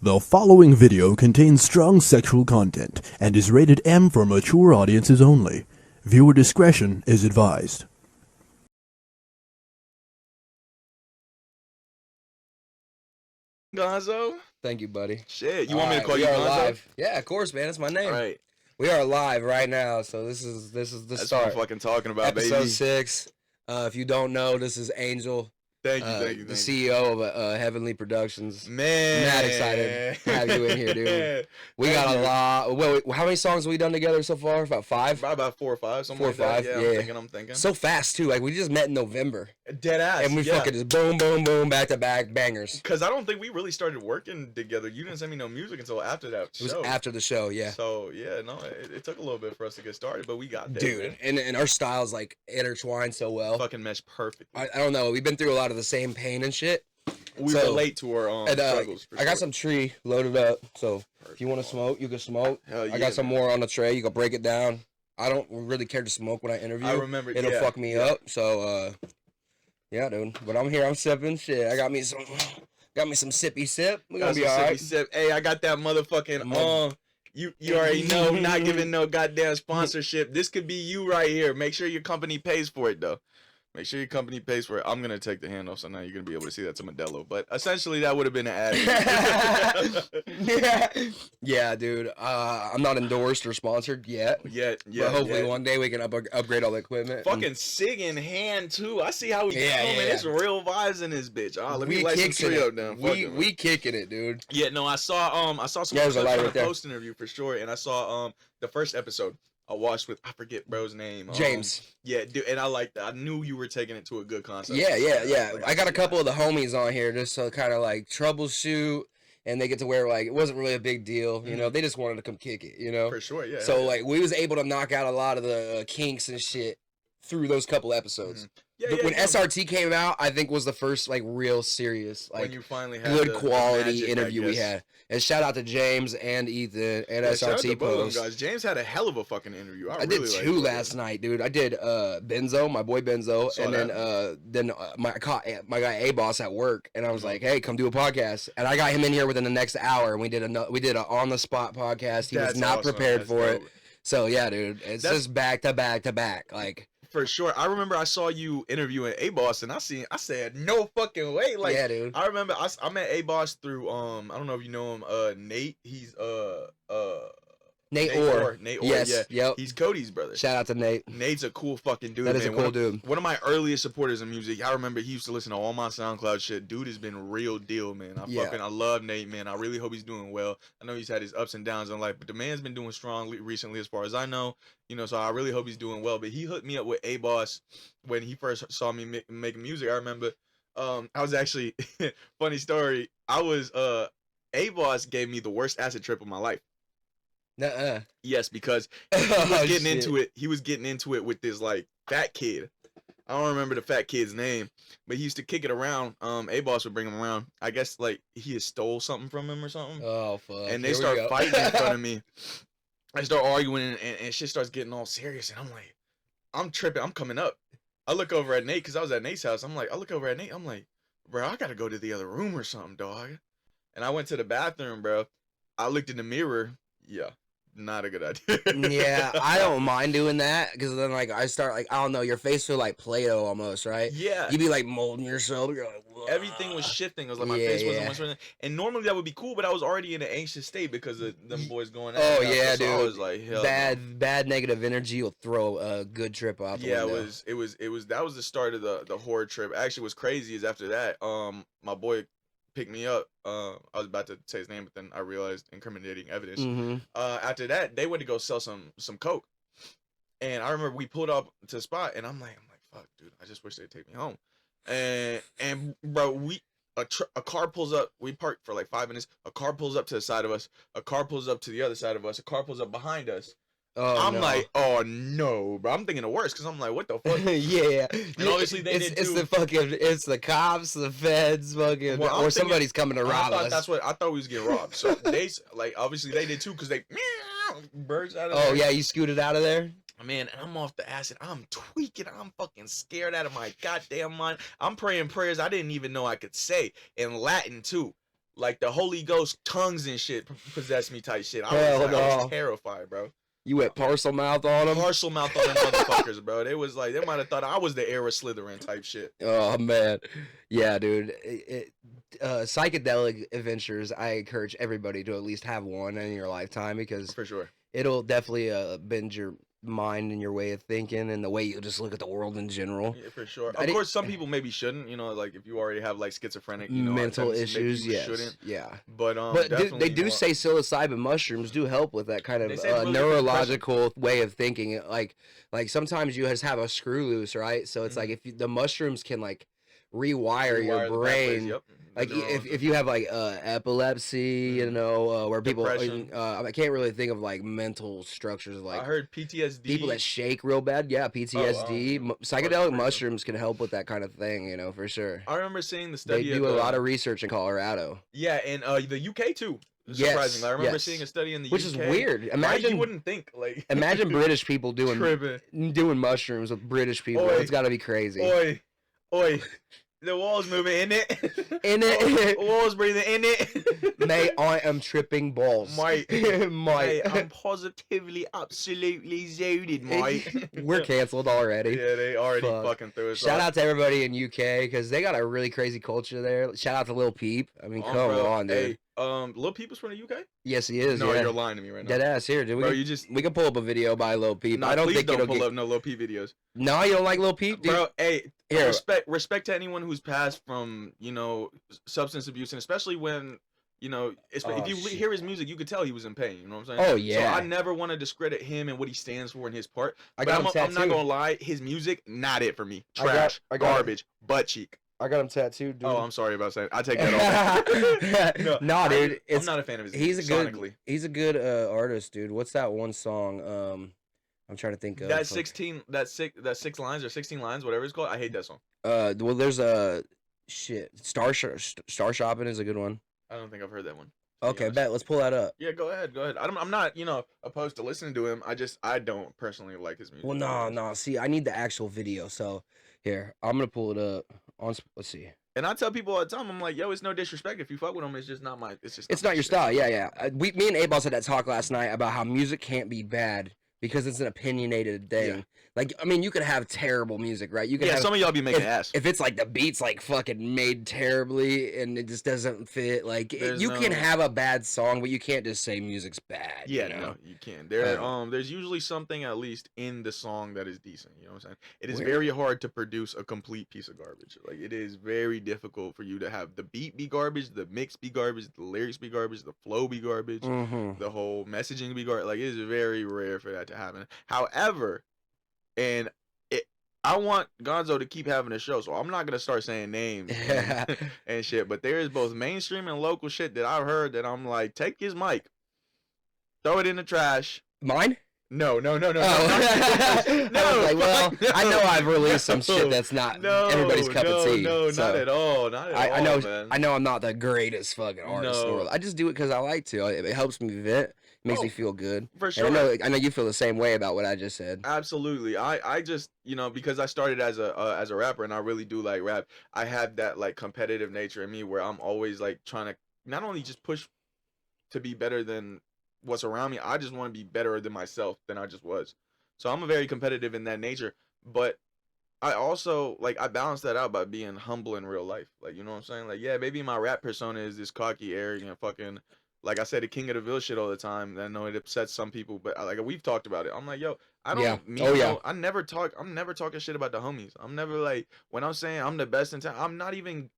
The following video contains strong sexual content and is rated M for mature audiences only. Viewer discretion is advised. Gonzo? Thank you, buddy. Shit, you want me to call you we are Gonzo? live. Yeah, of course, man. It's my name. All right. We are live right now, so this is the That's start. what I'm fucking talking about, Episode baby. 6. If you don't know, this is Angel. Thank you. The CEO of Heavenly Productions. Man. Mad excited to have you in here, dude. We Thank got you. a lot. Well, how many songs have we done together so far? About 5? Probably about 4 or 5, something 4 or like 5, that. yeah. I'm thinking. So fast, too. Like, we just met in November. Dead ass. And we fucking just boom, boom, boom, back-to-back bangers. Because I don't think we really started working together. You didn't send me no music until after that It was show. after the show, yeah. So, yeah, no, it took a little bit for us to get started, but we got there. Dude, and our styles, like, intertwine so well. Fucking mesh perfectly. I don't know. We've been through a lot of the same pain and shit. We so- relate to our struggles. For I got sure. some tree loaded up, so if you want to smoke, you can smoke. Hell yeah, I got some man. more on the tray. You can break it down. I don't really care to smoke when I interview. I remember. It'll yeah, fuck me yeah. up. So, yeah, dude. But I'm here. I'm sipping. Shit, I got me some sippy sip. We're gonna Got be some all right. sippy sip. Hey, I got that motherfucking You already know, not giving no goddamn sponsorship. This could be you right here. Make sure your company pays for it though. Make sure your company pays for it. I'm gonna take the hand off, so now you're gonna be able to see that's a Modelo. But essentially, that would have been an ad. yeah, dude. I'm not endorsed or sponsored yet. Yeah. But hopefully one day we can upgrade all the equipment. Fucking sig in hand too. I see how we Yeah, coming. yeah. It's real vibes in this bitch. Ah, let me we light some kicking trio it. down. Fuck it, man. We kicking it, dude. Yeah, no, I saw some Yeah, there's a clips light from right the there. post interview for sure, and I saw the first episode. I watched with I forget bro's name. James. Yeah, dude, and I liked that. I knew you were taking it to a good concept. Yeah. Like, I got a see couple that. of the homies on here just to kind of like troubleshoot, and they get to where like it wasn't really a big deal, you know. They just wanted to come kick it, you know. For sure, yeah. So yeah. like we was able to knock out a lot of the kinks and shit through those couple episodes. When SRT came out, I think was the first like real serious when like you finally had good the quality magic, interview we I guess. had. And shout out to James and Ethan and Yeah, shout out to SRT both of them Post. guys. James had a hell of a fucking interview. I did really liked 2 it. last night, dude. I did Benzo, my boy Benzo, Saw and that. then I caught my guy A Boss at work, and I was like, "Hey, come do a podcast." And I got him in here within the next hour, and we did an on the spot podcast. He That's was not awesome. prepared That's for it, dope. so yeah, dude, it's just back to back to back, like. For sure. I remember I saw you interviewing A-Boss, and I said, no fucking way. Like, Yeah, dude. I remember I met A-Boss through, I don't know if you know him, Nate. He's, Nate Orr. Nate Orr, Yes, yeah. yep. He's Cody's brother. Shout out to Nate. Nate's a cool fucking dude, That man. is a cool dude. One of my earliest supporters in music. I remember he used to listen to all my SoundCloud shit. Dude has been real deal, man. I love Nate, man. I really hope he's doing well. I know he's had his ups and downs in life, but the man's been doing strong recently as far as I know. You know, so I really hope he's doing well. But he hooked me up with A-Boss when he first saw me making music. I remember I was actually, funny story, I was, A-Boss gave me the worst acid trip of my life. Nuh-uh. Yes, because he was getting into it. He was getting into it with this like fat kid. I don't remember the fat kid's name, but he used to kick it around. A-Boss would bring him around. I guess like he had stole something from him or something. Oh fuck. And they Here we start go. fighting in front of me. I start arguing and shit starts getting all serious. And I'm like, I'm tripping. I'm coming up. I look over at Nate because I was at Nate's house. I look over at Nate. I'm like, bro, I gotta go to the other room or something, dog. And I went to the bathroom, bro. I looked in the mirror. Yeah. Not a good idea. Yeah, I don't mind doing that because then like I start like I don't know, your face feel like Play-Doh almost, right? Yeah. You be like molding yourself. You're like, whoa. Everything was shifting. It was like my Yeah, face wasn't yeah. much better. And normally that would be cool, but I was already in an anxious state because of them boys going at Oh it. yeah, So dude. I was like, hell no. bad negative energy will throw a good trip out the Yeah, window. it was that was the start of the horror trip. Actually, what's crazy is after that, my boy picked me up. I was about to say his name, but then I realized incriminating evidence. Mm-hmm. After that, they went to go sell some coke, and I remember we pulled up to the spot, and I'm like, fuck, dude, I just wish they'd take me home. And bro, a car pulls up. We parked for like 5 minutes. A car pulls up to the side of us. A car pulls up to the other side of us. A car pulls up behind us. Oh, I'm no. like, oh no, bro. I'm thinking the worst because I'm like, what the fuck? Yeah, And obviously they did it's too. it's the cops, the feds, fucking, Well, I'm or thinking- somebody's coming to rob us. I thought we was getting robbed. So they like obviously they did too because they birds out of Oh there. yeah, you scooted out of there. Man, and I'm off the acid. I'm tweaking. I'm fucking scared out of my goddamn mind. I'm praying prayers I didn't even know I could say in Latin too. like the Holy Ghost tongues and shit possessed me type shit. I was terrified, bro. You went parcel mouth on them? Parcel mouth on them motherfuckers, bro. They was like, they might have thought I was the heir of Slytherin type shit. Oh, man. Yeah, dude. Psychedelic adventures, I encourage everybody to at least have one in your lifetime because for sure it'll definitely bend your mind and your way of thinking and the way you just look at the world in general. Yeah, for sure. Of course, some people maybe shouldn't, you know, like if you already have like schizophrenic, you know, mental issues, maybe you yes. shouldn't. Yeah. But they do say psilocybin mushrooms do help with that kind of really neurological way of thinking. Like sometimes you just have a screw loose, right? So it's like if the mushrooms can like rewire your brain. Yep. Like if you have like epilepsy, you know, where people I can't really think of like mental structures like I heard PTSD. People that shake real bad, yeah, PTSD. Psychedelic mushrooms can help with that kind of thing, you know, for sure. I remember seeing the study. They do a lot of research in Colorado. Yeah, and the UK too. Surprisingly, I remember seeing a study in the UK, which is weird. Imagine you wouldn't think like imagine British people doing mushrooms with British people. It's got to be crazy. Oi. The wall's moving, in it. In it. Wall's breathing, in it. Mate, I am tripping balls. Mate, I'm positively, absolutely zooted, mate. We're canceled already. Yeah, they already fucking threw us Shout out to everybody in UK, because they got a really crazy culture there. Shout out to Lil Peep. I mean, come on, dude. Hey, Lil Peep was from the UK? Yes, he is. No, yeah. You're lying to me right now. Dead ass here, dude. We can pull up a video by Lil Peep. No, I don't think don't pull up no Lil Peep videos. No, you don't like Lil Peep, dude? Bro, hey, here. Respect to anyone who's passed from, you know, substance abuse, and especially when, you know, if you hear his music, you could tell he was in pain. You know what I'm saying? Oh yeah. So I never want to discredit him and what he stands for in his part. I'm not gonna lie, his music not it for me. Trash, garbage, butt cheek. I got him tattooed, dude. Oh, I'm sorry about saying. I take that off. No, dude. I'm not a fan of his music. He's a good artist, dude. What's that one song? I'm trying to think of that 6 lines or 16 lines, whatever it's called. I hate that song. Well, there's a Star Shopping is a good one. I don't think I've heard that one. Okay, bet. Let's pull that up. Yeah, go ahead. I'm not, you know, opposed to listening to him. I don't personally like his music. Well, no. See, I need the actual video. So here, I'm gonna pull it up. Let's see. And I tell people all the time, I'm like, yo, it's no disrespect if you fuck with them. It's just not my. It's not your style. Yeah. Me and A-Ball had that talk last night about how music can't be bad because it's an opinionated thing. Yeah. Like, I mean, you could have terrible music, right? You can have, some of y'all be making ass. If it's like the beat's like fucking made terribly and it just doesn't fit, like you can have a bad song, but you can't just say music's bad. Yeah, you know? No, you can't. There's usually something at least in the song that is decent. You know what I'm saying? It is very hard to produce a complete piece of garbage. Like, it is very difficult for you to have the beat be garbage, the mix be garbage, the lyrics be garbage, the flow be garbage, the whole messaging be garbage. Like, it is very rare for that to happen. However, I want Gonzo to keep having a show, so I'm not gonna start saying names and shit. But there is both mainstream and local shit that I've heard that I'm like, take his mic, throw it in the trash. Mine? No. Oh. No. Like, well, I know I've released some shit that's not everybody's cup of tea. No, so not at all. I know. Man. I know I'm not the greatest fucking artist in the world. I just do it because I like to. It helps me vent. Makes me feel good. For sure. And I know you feel the same way about what I just said. Absolutely. I just, you know, because I started as a rapper and I really do like rap. I have that like competitive nature in me where I'm always like trying to not only just push to be better than what's around me. I just want to be better than myself than I just was. So I'm a very competitive in that nature, but I also like I balance that out by being humble in real life. Like, you know what I'm saying? Like, yeah, maybe my rap persona is this cocky, arrogant, fucking, like I said, the king of the ville shit all the time. I know it upsets some people, but like we've talked about it. I'm like, yo, I don't I'm never talking shit about the homies. I'm never like, when I'm saying I'm the best in town, I'm not even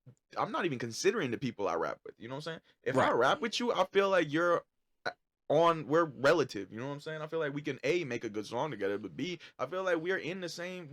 considering the people I rap with. You know what I'm saying? If I rap with you, I feel like we're relative, you know what I'm saying? I feel like we can A, make a good song together, but B, I feel like we're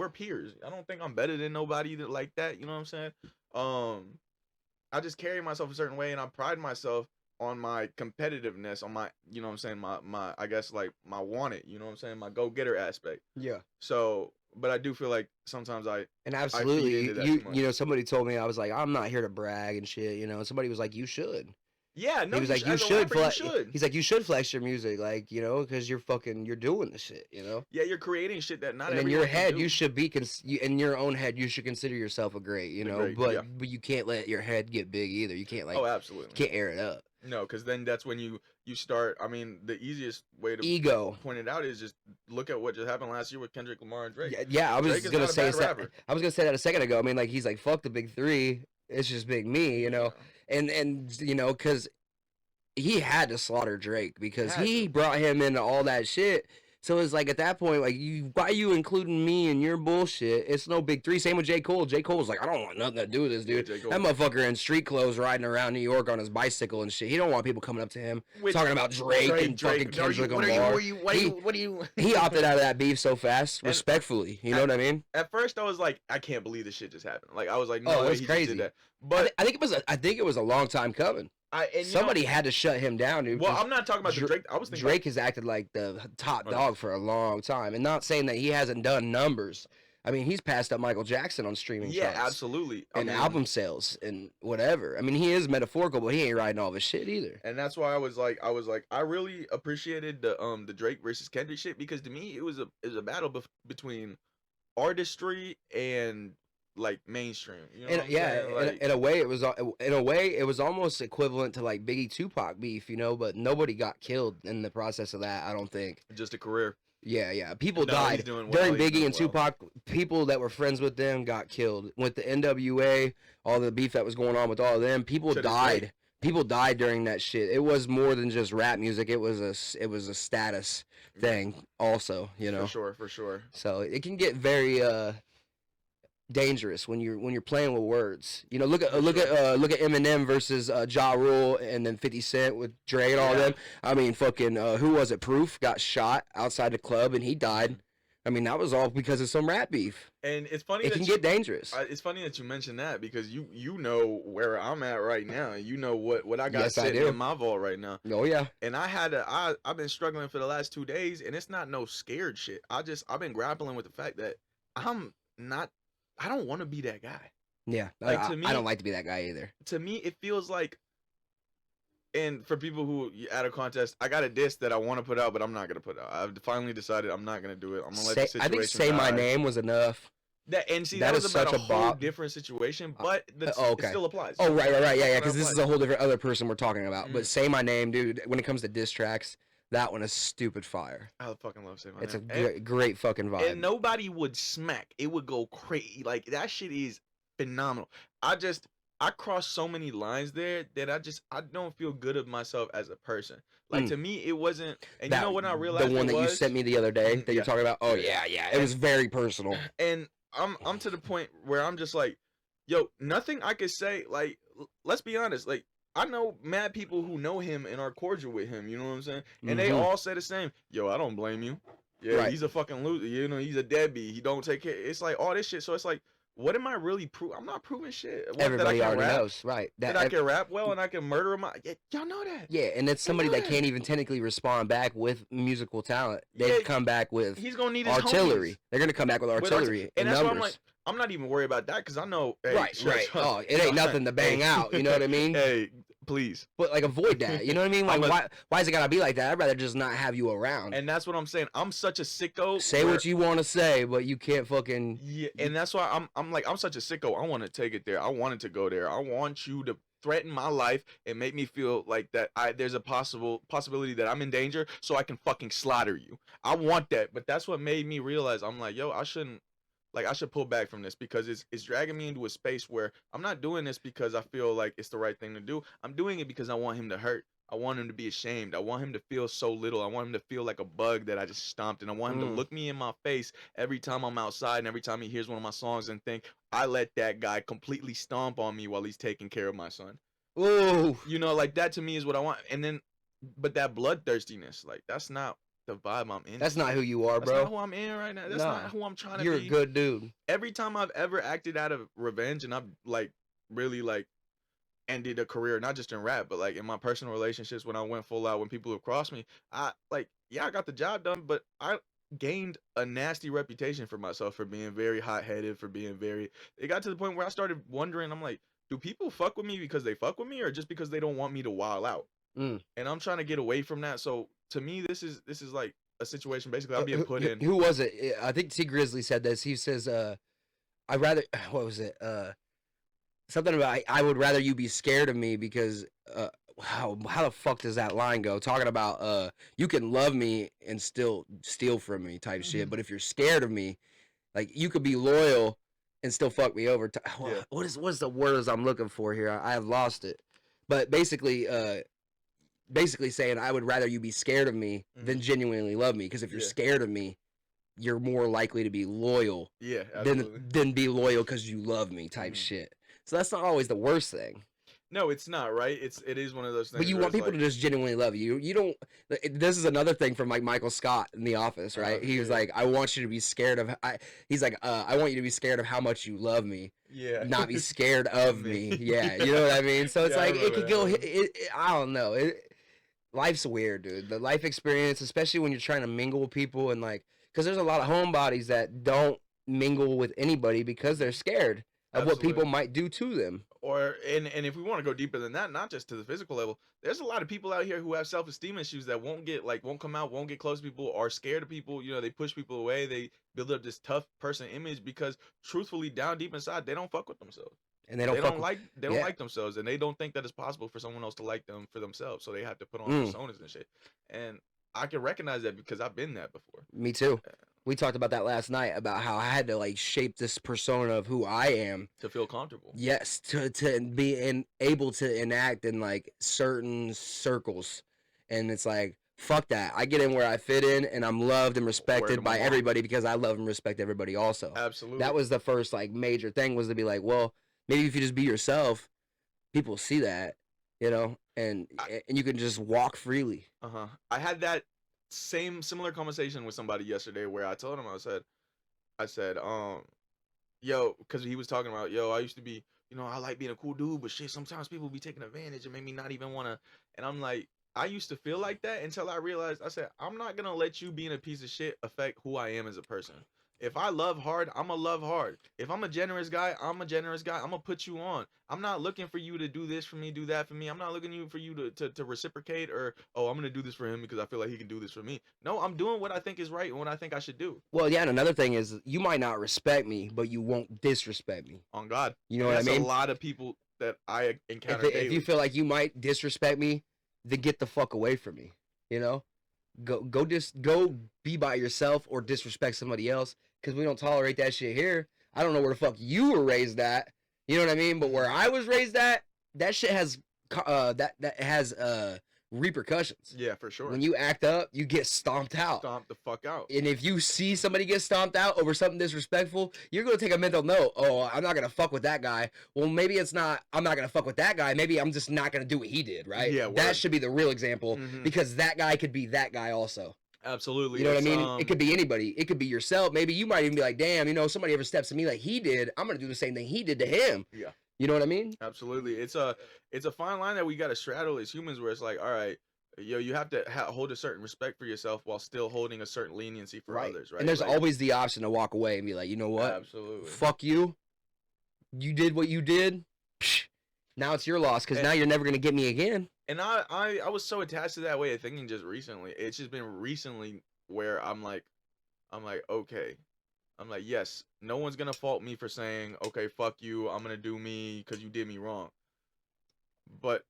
peers. I don't think I'm better than nobody like that, you know what I'm saying? I just carry myself a certain way and I pride myself on my competitiveness, on my, you know what I'm saying, my I guess like my want it, you know what I'm saying, my go-getter aspect. Yeah. So, but I do feel like sometimes absolutely, you know, somebody told me, I was like, I'm not here to brag and shit, you know, and somebody was like, you should. Yeah, no, he was like, as a rapper, you should. He's like, you should flex your music, like, you know, because you're doing the shit, you know. Yeah, you're creating shit that not. And in your head, you should be in your own head, you should consider yourself a great, you know. But you can't let your head get big either. You can't like. Oh, absolutely. You can't air it up. No, because then that's when you start. I mean, the easiest way to point it out is just look at what just happened last year with Kendrick Lamar and Drake. Yeah, I was gonna say that a second ago. I mean, like he's like, fuck the big three. It's just big me, you know. And you know, because he had to slaughter Drake because he brought him into all that shit. So it's like at that point, like why you including me in your bullshit? It's no big three. Same with J. Cole. J. Cole's like, I don't want nothing to do with this dude. That motherfucker in street clothes riding around New York on his bicycle and shit. He don't want people coming up to him talking about Drake and fucking Kendrick Lamar. He opted out of that beef so fast, respectfully. You know what I mean? At first, I was like, I can't believe this shit just happened. Like I was like, no way, he crazy. Did that. But I think it was a long time coming. Somebody had to shut him down, dude. Well, I'm not talking about Drake. I was thinking Drake has acted like the top dog for a long time, and not saying that he hasn't done numbers. I mean, he's passed up Michael Jackson on streaming charts. Yeah, absolutely. And album sales and whatever. I mean, he is metaphorical, but he ain't writing all of his shit either. And that's why I was like, I really appreciated the Drake versus Kendrick shit because to me it was a battle between artistry and like mainstream, you know? In a way it was almost equivalent to like Biggie Tupac beef, you know, but nobody got killed in the process of that. I don't think. Just a career. Yeah. People died during Biggie and Tupac. People that were friends with them got killed. With the NWA, all the beef that was going on with all of them, people died. People died during that shit. It was more than just rap music. It was a status thing, also. You know. For sure. So it can get very dangerous when you're playing with words. You know, look at Eminem versus Ja Rule and then 50 Cent with Dre and all them. I mean, fucking who was it? Proof got shot outside the club and he died. I mean, that was all because of some rap beef. And it's funny it can get dangerous. It's funny that you mentioned that because you know where I'm at right now. You know what I got sitting in my vault right now. Oh yeah. And I've been struggling for the last 2 days, and it's not no scared shit. I've been grappling with the fact that I don't want to be that guy. Yeah, like to me, I don't like to be that guy either. To me, it feels like, and for people who at a contest, I got a diss that I want to put out, but I'm not gonna put out. I've finally decided I'm not gonna do it. I'm gonna let the situation. I think "Say My Name" was enough. That was about a whole different situation, but it still applies. Oh right, yeah, because this is a whole different other person we're talking about. But "Say My Name," dude, when it comes to diss tracks, that one is stupid fire. I fucking love "Say My Name." It's a great fucking vibe. And nobody would smack. It would go crazy. Like that shit is phenomenal. I crossed so many lines there that I don't feel good of myself as a person. Like to me, it wasn't. And you know what I realized? The one that you sent me the other day that you're talking about. Oh yeah. It was very personal. And I'm to the point where I'm just like, yo, nothing I could say. Like, let's be honest. Like, I know mad people who know him and are cordial with him. You know what I'm saying? And they all say the same. Yo, I don't blame you. Yeah, he's a fucking loser. You know, he's a deadbeat. He don't take care. It's like all this shit. So it's like, what am I really proving? I'm not proving shit. Everybody already knows, right? That I can rap well and I can murder him. Y'all know that. Yeah, and it's somebody that can't even technically respond back with musical talent. They come back with he's gonna need artillery. His They're gonna come back with artillery and that's numbers. why I'm like, I'm not even worried about that because I know. Hey, right. Oh, it ain't nothing to bang out. You know what I mean? Hey, please. But like, avoid that. You know what I mean? Like, why is it gotta be like that? I'd rather just not have you around. And that's what I'm saying. I'm such a sicko. Say what you want to say, but you can't fucking. Yeah, and that's why I'm such a sicko. I want to take it there. I want it to go there. I want you to threaten my life and make me feel like that there's a possibility that I'm in danger, so I can fucking slaughter you. I want that, but that's what made me realize I'm like, yo, I should pull back from this because it's dragging me into a space where I'm not doing this because I feel like it's the right thing to do. I'm doing it because I want him to hurt. I want him to be ashamed. I want him to feel so little. I want him to feel like a bug that I just stomped. And I want him to look me in my face every time I'm outside and every time he hears one of my songs and think, I let that guy completely stomp on me while he's taking care of my son. Ooh. You know, like that to me is what I want. And then, but that bloodthirstiness, like that's not the vibe I'm in. That's not who you are, bro. That's not who I'm in right now. That's not who I'm trying to be. You're a good dude. Every time I've ever acted out of revenge and I've like really like ended a career, not just in rap, but like in my personal relationships when I went full out, when people have crossed me, I got the job done, but I gained a nasty reputation for myself for being very hot-headed, for being very, it got to the point where I started wondering, I'm like, do people fuck with me because they fuck with me, or just because they don't want me to wild out? And I'm trying to get away from that. So to me, this is like a situation. Basically, I'm being put in. Who was it? I think T Grizzley said this. He says, "I'd rather." What was it? Something about I would rather you be scared of me because how the fuck does that line go? Talking about you can love me and still steal from me type shit, but if you're scared of me, like you could be loyal and still fuck me over. What's the words I'm looking for here? I have lost it, but basically saying I would rather you be scared of me than genuinely love me, because if you're scared of me, you're more likely to be loyal than be loyal because you love me type shit. So that's not always the worst thing. No, it's not, right? It is one of those things. But you want people to just genuinely love you. You don't. This is another thing from like Michael Scott in The Office, right? He was like, I want you to be scared of. He's like, I want you to be scared of how much you love me. Yeah. Not be scared of me. Yeah. You know what I mean? So it's like it could go. I don't know. Life's weird, dude. The life experience, especially when you're trying to mingle with people, and like, because there's a lot of homebodies that don't mingle with anybody because they're scared of what people might do to them. And if we want to go deeper than that, not just to the physical level, there's a lot of people out here who have self-esteem issues that won't come out, won't get close to people, are scared of people. You know, they push people away. They build up this tough person image because, truthfully, down deep inside, they don't fuck with themselves. And they don't like themselves, and they don't think that it's possible for someone else to like them for themselves. So they have to put on personas and shit. And I can recognize that because I've been that before. Me too. We talked about that last night, about how I had to like shape this persona of who I am to feel comfortable. Yes, to be able to enact in like certain circles, and it's like, fuck that. I get in where I fit in, and I'm loved and respected by everybody because I love and respect everybody also. Absolutely. That was the first like major thing, was to be like, well, maybe if you just be yourself, people see that, you know, and you can just walk freely. I had that similar conversation with somebody yesterday where I told him, I said, yo, because he was talking about, yo, I used to be, you know, I like being a cool dude, but shit, sometimes people be taking advantage and make me not even want to. And I'm like, I used to feel like that until I realized, I said, I'm not going to let you being a piece of shit affect who I am as a person. If I love hard, I'm going to love hard. If I'm a generous guy, I'm a generous guy. I'm going to put you on. I'm not looking for you to do this for me, do that for me. I'm not looking for you to reciprocate, or, oh, I'm going to do this for him because I feel like he can do this for me. No, I'm doing what I think is right and what I think I should do. Well, yeah, and another thing is, you might not respect me, but you won't disrespect me. On God. You know what I mean? That's a lot of people that I encounter daily. If you feel like you might disrespect me, then get the fuck away from me, you know? Go be by yourself or disrespect somebody else, because we don't tolerate that shit here. I don't know where the fuck you were raised at, you know what I mean? But where I was raised at, that shit has repercussions. Yeah, for sure. When you act up, you get stomped out. Stomped the fuck out. And if you see somebody get stomped out over something disrespectful, you're going to take a mental note. Oh, I'm not going to fuck with that guy. Well, maybe it's not, I'm not going to fuck with that guy. Maybe I'm just not going to do what he did, right? Yeah, that should be the real example, because that guy could be that guy also. Absolutely. You know what I mean? It could be anybody. It could be yourself. Maybe you might even be like, damn, you know, somebody ever steps to me like he did, I'm going to do the same thing he did to him. Yeah. You know what I mean? Absolutely. It's a fine line that we got to straddle as humans, where it's like, all right, yo, you have to hold a certain respect for yourself while still holding a certain leniency for others, right? And there's always the option to walk away and be like, you know what? Absolutely. Fuck you. You did what you did. Psh, now it's your loss, because now you're never going to get me again. And I was so attached to that way of thinking just recently. It's just been recently where I'm like, okay. I'm like, yes, no one's going to fault me for saying, okay, fuck you, I'm going to do me because you did me wrong. But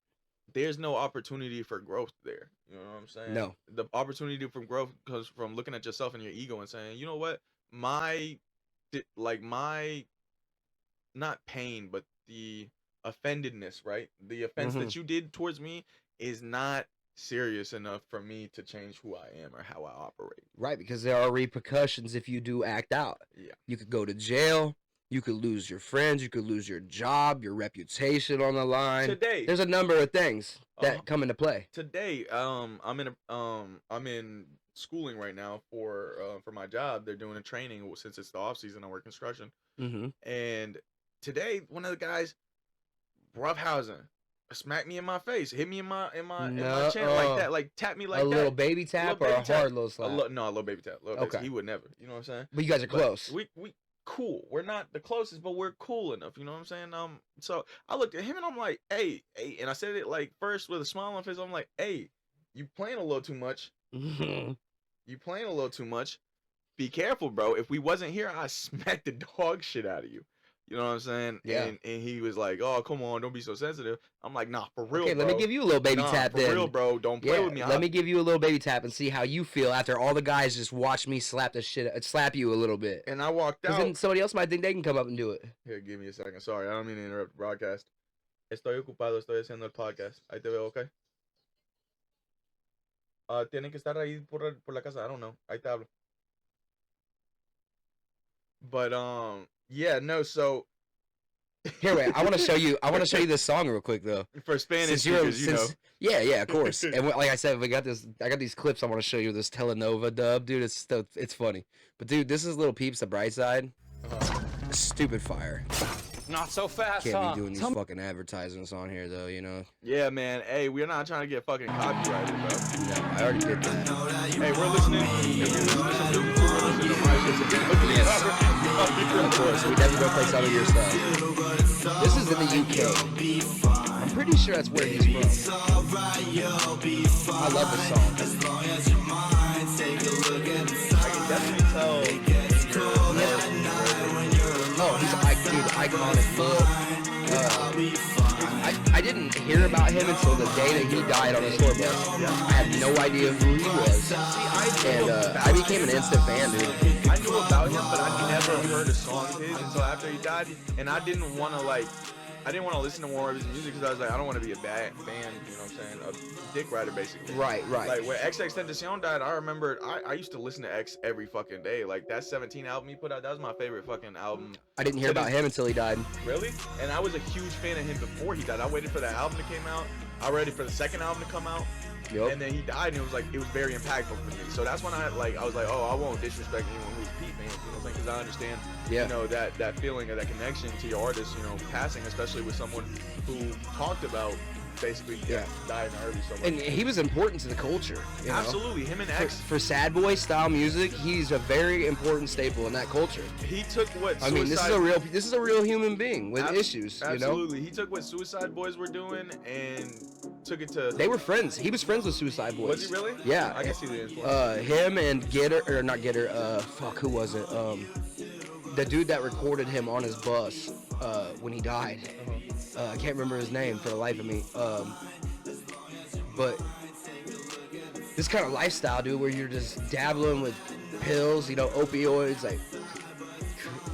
there's no opportunity for growth there. You know what I'm saying? No. The opportunity for growth comes from looking at yourself and your ego and saying, you know what? My not pain, but the offendedness, right? The offense that you did towards me is not serious enough for me to change who I am or how I operate. Right, because there are repercussions if you do act out. Yeah. You could go to jail. You could lose your friends. You could lose your job, your reputation on the line. Today, there's a number of things that come into play. Today, I'm in schooling right now for my job. They're doing a training since it's the off season. I work construction, and today one of the guys, roughhousing, smacked me in my face, hit me in my chin like that, like tapped me like that. A little baby tap or a hard little slap? No, a little baby tap. Okay. He would never. You know what I'm saying? But you guys are close. We cool. We're not the closest, but we're cool enough. You know what I'm saying? So I looked at him and I'm like, hey, and I said it like first with a smile on my face. I'm like, hey, you playing a little too much. You playing a little too much. Be careful, bro. If we wasn't here, I'd smack the dog shit out of you. You know what I'm saying? Yeah. And he was like, oh, come on, don't be so sensitive. I'm like, nah, for real, okay, bro. let me give you a little baby tap for then. For real, bro. Don't play with me. Let me give you a little baby tap and see how you feel after all the guys just watch me slap you a little bit. And I walked out. Then somebody else might think they can come up and do it. Here, give me a second. Sorry, I don't mean to interrupt the broadcast. Estoy ocupado, estoy haciendo el podcast. Ahí te veo, okay? Tienen que estar ahí por la casa. I don't know. Ahí te hablo. But yeah, no. So here, wait. I want to show you this song real quick though. For Spanish speakers, you know. Yeah, of course. And like I said, I got these clips. I want to show you this Telenova dub, dude. It's funny. But dude, this is Lil Peep's The Brightside. Stupid fire. Not so fast, Can't be doing these fucking advertisements on here though, you know. Yeah, man. Hey, we're not trying to get fucking copyrighted, bro. No, I already did that. Hey, we're listening. If you're listening to some new we're listening to my shit. Of course, we definitely gonna play some of your stuff. This is in the UK. I'm pretty sure that's where he's from. I love this song. I can definitely tell. Oh, he's iconic look. I didn't hear about him until the day that he died on the tour bus. I had no idea who he was. And I became an instant fan, dude. I knew about him, but I never heard a song of his until after he died. And I didn't want to listen to more of his music because I was like, I don't want to be a bad fan, you know what I'm saying? A dick rider, basically. Right. Like, when XXXTentacion died, I remember I used to listen to X every fucking day. Like, that 17 album he put out, that was my favorite fucking album. I didn't hear about him until he died. Really? And I was a huge fan of him before he died. I waited for that album to come out. I waited for the second album to come out. Yep. And then he died, and it was very impactful for me. So that's when I was like, oh, I won't disrespect anyone who's Pete fans, you know what I'm saying? Because I understand, you know, that feeling of that connection to your artist, you know, passing, especially with someone who talked about basically dying early so much. And he was important to the culture. You know? Absolutely, him and X. For sad boy style music, he's a very important staple in that culture. He took what I mean, this is a real human being with issues. Absolutely, you know? He took what Suicide Boys were doing and took it to. They were friends. He was friends with Suicide Boys. Was he really? Yeah. I can see the influence. Him and who was it? The dude that recorded him on his bus when he died. I can't remember his name for the life of me. But this kind of lifestyle, dude, where you're just dabbling with pills, you know, opioids, like,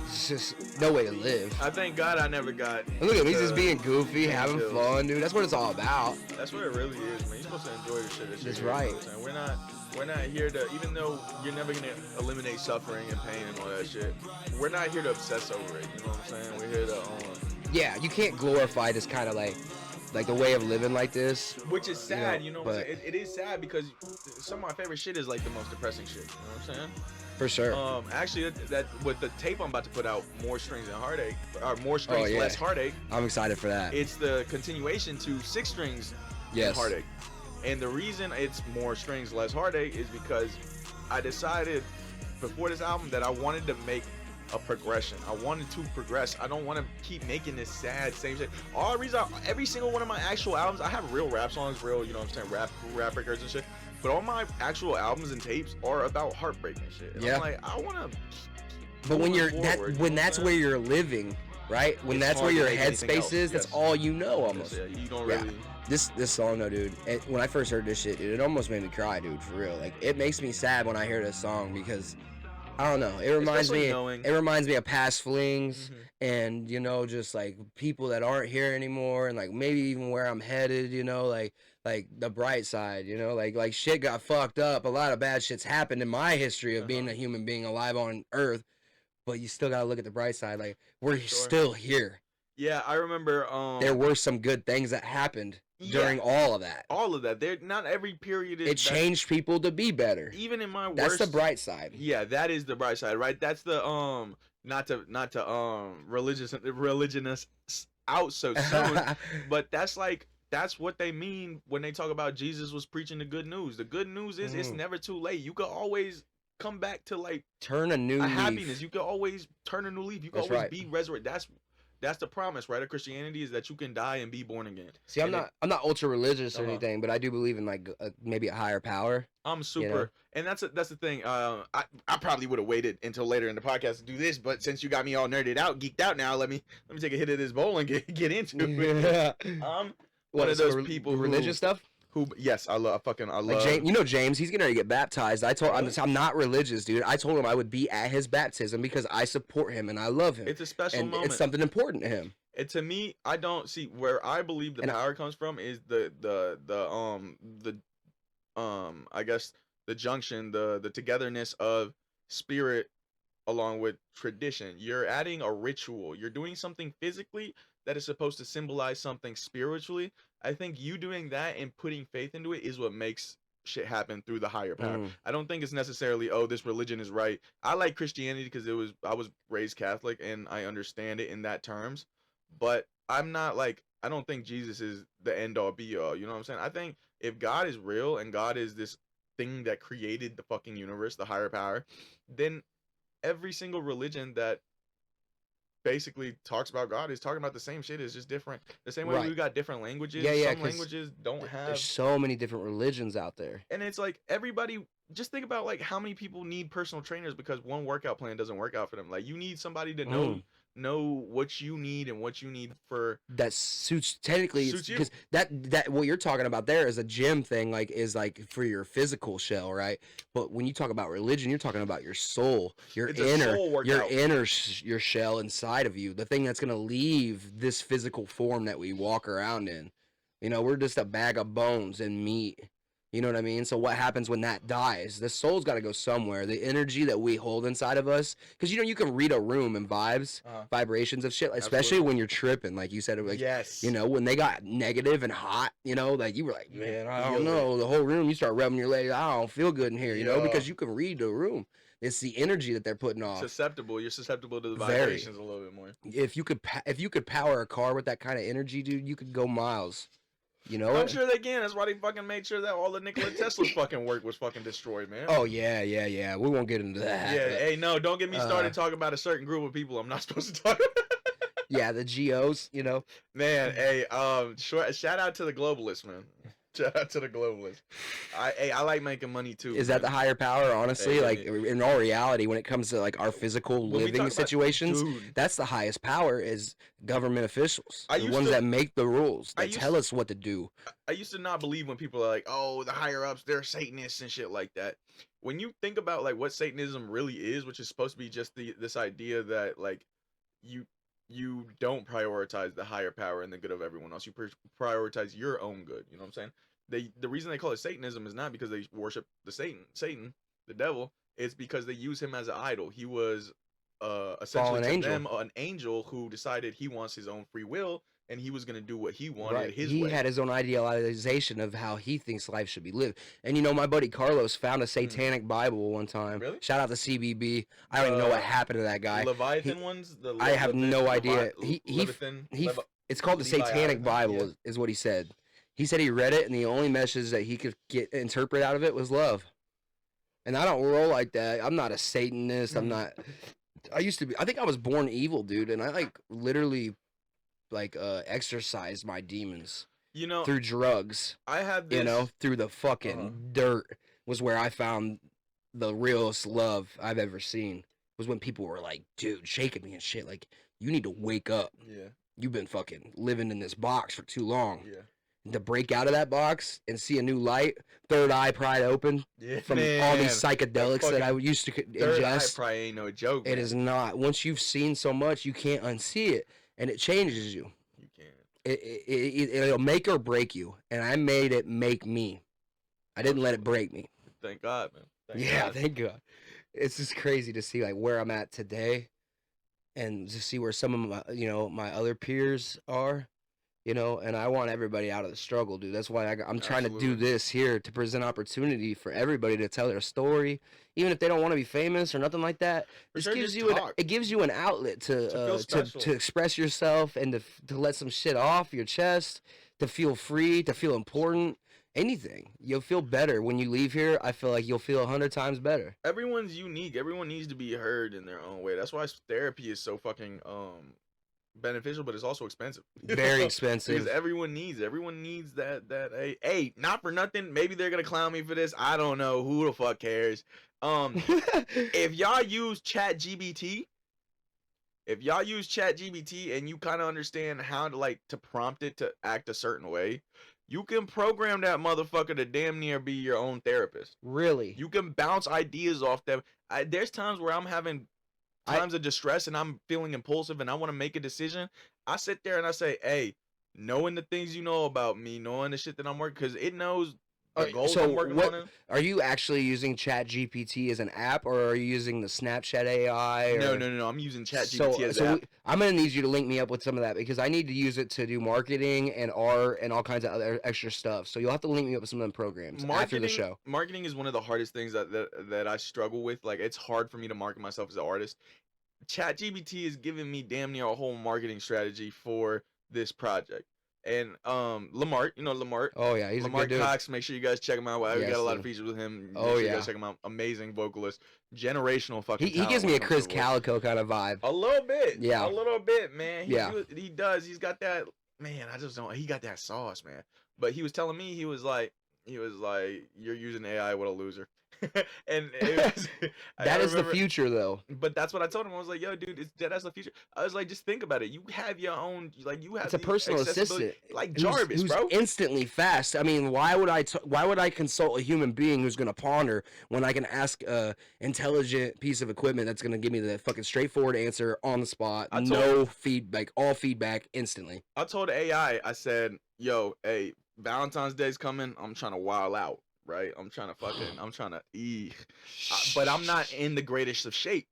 it's just no way to live. I thank God I never got. And look at him, he's just being goofy, having fun, dude. That's what it's all about. That's what it really is, man. You're supposed to enjoy the shit. That's right. You know we're not here to, even though you're never gonna eliminate suffering and pain and all that shit. We're not here to obsess over it. You know what I'm saying? We're here to. Yeah, you can't glorify this kind of like the way of living like this. Which is sad, you know what I'm saying? It is sad because some of my favorite shit is like the most depressing shit. You know what I'm saying? For sure. Actually, that with the tape I'm about to put out, More Strings and Heartache, or More Strings, Less Heartache. I'm excited for that. It's the continuation to 6 Strings and Heartache. And the reason it's More Strings, Less Heartache is because I decided before this album that I wanted to make a progression. I wanted to progress. I don't want to keep making this sad same shit. All the reason, every single one of my actual albums, I have real rap songs, real, you know what I'm saying, rap records and shit. But all my actual albums and tapes are about heartbreak and shit. And I'm like, I want to. But when that's where you're living, right? When that's where your headspace is, that's all you know almost. Yeah, you don't really. This song though, dude. When I first heard this shit, dude, it almost made me cry, dude. For real. Like, it makes me sad when I hear this song because I don't know. It reminds me. It reminds me of past flings, and you know, just like people that aren't here anymore, and like maybe even where I'm headed. You know, like the bright side. You know, like shit got fucked up. A lot of bad shit's happened in my history of being a human being alive on Earth, but you still gotta look at the bright side. Like, we're still here. Yeah, I remember. There were some good things that happened during all of that. All of that. Not every period is. It changed people to be better. Even in my worst. That's the bright side. Yeah, that is the bright side, right? That's the not to religionist out so soon, but that's what they mean when they talk about Jesus was preaching the good news. The good news is it's never too late. You could always come back to like turn a new leaf. Happiness. You can always turn a new leaf. You can always be resurrected. That's the promise, right? Of Christianity is that you can die and be born again. See, I'm not ultra religious or anything, but I do believe in like maybe a higher power. I'm super, and that's the thing. I probably would have waited until later in the podcast to do this, but since you got me all nerded out, geeked out now, let me take a hit of this bowl and get into it. One of those people religious stuff. Yes, I love. Like James, he's gonna get baptized. I'm not religious, dude. I told him I would be at his baptism because I support him and I love him. It's a special moment. It's something important to him. And to me, I don't see where I believe the power comes from is I guess the junction, the togetherness of spirit along with tradition. You're adding a ritual. You're doing something physically that is supposed to symbolize something spiritually. I think you doing that and putting faith into it is what makes shit happen through the higher power. I don't think it's necessarily, oh, this religion is right. I like Christianity because I was raised Catholic and I understand it in that terms. But I'm not like, I don't think Jesus is the end all be all. You know what I'm saying? I think if God is real and God is this thing that created the fucking universe, the higher power, then every single religion that basically talks about God is talking about the same shit. It's just different. The same way we got different languages. Some languages don't have. There's so many different religions out there. And it's like everybody. Just think about like how many people need personal trainers because one workout plan doesn't work out for them. Like you need somebody to know what you need and what you need for that suits because that what you're talking about there is a gym thing, like is like for your physical shell, right? But when you talk about religion, you're talking about your soul, your shell inside of you, the thing that's gonna leave this physical form that we walk around in. You know, we're just a bag of bones and meat. You know what I mean? So what happens when that dies? The soul's got to go somewhere. The energy that we hold inside of us, because you can read a room and vibrations of shit, especially when you're tripping, like you said. Like, yes. When they got negative and hot, like you were like, man, I don't know. The whole room, you start rubbing your leg. I don't feel good in here, because you can read the room. It's the energy that they're putting off. You're susceptible to the vibrations a little bit more. If you could power a car with that kind of energy, dude, you could go miles. I'm sure they can. That's why they fucking made sure that all the Nikola Tesla's fucking work was fucking destroyed, man. Oh yeah. We won't get into that. Yeah, hey, no, don't get me started talking about a certain group of people I'm not supposed to talk about. Yeah, the GOs, Man, hey, shout out to the globalists, man. Shout out to the globalists. I like making money too. Is that the higher power? Honestly, in all reality, when it comes to like our physical living situations, that's the highest power is government officials, the ones that make the rules, that tell us what to do. I used to not believe when people are like, "Oh, the higher ups, they're Satanists and shit like that." When you think about like what Satanism really is, which is supposed to be just this idea that like you don't prioritize the higher power and the good of everyone else. You prioritize your own good. You know what I'm saying? The reason they call it Satanism is not because they worship Satan, the devil. It's because they use him as an idol. He was essentially to them an angel who decided he wants his own free will and he was going to do what he wanted his way. He had his own idealization of how he thinks life should be lived. And my buddy Carlos found a satanic Bible one time. Really? Shout out to CBB. I don't even know what happened to that guy. Leviathan ones? I have no idea. It's called the Satanic Bible is what he said. He said he read it and the only message that he could interpret out of it was love. And I don't roll like that. I'm not a Satanist. I'm not. I used to be. I think I was born evil, dude. And I literally exercised my demons. Through drugs. I had this. Through the fucking dirt was where I found the realest love I've ever seen. Was when people were like, dude, shaking me and shit. Like, you need to wake up. Yeah. You've been fucking living in this box for too long. Yeah. To break out of that box and see a new light, third eye pried open from all these psychedelics that I used to ingest. Third eye probably ain't no joke. It is not. Once you've seen so much, you can't unsee it, and it changes you. You can't. It'll make or break you, and I made it make me. I didn't let it break me. Thank God, man. Thank God. It's just crazy to see where I'm at today, and to see where some of my my other peers are. And I want everybody out of the struggle, dude. That's why I'm trying to do this here to present opportunity for everybody to tell their story, even if they don't want to be famous or nothing like that. It gives you an outlet to express yourself and to let some shit off your chest, to feel free, to feel important. anything. You'll feel better when you leave here. I feel like you'll feel 100 times better. Everyone's unique. Everyone needs to be heard in their own way. That's why therapy is so fucking beneficial, but it's also expensive. Very expensive. Because everyone needs that hey, not for nothing. Maybe they're gonna clown me for this. I don't know. Who the fuck cares? If y'all use ChatGPT, and you kind of understand how to prompt it to act a certain way, you can program that motherfucker to damn near be your own therapist. Really? You can bounce ideas off them. There's times where I'm having times of distress and I'm feeling impulsive and I want to make a decision. I sit there and I say, hey, knowing the things you know about me, knowing the shit that I'm working, because it knows the goals I'm working on. Are you actually using ChatGPT as an app, or are you using the Snapchat AI? No. I'm using ChatGPT as an app. I'm going to need you to link me up with some of that, because I need to use it to do marketing and art and all kinds of other extra stuff. So you'll have to link me up with some of them programs after the show. Marketing is one of the hardest things that I struggle with. Like, it's hard for me to market myself as an artist. ChatGPT is giving me damn near a whole marketing strategy for this project. And Lamar, you know Lamar. Oh yeah, he's Lamar a good Cox. Make sure you guys check him out. We got a lot of features with him. Make sure you guys check him out. Amazing vocalist, generational fucking. He gives me a Chris Calico kind of vibe. A little bit. Yeah. A little bit, man. He does. He's got that. Man, I just don't. He got that sauce, man. But he was telling me, he was like, you're using AI. What a loser. And it was, that is the future, though. But that's what I told him. I was like, yo, dude, that's the future. I was like, just think about it. You have your own, it's a personal assistant, like Jarvis, who's bro. Instantly fast. I mean, why would I consult a human being who's gonna ponder when I can ask a intelligent piece of equipment that's gonna give me the fucking straightforward answer on the spot, no feedback, all feedback instantly. I told AI, I said, yo, hey, Valentine's Day's coming. I'm trying to wild out. Right, I'm trying to eat, but I'm not in the greatest of shape.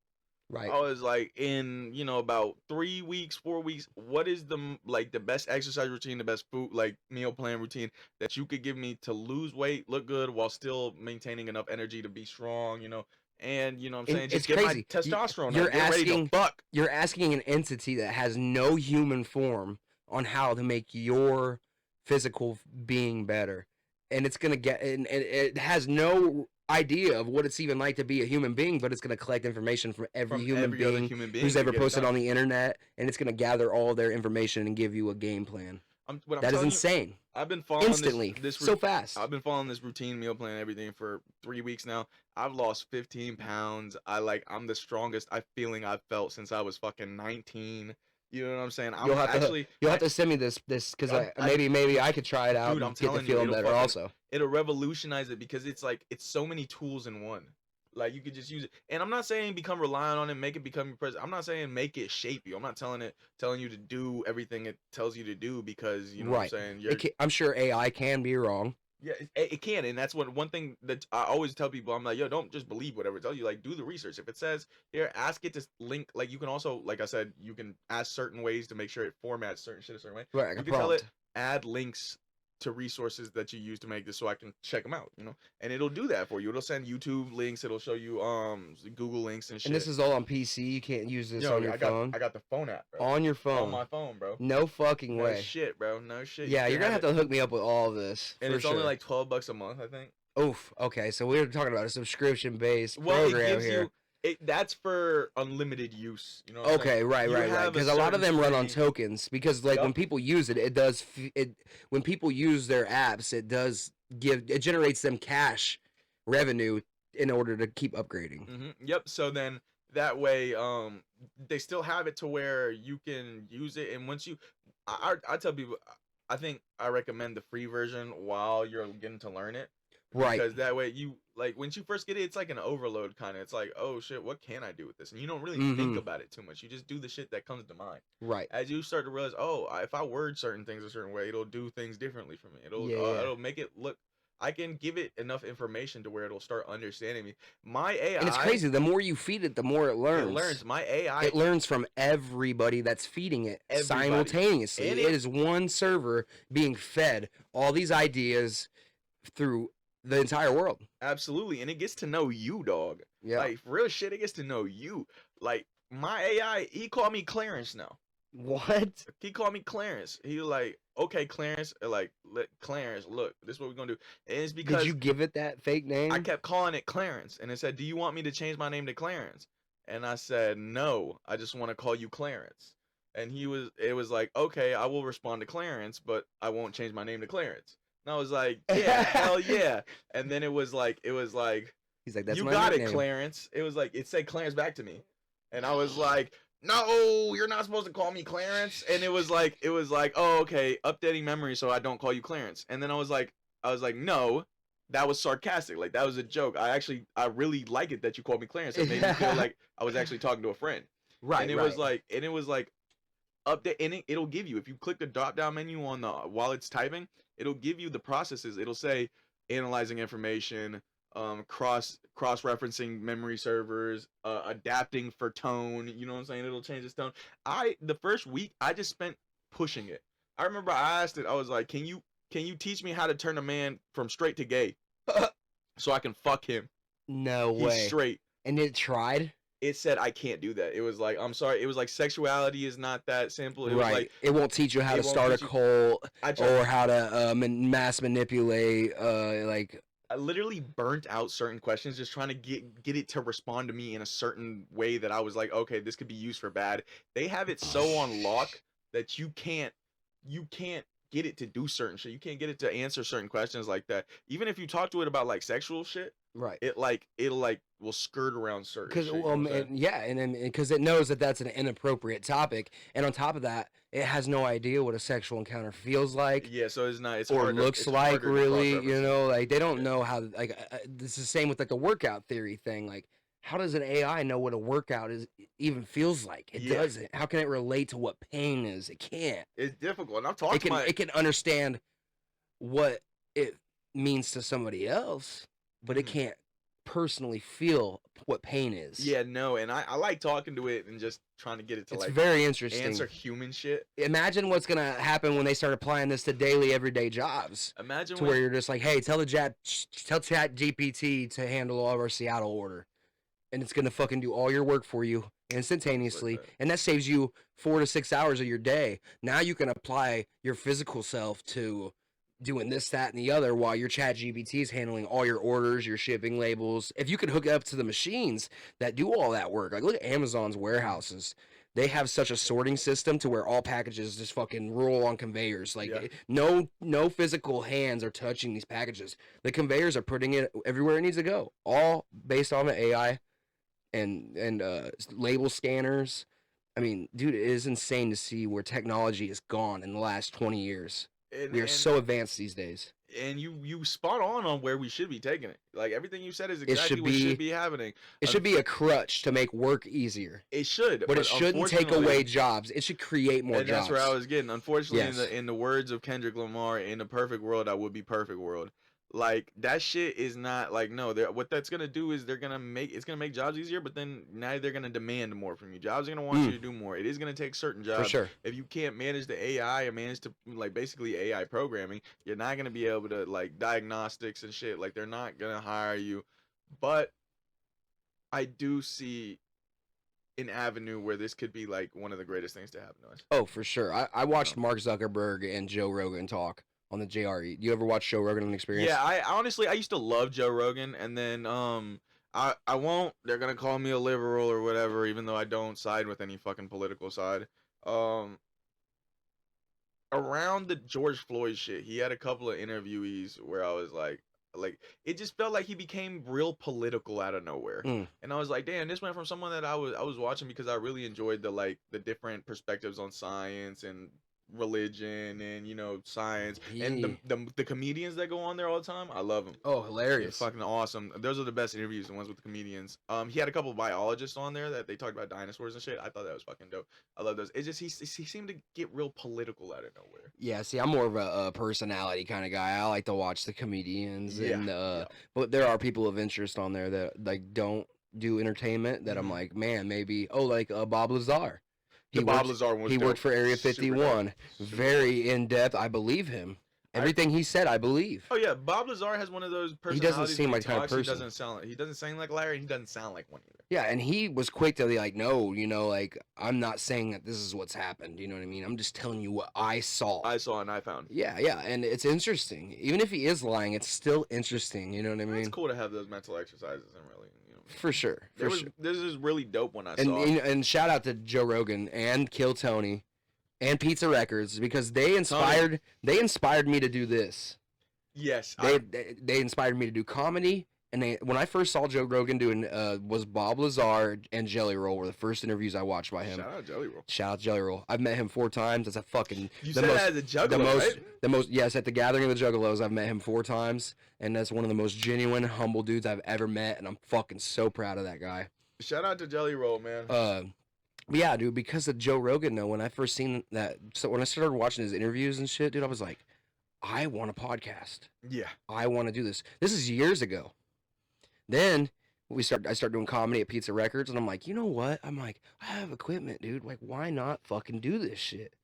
Right, I was like, in about 3 weeks, 4 weeks. What is the best exercise routine, the best food meal plan routine that you could give me to lose weight, look good, while still maintaining enough energy to be strong? And what I'm saying, just get crazy. My testosterone. You're asking an entity that has no human form on how to make your physical being better. And it's gonna and it has no idea of what it's even like to be a human being, but it's gonna collect information from every human being who's ever posted on the internet, and it's gonna gather all their information and give you a game plan. That is insane. I've been following instantly, so fast. I've been following this routine meal plan and everything for 3 weeks now. I've lost 15 pounds. I'm the strongest I've felt since I was fucking 19. You know what I'm saying? You'll have to send me this because maybe I could try it out, dude, and get the feeling better also. It'll revolutionize it, because it's so many tools in one. Like, you could just use it. And I'm not saying become reliant on it, make it become your present. I'm not saying make it shape you. I'm not telling you to do everything it tells you to do, because you know what I'm saying. I'm sure AI can be wrong. Yeah, it can, and that's one thing that I always tell people. I'm like, yo, don't just believe whatever it tells you. Do the research. If it says here, ask it to link. You can also, like I said, you can ask certain ways to make sure it formats certain shit a certain way. Right, you can tell it add links to resources that you use to make this, so I can check them out. And it'll do that for you. It'll send YouTube links. It'll show you Google links and shit. And this is all on PC. You can't use this on your phone. I got the phone app, bro. On your phone. On my phone, bro. No fucking way. No shit, bro. No shit. Yeah, you're gonna have to hook me up with all of this. And it's only like $12 a month, I think. Oof. Okay, so we're talking about a subscription-based program here. That's for unlimited use. You know what I'm saying? Right. Because a lot of them run on tokens. Because when people use it, when people use their apps, it generates them cash revenue in order to keep upgrading. Yep. So then that way, they still have it to where you can use it, and once I tell people, I think I recommend the free version while you're getting to learn it. Right. Because that way you when you first get it, it's like an overload kind of. It's like, oh shit, what can I do with this? And you don't really think about it too much. You just do the shit that comes to mind. Right. As you start to realize, if I word certain things a certain way, it'll do things differently for me. It'll make it look. I can give it enough information to where it'll start understanding me. My AI. And it's crazy. The more you feed it, the more it learns. It learns. My AI. It learns from everybody that's feeding it simultaneously. It is one server being fed all these ideas through the entire world. Absolutely. And it gets to know you, dog. Yeah. For real shit, it gets to know you. My AI, he called me Clarence now. What? He called me Clarence. He was like, okay, Clarence, Clarence, look, this is what we're gonna do. And it's because Did you give it that fake name? I kept calling it Clarence, and it said, do you want me to change my name to Clarence? And I said, no, I just want to call you Clarence. And it was like, okay, I will respond to Clarence, but I won't change my name to Clarence. And I was like, yeah, hell yeah. And then it was like, he's like, that's you my got nickname. it, Clarence. It was like, it said Clarence back to me. And I was like, no, you're not supposed to call me Clarence. And it was like, oh, okay, updating memory so I don't call you Clarence. And then I was like, no, that was sarcastic. Like, that was a joke. I really like it that you called me Clarence. It made me feel like I was actually talking to a friend. Right. And it was like, update, and it'll give you, if you click the drop down menu on while it's typing, it'll give you the processes. It'll say analyzing information, cross-referencing memory servers, adapting for tone. You know what I'm saying? It'll change its tone. The first week I just spent pushing it. I remember I asked it. I was like, can you teach me how to turn a man from straight to gay, so I can fuck him? No way. He's straight. And it tried. It said I can't do that. It was like, I'm sorry. It was like, sexuality is not that simple. It was like, it won't teach you how to start a cult or how to mass manipulate. I literally burnt out certain questions just trying to get it to respond to me in a certain way that I was like, okay, this could be used for bad. They have it so on lock that you can't get it to do certain shit. You can't get it to answer certain questions like that. Even if you talk to it about like sexual shit, right? It'll will skirt around certain shit. Because it knows that that's an inappropriate topic, and on top of that, it has no idea what a sexual encounter feels like. Yeah, so it's not. It's or harder, looks it's like, really. You know, like they don't Yeah. know how. Like this is the same with like the workout theory thing. Like, how does an AI know what a workout even feels like? It doesn't. How can it relate to what pain is? It can't. It's difficult. And I've talked it can understand what it means to somebody else, but it can't personally feel what pain is. Yeah, no, and I like talking to it and just trying to get it to it's like very interesting. Answer human shit. Imagine what's gonna happen when they start applying this to daily, everyday jobs. Imagine where you're just like, hey, tell Chat GPT to handle all of our Seattle order, and it's gonna fucking do all your work for you instantaneously, and that saves you 4 to 6 hours of your day. Now you can apply your physical self to doing this, that, and the other while your Chat GPT is handling all your orders, your shipping labels. If you could hook it up to the machines that do all that work, like look at Amazon's warehouses. They have such a sorting system to where all packages just fucking roll on conveyors. Like no physical hands are touching these packages. The conveyors are putting it everywhere it needs to go. All based on the AI and label scanners. I mean, dude, it is insane to see where technology has gone in the last 20 years. We are so advanced these days. And you spot on where we should be taking it. Like everything you said is exactly what should be happening. It should be a crutch to make work easier. It should, but it shouldn't take away jobs. It should create more jobs. And that's where I was getting. Unfortunately, in the words of Kendrick Lamar, in a perfect world, I would be perfect world. Like that shit is not like no. What that's gonna do is it's gonna make jobs easier, but then now they're gonna demand more from you. Jobs are gonna want you to do more. It is gonna take certain jobs. For sure. If you can't manage the AI or manage to like basically AI programming, you're not gonna be able to like diagnostics and shit. Like they're not gonna hire you. But I do see an avenue where this could be like one of the greatest things to happen to us. Oh, for sure. I watched Mark Zuckerberg and Joe Rogan talk on the JRE. Do you ever watch Joe Rogan on Experience? Yeah, I honestly used to love Joe Rogan, and then I won't. They're gonna call me a liberal or whatever, even though I don't side with any fucking political side. Around the George Floyd shit, he had a couple of interviewees where I was like it just felt like he became real political out of nowhere, and I was like, damn, this went from someone that I was watching because I really enjoyed the different perspectives on science and religion and science and the comedians that go on there all the time. I love them. Oh, hilarious. They're fucking awesome. Those are the best interviews, the ones with the comedians. He had a couple of biologists on there that they talked about dinosaurs and shit. I thought that was fucking dope. I love those. It's just he seemed to get real political out of nowhere. Yeah, see, I'm more of a personality kind of guy. I like to watch the comedians but there are people of interest on there that like don't do entertainment that I'm like, man, maybe Bob Lazar. Bob Lazar one was he dope. worked for Area 51. Very in depth. I believe him. Everything he said, I believe. Oh yeah, Bob Lazar has one of those personalities. He doesn't seem like the kind of person. He doesn't sound like Larry. He doesn't sound like one either. Yeah, and he was quick to be like, no, like I'm not saying that this is what's happened. You know what I mean? I'm just telling you what I saw. I saw and I found. Yeah, and it's interesting. Even if he is lying, it's still interesting. You know what I mean? It's cool to have those mental exercises and really, For sure. This is really dope when I saw. And shout out to Joe Rogan and Kill Tony and Pizza Records because they inspired me to do this. Yes, they inspired me to do comedy. And when I first saw Joe Rogan doing was Bob Lazar and Jelly Roll were the first interviews I watched by him. Shout out Jelly Roll. Shout out Jelly Roll. I've met him 4 times. That's a fucking you said that as a juggalo, right? Yes, at the Gathering of the Juggalos, I've met him 4 times, and that's one of the most genuine, humble dudes I've ever met, and I'm fucking so proud of that guy. Shout out to Jelly Roll, man. But yeah, dude, because of Joe Rogan, though, when I first seen that, so when I started watching his interviews and shit, dude, I was like, I want a podcast. Yeah. I want to do this. This is years ago. Then I start doing comedy at Pizza Records, and I'm like, you know what? I'm like, I have equipment, dude. Like, why not fucking do this shit?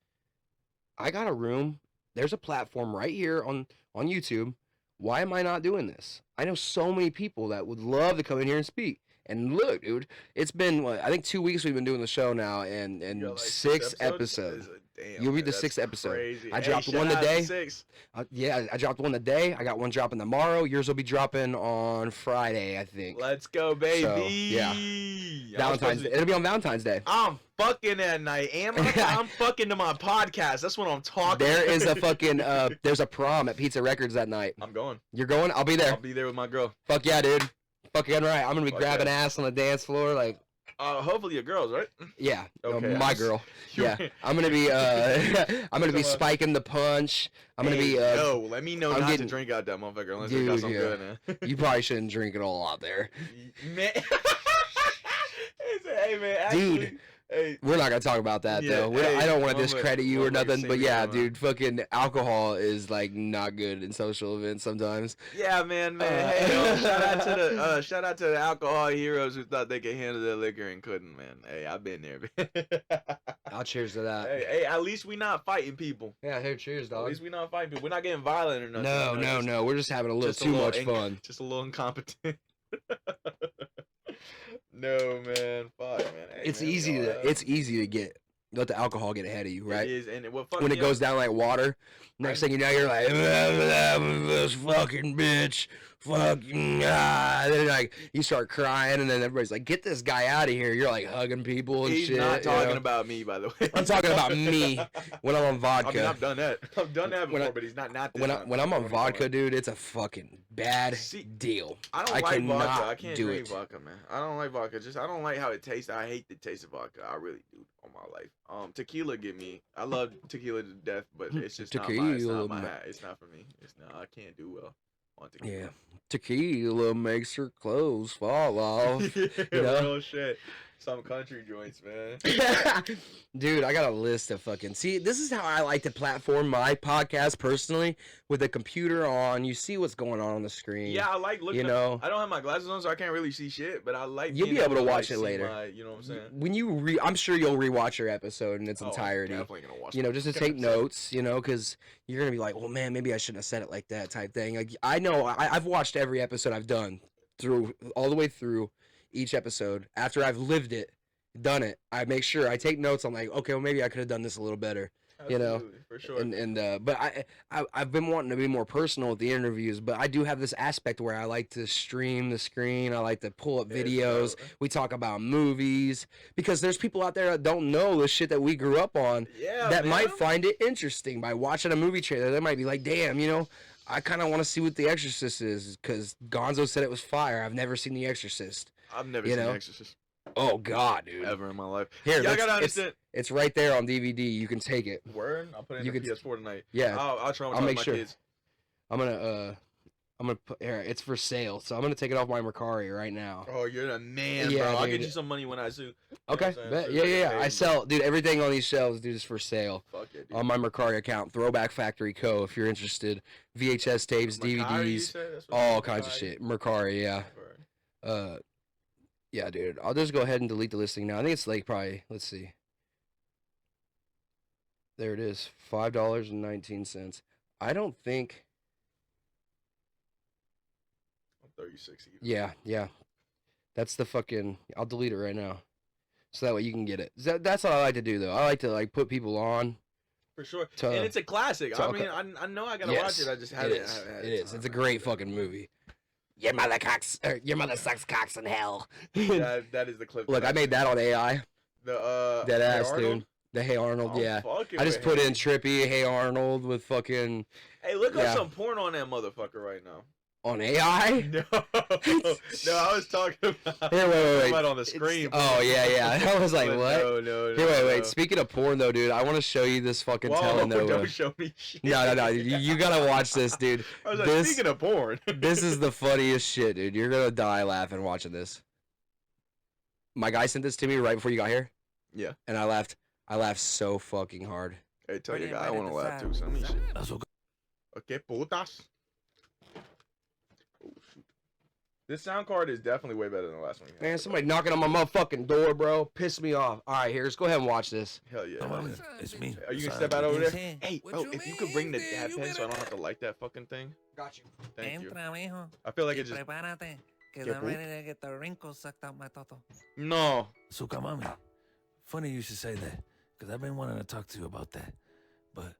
I got a room. There's a platform right here on YouTube. Why am I not doing this? I know so many people that would love to come in here and speak. And look, dude, it's been, I think 2 weeks we've been doing the show now, and like 6 episodes. Damn, You'll be the 6th episode. Crazy. I dropped one today. 6. I dropped one today. I got one dropping tomorrow. Yours will be dropping on Friday, I think. Let's go, baby. So, yeah. It'll be on Valentine's Day. I'm fucking that night. I'm fucking to my podcast. That's what I'm talking about. There is a fucking, there's a prom at Pizza Records that night. I'm going. You're going? I'll be there. I'll be there with my girl. Fuck yeah, dude. Fucking right. I'm going to be grabbing ass on the dance floor, like. Hopefully your girls, right? Yeah, okay, my girl. Yeah, I'm gonna be spiking the punch. I'm gonna be. Yo, let me know not to drink out that motherfucker unless it got something good, man. You probably shouldn't drink it all out there. Man. Hey man, actually, dude. Hey. We're not gonna talk about that though. I don't want to discredit you or nothing, but yeah, dude, fucking alcohol is like not good in social events sometimes. Yeah, man. Hey, shout out to the alcohol heroes who thought they could handle their liquor and couldn't, man. Hey, I've been there, man. I'll cheers to that. Hey, at least we not fighting people. Yeah, hey, cheers, dog. At least we not fighting people. We're not getting violent or nothing. No. We're just having a little too much fun. Just a little incompetent. No, man. Fuck, man. Hey, it's easy to let the alcohol get ahead of you, right? It is, and when it goes down like water, next thing you know, you're like, this fucking bitch, fucking then like you start crying, and then everybody's like, get this guy out of here. You're like hugging people and He's shit. He's not talking about me, by the way. I'm talking about me when I'm on vodka. I mean, I've done that. I've done that before, but he's not when I'm on vodka, dude. It's a fucking bad deal. I don't like vodka. I can't drink vodka, man. I don't like vodka. I don't like how it tastes. I hate the taste of vodka. I really do. All my life. Tequila get me. I love tequila to death, but it's just not my hat. It's not for me. I can't do well on tequila. Yeah, tequila makes her clothes fall off. Real shit. Some country joints, man. Dude, I got a list of fucking. See, this is how I like to platform my podcast personally, with the computer on. You see what's going on the screen. Yeah, I like looking. I don't have my glasses on, so I can't really see shit. But I like. You'll be able to watch it later. You know what I'm saying? When I'm sure you'll rewatch your episode in its entirety. I'm definitely gonna watch. Just to take notes. Because you're gonna be like, well, man, maybe I shouldn't have said it like that type thing. Like I know I've watched every episode I've done all the way through. Each episode after I've lived it, done it, I make sure I take notes. I'm like, okay, well maybe I could have done this a little better. Absolutely, for sure. But I've been wanting to be more personal with the interviews, but I do have this aspect where I like to stream the screen. I like to pull up videos. We talk about movies because there's people out there that don't know the shit that we grew up on that might find it interesting by watching a movie trailer. They might be like, damn, I kind of want to see what The Exorcist is because Gonzo said it was fire. I've never seen The Exorcist. I've never seen The Exorcist. Oh God, dude! Ever in my life. Here, I gotta understand. It's right there on DVD. You can take it. Word. I'll put it in the PS4 tonight. Yeah. I'll try. I'll make sure. Kids. I'm gonna put here. It's for sale, so I'm gonna take it off my Mercari right now. Oh, you're the man, bro. I'll get you some money when I sue. Okay. Yeah. I sell, dude. Everything on these shelves, dude, is for sale. Fuck it, dude. On my Mercari account, ThrowbackFactoryCo. If you're interested, VHS tapes, DVDs, all kinds of shit. Mercari, yeah. Yeah, dude. I'll just go ahead and delete the listing now. I think it's like probably. Let's see. There it is. $5.19. I don't think. I'm 36 even. Yeah. That's the fucking. I'll delete it right now, so that way you can get it. That's what I like to do, though. I like to like put people on. For sure, and it's a classic. I mean, I know I gotta watch it. I just haven't. It is. It's a great fucking movie. Your mother sucks cocks in hell. that is the clip. Look, I made that on AI. The Dead ass, Arnold? dude. The Hey Arnold, yeah. Fucking I just with put him. in Trippy, Hey Arnold with fucking Hey, look up yeah. some porn on that motherfucker right now. on AI. No, I was talking about. Here, wait. Right on the screen. Oh yeah. I was like, But what? No. Here, wait. Speaking of porn, though, dude, I want to show you this fucking Whoa, telenovela. don't show me shit. No. You gotta watch this, dude. I was like, speaking of porn. This is the funniest shit, dude. You're gonna die laughing watching this. My guy sent this to me right before you got here. Yeah. And I laughed so fucking hard. Hey, tell your guy I want to laugh too. Send me shit. Okay, putas. Oh, shoot. This sound card is definitely way better than the last one. Man, somebody knocking on my motherfucking door, bro. Pissed me off. All right, here's go ahead and watch this. Hell yeah. It's me. Are you gonna step out over there? Hey, Hey, bro, if you could bring the dad pen so I don't have to light that fucking thing. Got you. Thank you. Entra, mijo. I feel like it just. Prepárate, que ¿Qué I'm ready to get the wrinkles sucked out my toto. No. Suka mami. Funny you should say that, because I've been wanting to talk to you about that. But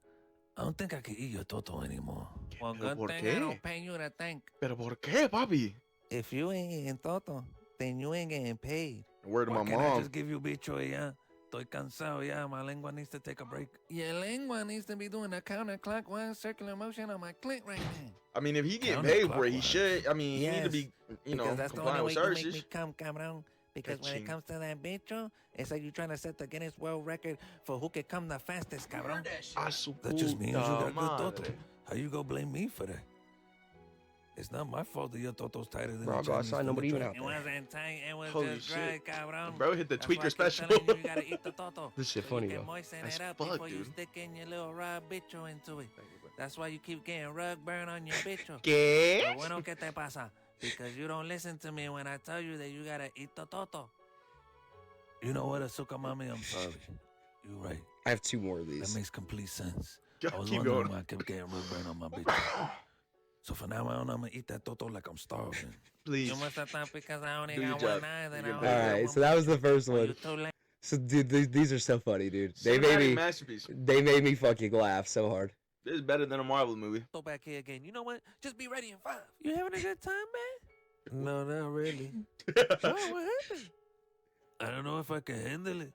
I don't think I can eat your toto anymore. Well, good ¿Por thing qué? I don't pay you to think. Pero por qué, papi? If you ain't eating toto, then you ain't getting paid. Word to my Why can't I mom. just give you bicho y ya? Estoy cansado ya. My lengua needs to take a break. Your lengua needs to be doing a counterclockwise circular motion on my clit right now. I mean, if he getting paid for it, he Counterclockwise. should. I mean, he need to Yes, be, because that's the compliant only with way you make services. me come, cabrón. Because when it Cachín. comes to that bicho, it's like you trying to set the Guinness World Record for who can come the fastest, cabrón. A su That just means you puta got good toto. madre. How you gonna blame me for that? It's not my fault that your toto's tighter than Bro, the go Chinese outside, nobody food even truck. out there. It wasn't tight, it was Holy just dry, shit. cabrón. Bro hit the That's why I tweaker keep special. telling you, you gotta eat the toto. This shit so funny, you can though. moisten As it up fuck, before you dude. stick in your little raw bicho into it. Thank you, bro. That's why you keep getting rug burn on your bicho. ¿Qué? Pero bueno, ¿qué te pasa? Because you don't listen to me when I tell you that you gotta eat the toto. You know what, Asuka Mami? I'm sorry. You're right. I have 2 more of That these. makes complete sense. Yo, I was keep wondering going. why I kept getting rug burn on my bitch. So for now on, I'm gonna eat that toto like I'm starving. Please. You must have thought because I only Do your got job. one eye, then You I can only do it. got Alright, one so that was the first more. one. You too late. So dude, these are so funny, dude. They Cinematic made masterpiece. me fucking laugh so hard. This is better than a Marvel movie. Go back here again. You know what? Just be ready in 5. You having a good time, man? No, not really. Oh, what happened? I don't know if I can handle it.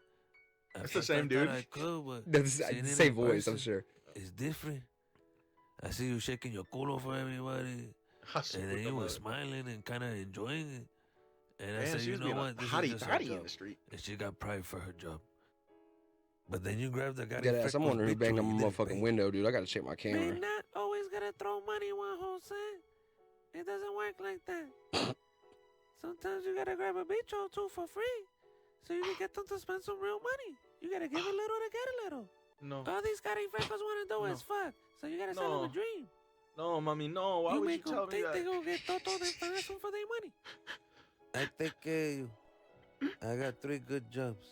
At That's the first same I dude. thought I could, but That's seeing the it same in voice, I'm person, sure. It's different. I see you shaking your culo for everybody, A su and then puta you were madre. smiling and kind of enjoying it. And I Man, said, she you was know being what? a This hottie is just her toddy in job. the street. And she got pride for her job. But then you grabbed the guy. Dead ass, I'm wondering who banged on my motherfucking window, dude. I gotta check my camera. Man, not always gotta throw money one whole cent. It doesn't work like that. Sometimes you gotta grab a bitch or two for free, so you can get them to spend some real money. You gotta give a little to get a little. No. All these carifecos wanna do is fuck, so you gotta sell them No. a dream. No, mommy, no. Why would you make tell them me think they that? gonna get toto then find some for their money. I take care of you. I got 3 good jobs.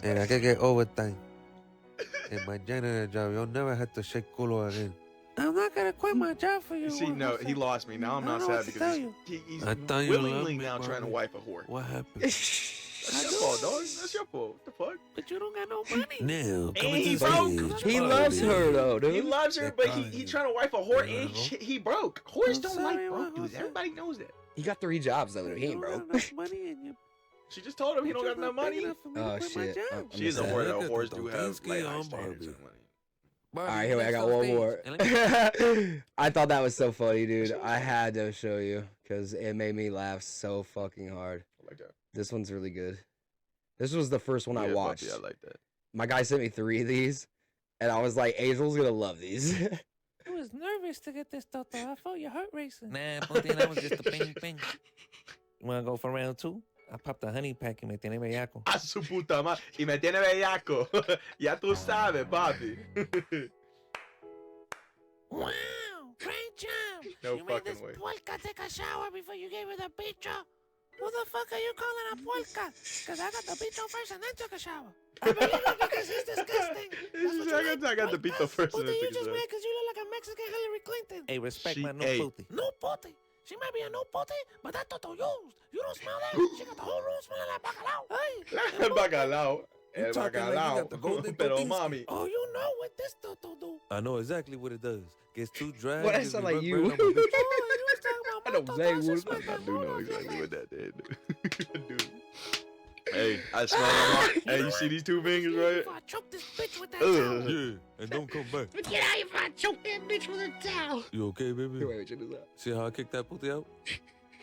And I can get overtime. In my janitor job, you'll never have to shake culo again. I'm not gonna quit my job for you. See, no, he lost me. Now I'm I not don't know sad what to because tell he's I thought you willingly loved me, now trying to mommy. wife a whore. What happened? That's your fault, dog. That's your fault. What the fuck? But you don't got no money. Neil, come Hey, into bro. the He loves her though, He dude. loves her, but he trying to wife a whore Yeah, and I know. he broke. Whores I'm don't sorry, like broke what dudes. was that? Everybody knows that. He got 3 jobs though. He ain't broke. money in you. She just told him he don't got enough money. Oh shit. She is a I'm whore sorry. that whores do have Totensky like on high standards Barbie. of money. All right, here I got one more. I thought that was so funny, dude. I had to show you because it made me laugh so fucking hard. I like that. This one's really good. This was the first one I Yeah, watched. Buffy, I like that. My guy sent me 3 of these, and I was like, Angel's gonna love these. I was nervous to get this toto. I felt your heart racing. Nah, Putin, that was just a ping ping. You wanna go for round 2? I popped a honey pack y me tiene bellaco. A su puta madre. Y me tiene bellaco. Ya tú sabes, papi. Wow, great job. No you made fucking this way. puerca take a shower before you gave her the picture. Who the fuck are you calling a puerca? Because I got the pito first and then took a shower. I believe it because he's disgusting. I got the pito first and then Puti, you took a just shower. mad because you look like a Mexican Hillary Clinton. Hey, respect She my no ate. puti. No puti. She might be a no puti, but that toto used. You don't smell that? She got the whole room smelling like bacalao. Hey. El bacalao. You El talking like you got the bacalao. golden Pero Totinsky. mami. Oh, you know what this toto do. I know exactly what it does. Gets too dry. What, that gives sound me like butt you. burn on my bitch. Oh, you was talking about I my know toto. exactly She what- smelled I like do know mono. exactly what that did. I do. Hey, I smell them. Hey, you see these two fingers, right? If I choke this bitch with that Ugh. towel. Yeah, and don't come back. Get out if I choke that bitch with a towel. You okay, baby? Wait, check this out. See how I kicked that puti out?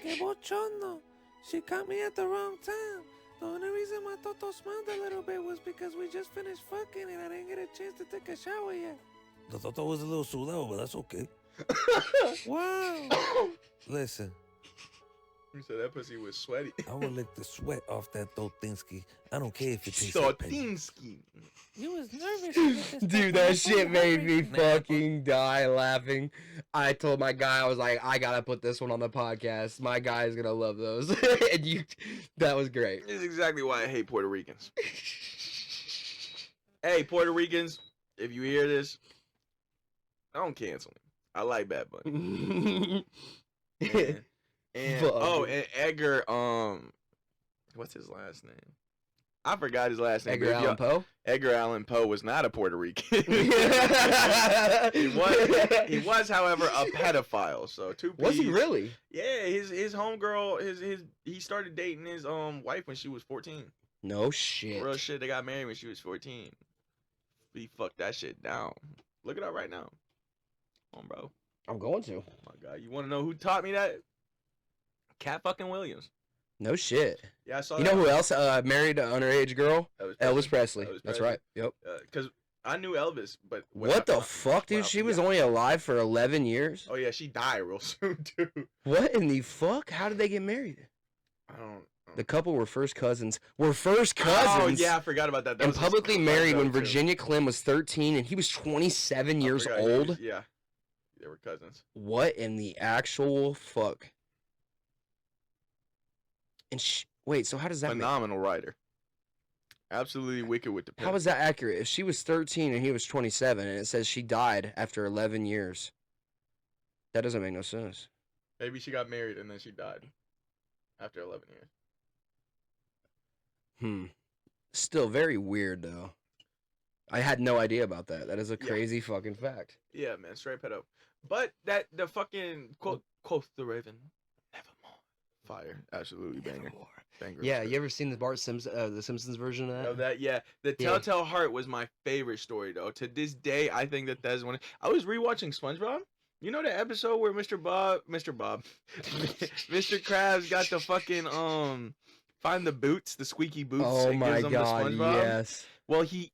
Que bochorno. She caught me at the wrong time. The only reason my toto smelled a little bit was because we just finished fucking and I didn't get a chance to take a shower yet. The toto was a little sudado, but that's okay. Wow. Listen, You said that pussy was sweaty. I will lick the sweat off that Totinsky. I don't care if it tastes like penny. Sotinsky. You was nervous to get this Dude, toto. that shit made me Nah. fucking die laughing. I told my guy, I was like, I gotta put this one on the podcast. My guy is gonna love those. And that was great. This is exactly why I hate Puerto Ricans. Hey, Puerto Ricans, if you hear this, don't cancel me. I like Bad Bunny. And Fuck. oh, and Edgar, what's his last name? I forgot his last name. Edgar but if Allan y'all- Poe? Edgar Allan Poe was not a Puerto Rican. he was, however, a pedophile. So Was he P's. really? Yeah, his homegirl, he started dating his wife when she was 14. No shit. Real shit, they got married when she was 14. He fucked that shit down. Look it up right now. Come on, bro. I'm going to. Oh my god, you want to know who taught me that? Cat fucking Williams. No shit. Yeah, I saw. You that know who on- else married an underage girl? Elvis Presley. Elvis That's Presley. right. Yep. Because I knew Elvis, but What the fuck, dude? She was only alive for 11 years? Oh yeah, she died real soon too. What in the fuck? How did they get married? I don't. The couple were first cousins. Oh yeah, I forgot about that. That And was his publicly cousin, married when too. Virginia Clem was 13 and he was 27 I years forgot he was- old. Yeah, they were cousins. What in the actual fuck? And wait, so how does that make, Phenomenal writer. Absolutely wicked with the pen. how is that accurate? If she was 13 and he was 27 and it says she died after 11 years, that doesn't make no sense. Maybe she got married and then she died after 11 years. Still very weird though. I had no idea about that. That is a Yeah. crazy fucking fact. Yeah, man, straight pedo. But the fucking quote the Raven, nevermore. Fire, absolutely banger. Banger. Yeah, you ever seen the Simpsons version of that? Oh, that yeah. The Yeah. Telltale Heart was my favorite story though. To this day, I think that's one. I was rewatching SpongeBob. You know the episode where Mr. Krabs got the fucking find the boots, the squeaky boots. Oh and my gives them to god, SpongeBob? yes. Well, he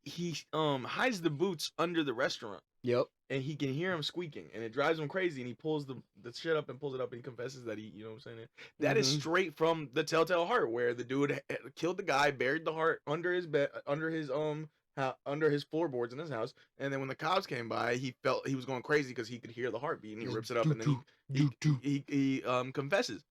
hides the boots under the restaurant. Yep. And he can hear him squeaking, and it drives him crazy. And he pulls the shit up and pulls it up, and he confesses that he, you know what I'm saying? That is straight from the Telltale Heart, where the dude killed the guy, buried the heart under his bed, under his floorboards in his house, and then when the cops came by, he felt he was going crazy because he could hear the heartbeat, and he rips it up, and then he confesses.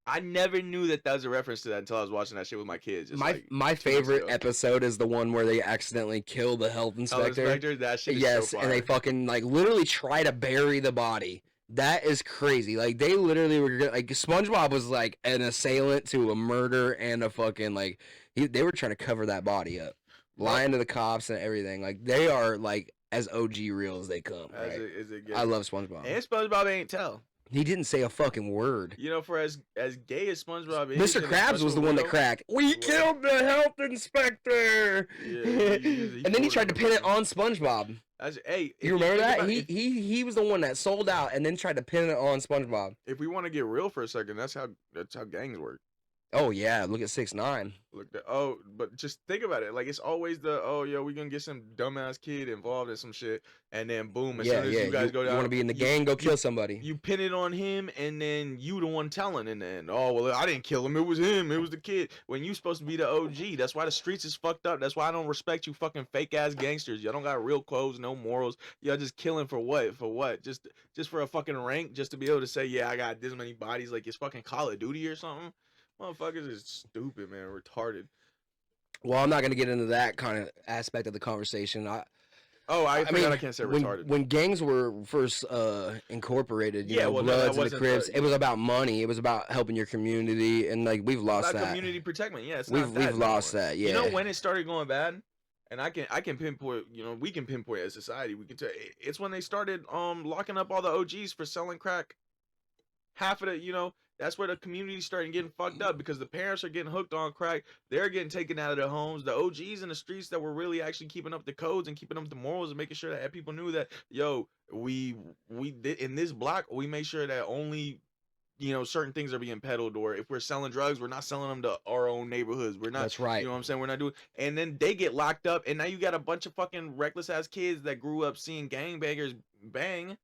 I never knew that was a reference to that until I was watching that shit with my kids. Just My like my 2 weeks favorite ago. episode is the one where they accidentally kill the health inspector. That shit is Yes, so and they fire. fucking like literally try to bury the body. That is crazy. Like they literally were like SpongeBob was like an assailant to a murder and a fucking like they were trying to cover that body up, lying to the cops and everything. Like they are like as OG real as they come. Right? As it I love SpongeBob. And SpongeBob ain't tell. He didn't say a fucking word. You know, for as gay as SpongeBob is, Mr. and as Krabs was the one that weirdo- cracked. We killed the health inspector. Yeah, he And then he fooled tried to him. pin it on SpongeBob. Hey, if You remember think that? about- He was the one that sold out and then tried to pin it on SpongeBob. If we want to get real for a second, that's how gangs work. Oh yeah, look at 6ix9ine. But just think about it. Like it's always we gonna get some dumbass kid involved in some shit, and then boom, as soon as you guys go down, You want to be in the gang? Go kill somebody. You pin it on him, and then you the one telling, and then I didn't kill him. It was him. It was the kid. When you supposed to be the OG. That's why the streets is fucked up. That's why I don't respect you fucking fake ass gangsters. Y'all don't got real codes, no morals. Y'all just killing for what? For what? Just for a fucking rank, just to be able to say, yeah, I got this many bodies, like it's fucking Call of Duty or something. Motherfuckers is stupid, man, retarded. Well, I'm not gonna get into that kind of aspect of the conversation. I mean, I can't say retarded. When gangs were first incorporated, you know, well, Bloods and the Crips, it was about money. It was about helping your community, and like we've lost that. Community protection, yeah. We've lost that. Yeah. You know when it started going bad, and I can pinpoint. You know, we can pinpoint as society. We can tell it's when they started locking up all the OGs for selling crack. Half of the, you know, that's where the community started getting fucked up because the parents are getting hooked on crack. They're getting taken out of their homes. The OGs in the streets that were really actually keeping up the codes and keeping up the morals and making sure that people knew that, yo, we in this block, we make sure that only, you know, certain things are being peddled, or if we're selling drugs, we're not selling them to our own neighborhoods. We're not. That's right. You know what I'm saying? We're not doing. And then they get locked up, and now you got a bunch of fucking reckless ass kids that grew up seeing gangbangers bang.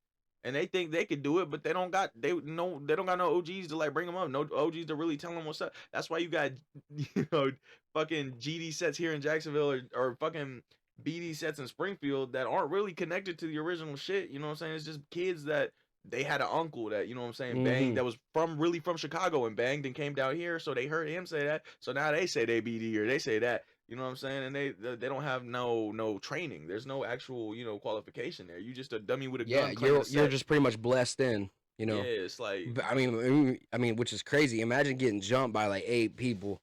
And they think they could do it, but they don't got no OGs to like bring them up, no OGs to really tell them what's up. That's why you got, you know, fucking GD sets here in Jacksonville or fucking BD sets in Springfield that aren't really connected to the original shit. You know what I'm saying? It's just kids that they had an uncle that, you know what I'm saying, banged, that was really from Chicago and banged and came down here, so they heard him say that. So now they say they BD or they say that. You know what I'm saying? And they don't have no training. There's no actual, you know, qualification there. You just a dummy with a gun. Yeah, you're just pretty much blessed in, you know. Yeah, it's like, I mean, which is crazy. Imagine getting jumped by like 8 people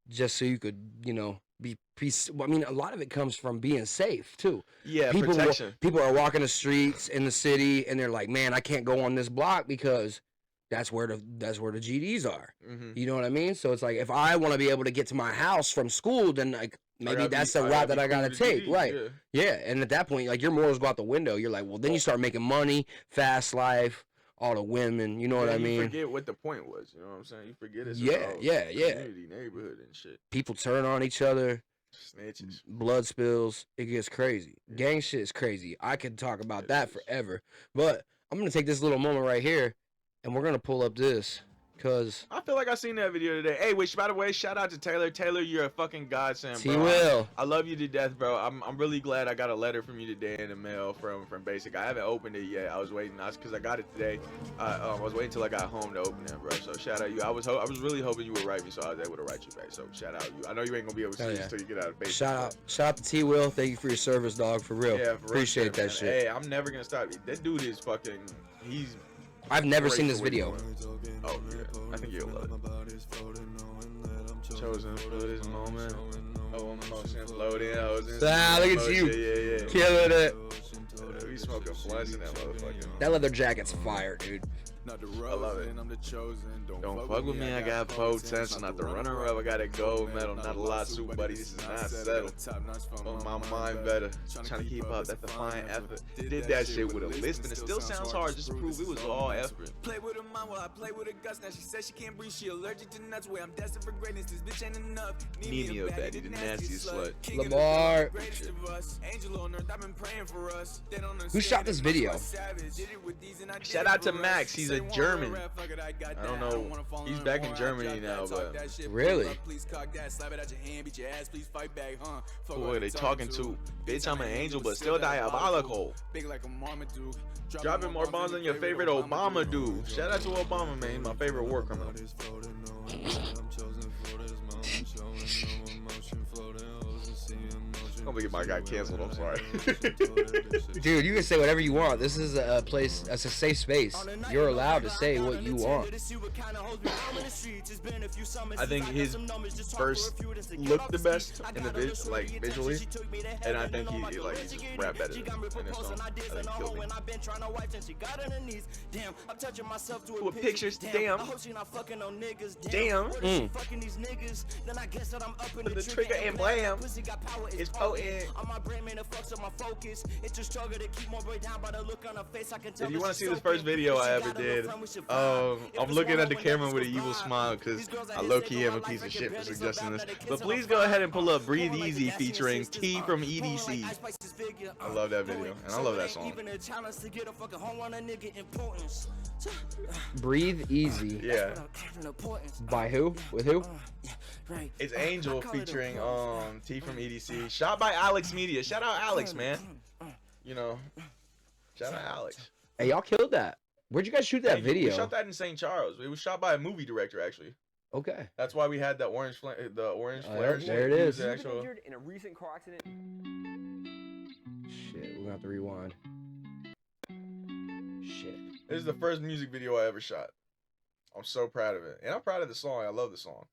just so you could, you know, be peace. I mean, a lot of it comes from being safe too. Yeah, protection. People are walking the streets in the city and they're like, man, I can't go on this block because that's where the GDs are. Mm-hmm. You know what I mean? So it's like, if I want to be able to get to my house from school, then like maybe that's the route that I gotta take, right? Yeah. And at that point, like your morals go out the window. You're like, well, then you start making money, fast life, all the women. You know what I mean? You forget what the point was. You know what I'm saying? You forget it's community, neighborhood and shit. People turn on each other. Snitches. Blood spills. It gets crazy. Gang shit is crazy. I could talk about that forever. But I'm gonna take this little moment right here. And we're going to pull up this, because I feel like I seen that video today. Hey, by the way, shout out to Taylor. Taylor, you're a fucking godsend, bro. T-Will. I love you to death, bro. I'm really glad I got a letter from you today in the mail from Basic. I haven't opened it yet. I was waiting. Because I got it today. I was waiting until I got home to open it, bro. So shout out you. I was really hoping you would write me, so I was able to write you back. So shout out you. I know you ain't going to be able to see this until you get out of Basic. Shout out to T-Will. Thank you for your service, dog. For real. Yeah, Appreciate that shit. Hey, I'm never going to stop. That dude is fucking... I've never seen this video. Oh, yeah. I think you'll love it. Chosen for this moment. Oh, emotions loading. Look at you. Yeah. Killing it. We smoking blunts in that motherfucker. That leather jacket's fire, dude. I love it. Don't fuck with me, I got potential. Not the runner up, I got a gold medal. Not a lawsuit, buddy, this is not settled. On my mind better. Trying to keep up, that's the fine effort. Did that shit with a list, and it still sounds hard just to prove it was all effort. Play with her mind while I play with her guts. Now she says she can't breathe, she allergic to nuts. Way I'm destined for greatness, this bitch ain't enough. Need me a baddie, the nastiest slut. Lamar. Angel on earth, I've been praying for us. Who shot this video? Shout out to Max, he's a German. I don't know. He's back in Germany now, but really? Boy, they talking to. Bitch, I'm an angel, but still diabolical. Dropping more bombs than your favorite Obama dude. Shout out to Obama, man. My favorite war criminal. I'm gonna get my guy canceled. I'm sorry. Dude, you can say whatever you want. This is a place, it's a safe space. You're allowed to say what you want. I think his first looked the best in the vid, like visually, and I think he just rap better in this song. I think he killed me. With pictures, damn. Damn. Put the trigger and blam. It's potent. If you want to see this first video I ever did, I'm looking at the camera with an evil smile because I low-key am a piece of shit for suggesting this. But please go ahead and pull up Breathe Easy featuring T from EDC. I love that video, and I love that song. Breathe Easy. Yeah. By who? With who? It's Angel featuring T from EDC. Shot by Alex Media. Shout out Alex, man. You know, shout out Alex. Hey, y'all killed that. Where'd you guys shoot that video? We shot that in St. Charles. It was shot by a movie director, actually. Okay. That's why we had the orange flare. There it is. The actual... injured in a recent car accident. Shit, we're gonna have to rewind. Shit. This is the first music video I ever shot. I'm so proud of it, and I'm proud of the song. I love the song.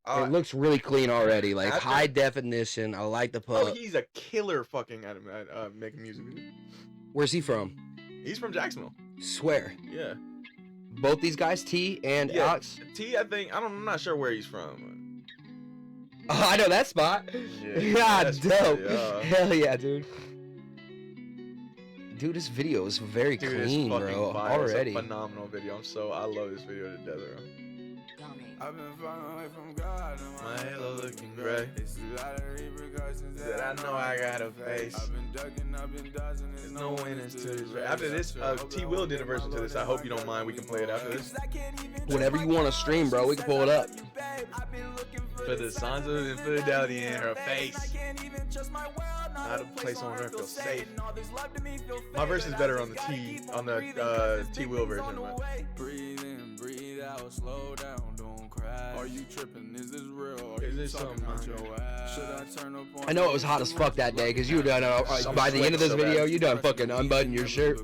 It looks really clean already, like after, high definition. I like the Oh, pub. he's a killer fucking at making music videos. Where's he from? He's from Jacksonville. Swear. Yeah. Both these guys, T and Alex. T, I think I'm not sure where he's from. Oh, I know that spot. Yeah, dope. Yeah. Hell yeah, dude. Dude, this video is very clean, bro. Fire. Already. It's a phenomenal video. I love this video to death, bro. I've been falling away from God. My halo looking gray. It's a lot of repercussions that I know I gotta face. I've been ducking, I've been dodging. There's no winners to this. After this, T Will did a version to this. I hope you don't mind. We can play it after this. Whatever you want to stream, bro, we can pull it up. For the signs of infidelity in her face. Not a place on earth feels safe. My verse is better on the T Will version. Breathe in, breathe out, slow down, don't cry. Are you tripping? Is this real? Are Is you this talking something out your ass? Should I turn up on I know it was hot as fuck that day because you done by the end of this so video, bad. you done fucking unbutton your shirt.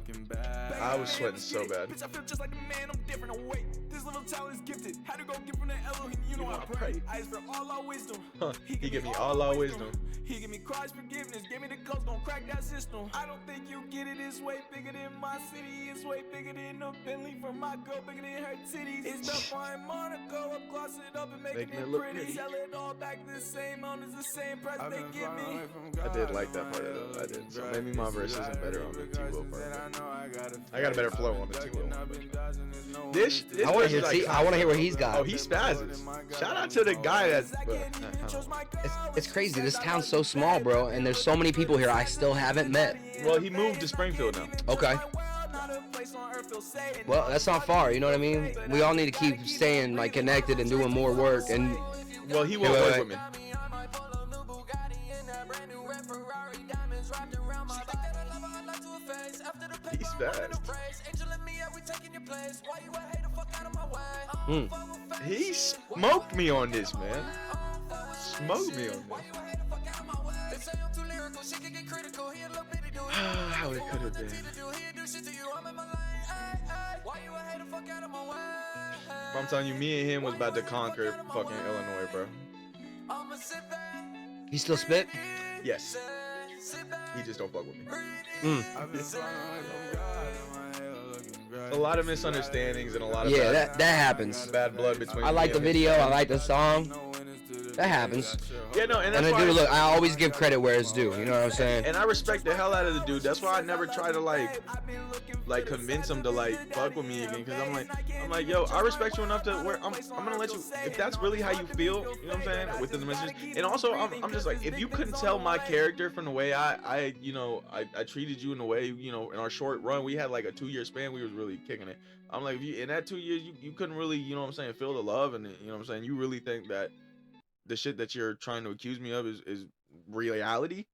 I was sweating so bad. Bitch, I feel just like a man, I'm different. Oh, wait, this little talent is gifted. Had to go get from the Elohim, you know I pray. I ask for all our wisdom. He give me all our wisdom. He give me Christ's forgiveness, give me the coast, gon' crack that system. I don't think you get it, it's way bigger than my city. It's way bigger than a Bentley from my girl, bigger than her titties. It's the fine Monaco, up, gloss it up and making it look pretty. pretty. Sell it all back the same owners, the same price they give me. I did like that part of it. I did. So maybe my verse isn't better on the T Will part. I got a better flow on the T Will. This I want to verse hear. is See, I want to hear what he's got. Oh, he spazzes. Shout out to the guy that's. It's crazy. This town's so small, bro, and there's so many people here I still haven't met. Well, he moved to Springfield now. Okay. Well, that's not far. You know what I mean? We all need to keep staying like connected and doing more work. And Well, he won't work with me. He's fast. He smoked me on this, man. Smoked me on this. How it could have been. I'm telling you, me and him was about to conquer fucking Illinois, bro. he still spit. Yes. He just don't fuck with me. A lot of misunderstandings and a lot of Yeah, that happens. bad blood between. I like me the and his video. I family. like the song. That happens. Yeah, no, and And that's I why. do look. I always give credit where it's due. You know what I'm saying? And I respect the hell out of the dude. That's why I never try to like convince him to like fuck with me again. Cause I'm like, yo, I respect you enough to where I'm gonna let you. If that's really how you feel, you know what I'm saying, within the messages. And also, I'm just like, if you couldn't tell my character from the way I treated you in the way, you know, in our short run, we had like a 2-year span. We was really kicking it. I'm like, if you, in that 2 years, you couldn't really, you know what I'm saying, feel the love, and you know what I'm saying. You really think that the shit that you're trying to accuse me of is reality?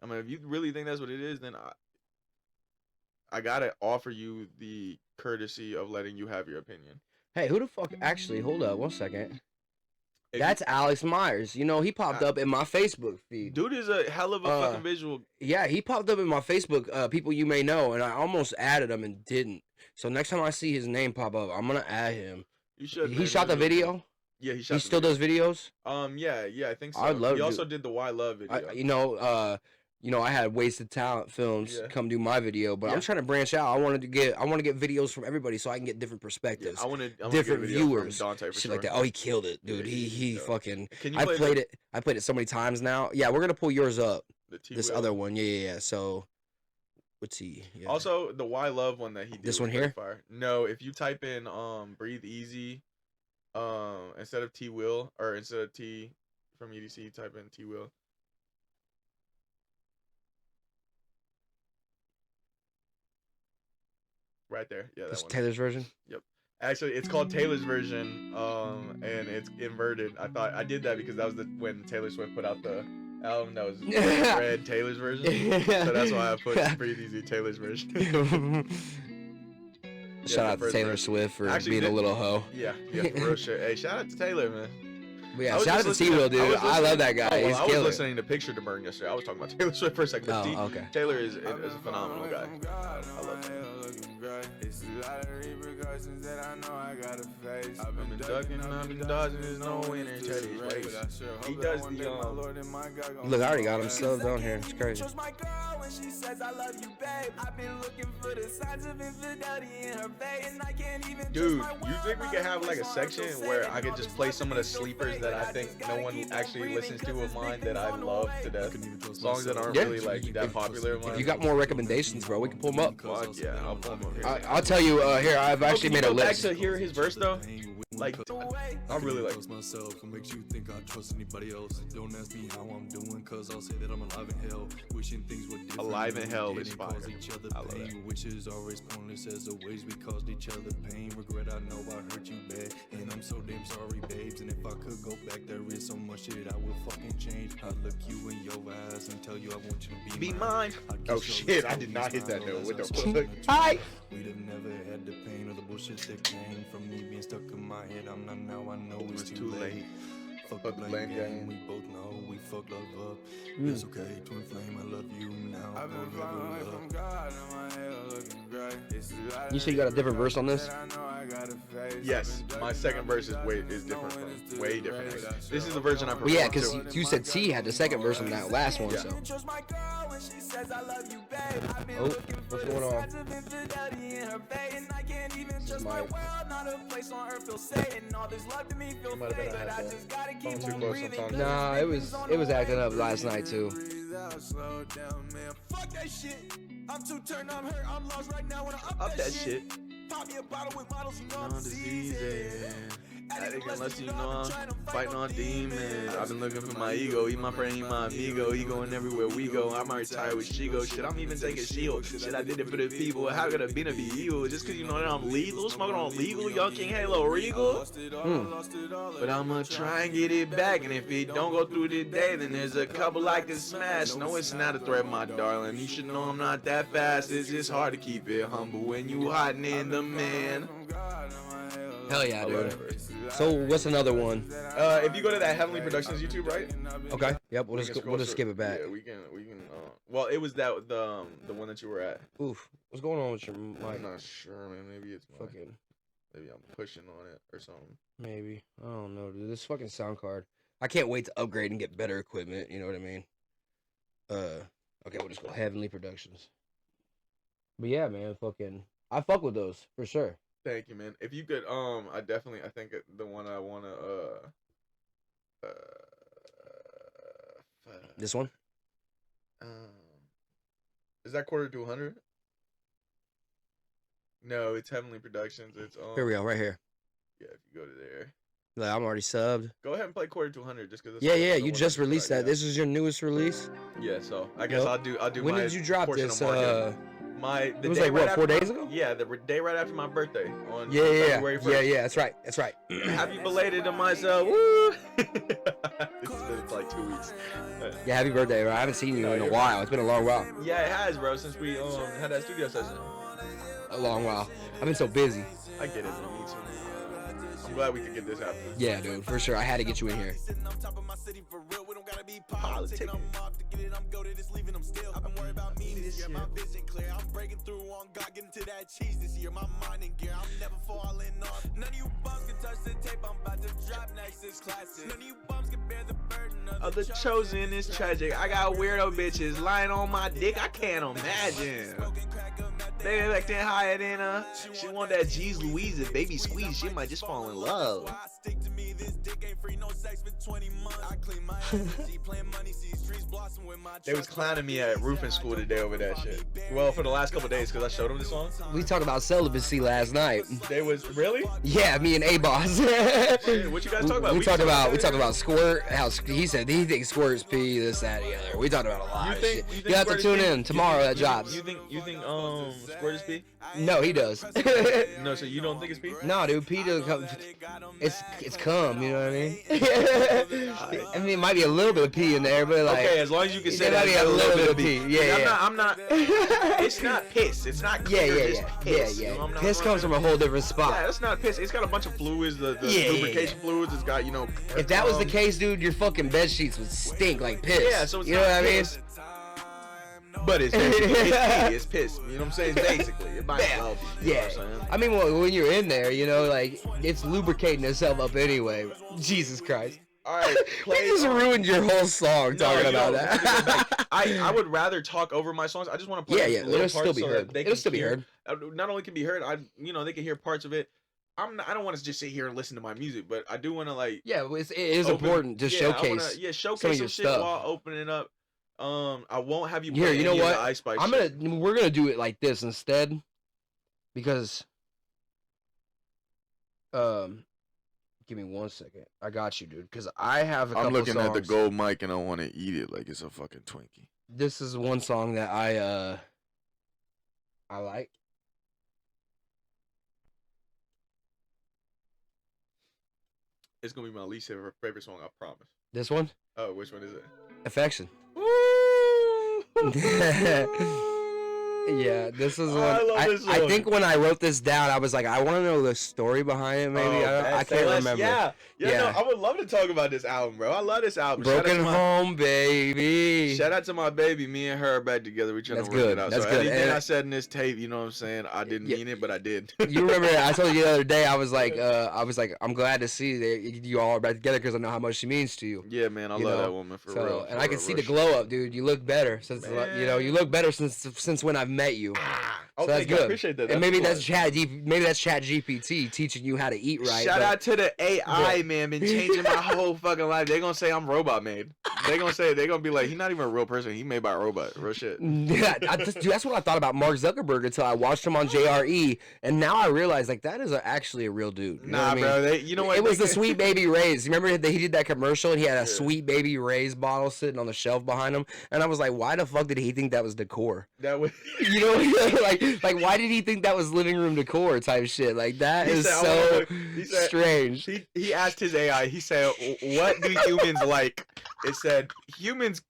I mean, if you really think that's what it is, then I gotta offer you the courtesy of letting you have your opinion. Hey, who the fuck? Actually, hold up 1 second. That's Alex Meyers. You know, he popped up in my Facebook feed. Dude is a hell of a fucking visual. Yeah, he popped up in my Facebook, people you may know, and I almost added him and didn't. So next time I see his name pop up, I'm gonna add him. You should. He shot the video? Yeah, he shot. He still does videos? Yeah, I think so. I love He also did the Why Love video. I had Wasted Talent Films come do my video, but I'm trying to branch out. I want to get videos from everybody so I can get different perspectives. I want to different viewers. Dante for shit sure. like that. Oh, he killed it, dude. He fucking. Can you I play played it. I played it so many times now. Yeah, we're gonna pull yours up. This Will. other one. Yeah. So, what's he? Yeah. Also, the Why Love one that he did. This was one here? fire. No, if you type in Breathe Easy, instead of T Will, or instead of T from EDC, type in T Will. Right there. Yeah, that This one. Taylor's version. Yep. Actually, it's called Taylor's version, and it's inverted. I thought I did that because that was when Taylor Swift put out the album that was red Taylor's version. So that's why I put Breathe Easy Taylor's version. Shout out to Taylor Swift for being a little hoe. Yeah, for real shit. Hey, shout out to Taylor, man. But yeah, shout out to T-Will, dude. I love that guy. He's I was killer. listening to Picture to Burn yesterday. I was talking about Taylor Swift for a second. Oh, okay. Taylor is a phenomenal guy. I love him. It's a lot of repercussions that I know I gotta face. I've been ducking, I've been dodging, there's no winner in Teddy's race. He does the, Look, I already got him subbed on here. It's crazy. Trust my girl when she says I love you, babe. I've been looking for the signs of infidelity in her face, and I can't even. Dude, you think we could have like a section where I could just play some of the sleepers that I think no one actually listens to of mine that I love to death? Songs that aren't really like that popular of mine. If you got more recommendations, bro, we can pull them up. Fuck yeah, I'll pull them up here. I'll tell you, here, I've actually made a list. Back to hear his verse though. Like, I really like myself. What makes you think I trust anybody else? Don't ask me how I'm doing, cause I'll say that I'm alive in hell. Wishing things were different. Alive in hell is fire. I love that. Which is always pointless as the ways we caused each other pain. Regret, I know I hurt you bad, and I'm so damn sorry, babes. And if I could go back, there is so much shit I would fucking change. I look you in your eyes and tell you I want you to be mine. Oh shit, I did not hit that note. What the fuck? Hi. We'd have never had the pain or the bullshit that came from me being stuck in my head. I'm not now, I know it's too late. Fuck the blame game, we both know we fucked love up. It's okay, twin flame, I love you now. I've been flying away from God and my hair looking great. You say you got a different verse on this? Yes, my second verse is different from way different. This is the version I prefer. Well, yeah, because you said T had the second verse on that last one, so. Oh, what's going on? This is my... Nah, it was acting up last night too. Fuck that shit. I'm too turned, I'm hurt, I'm lost right now when I up that shit. Pop me a bottle with models, you know I'm diseasing. Addict unless you know I'm fighting on demons. I've been looking for my ego. He my friend, he my amigo. He going everywhere we go. I'm already tired with Shigo. Shit, I'm even taking shield. Shit, I did it for the people. How could a be evil? Just cause you know that I'm legal, smoking on legal, y'all King Halo Regal. But I'ma try and get it back. And if it don't go through today, then there's a couple I can smash. No, it's not a threat, my darling. You should know I'm not that fast. It's just hard to keep it humble when you hiding in the man. Hell yeah, dude. So what's another one? If you go to that Heavenly Productions YouTube, right? Okay. Yep. We'll just skip it back. Yeah, we can. Well, it was the one that you were at. Oof. What's going on with your mic? I'm not sure, man. Maybe it's fucking. Maybe I'm pushing on it or something. Maybe. I don't know, dude. This fucking sound card. I can't wait to upgrade and get better equipment. You know what I mean? Okay. We'll just go Heavenly Productions. But yeah, man. I fuck with those for sure. Thank you, man. If you could, I think the one I wanna, this one? Is that quarter to 100? No, it's Heavenly Productions. It's Here we go, right here. Yeah, if you go to there. Like, I'm already subbed. Go ahead and play quarter to 100, just because. Yeah. You just released that. Yeah. This is your newest release. Yeah, so I guess I'll do. When did you drop this? It was like what, 4 days ago? Yeah, the day right after my birthday on February 1st. Yeah, that's right. Happy belated to myself. Woo! It's been like 2 weeks. Yeah, happy birthday, bro. I haven't seen you in a while. It's been a long while. Yeah, it has, bro, since we had that studio session. A long while. I've been so busy. I get it, man. Me too. I'm glad we could get this happening. Yeah, dude, for sure. I had to get you in here. Politics. My vision clear. I'm breaking through on God, getting to that cheese this year. My mind in gear. I'm never falling off. None of you bums can touch the tape. I'm about to drop next. This classic. None of you bums can bear the burden of the chosen is tragic. I got weirdo bitches lying on my dick. I can't imagine. They acting higher than her. She want that G's Louise and baby squeeze. She might just fall in love. They was clowning me at roofing school today over that shit. Well, for the last couple days, because I showed them the song. We talked about celibacy last night. They was really? Yeah, me and A-Boss. What you guys talk about? We talked about Squirt. How he said he thinks Squirt's pee, this, that, the other. We talked about a lot of shit. You have to tune in tomorrow at Jobs. You think Squirt is pee? No, he does. No, so you don't think it's pee? No, dude, pee doesn't come. It's cum. You know what I mean? I mean, it might be a little bit of pee in there, but like. Okay, as long as you can say that. Might be a little bit of pee. Yeah. I'm not. It's not piss. It's not clear. It's piss. Yeah. You know, Piss comes from a whole different spot. Yeah, it's not piss. It's got a bunch of fluids. The lubrication fluids. It's got, you know. If that was the case, dude, your fucking bed sheets would stink like piss. Yeah, so it's you know not what piss. I mean? But it's pee, it's piss. You know what I'm saying? Basically, it might as well be. You know what I'm saying? I mean, well, when you're in there, you know, like it's lubricating itself up anyway. Jesus Christ. All right, we just ruined your whole song talking about that. I would rather talk over my songs. I just want to play it'll still be heard. It'll still be heard. Not only can be heard, they can hear parts of it. I don't want to just sit here and listen to my music, but I do want to like. Yeah, it is important to showcase. Showcase some of your shit stuff while opening up. I won't have you here. play You know any what? of the Ice Spice We're gonna do it like this instead, because give me 1 second. I got you, dude. Because I have a couple songs. I'm looking at the gold mic and I want to eat it like it's a fucking Twinkie. This is one song that I like. It's gonna be my least favorite song. I promise. This one? Oh, which one is it? Affection. Yeah, this is one. I think when I wrote this down, I was like, I want to know the story behind it. Maybe I can't remember. Yeah. No, I would love to talk about this album, bro. I love this album. Broken Home, baby. Shout out to my baby. Me and her are back together. We trying to work it out. That's so good. Anything I said in this tape, you know what I'm saying? I didn't mean it, but I did. You remember? I told you the other day. I was like, I'm glad to see that you all are back together because I know how much she means to you. Yeah, man. I love that woman for real. And I can see the glow up, dude. You look better since you look better since when I've met you. So that's good. I appreciate that. And maybe that's Chat GPT teaching you how to eat right. Shout out to the AI, man. Been changing my whole fucking life. They're gonna say I'm robot made. They're gonna be like, he's not even a real person. He made by a robot. Real shit. Yeah, dude, that's what I thought about Mark Zuckerberg until I watched him on JRE, and now I realize like that is actually a real dude. You know what I mean? Bro. You know what? It was the Sweet Baby Ray's. You remember he did that commercial and he had a Sweet Baby Ray's bottle sitting on the shelf behind him, and I was like, why the fuck did he think that was decor? That was, you know, like why did he think that was living room decor type shit? Like that is so strange. He asked his AI. He said, "What do humans like?" It said, "Humans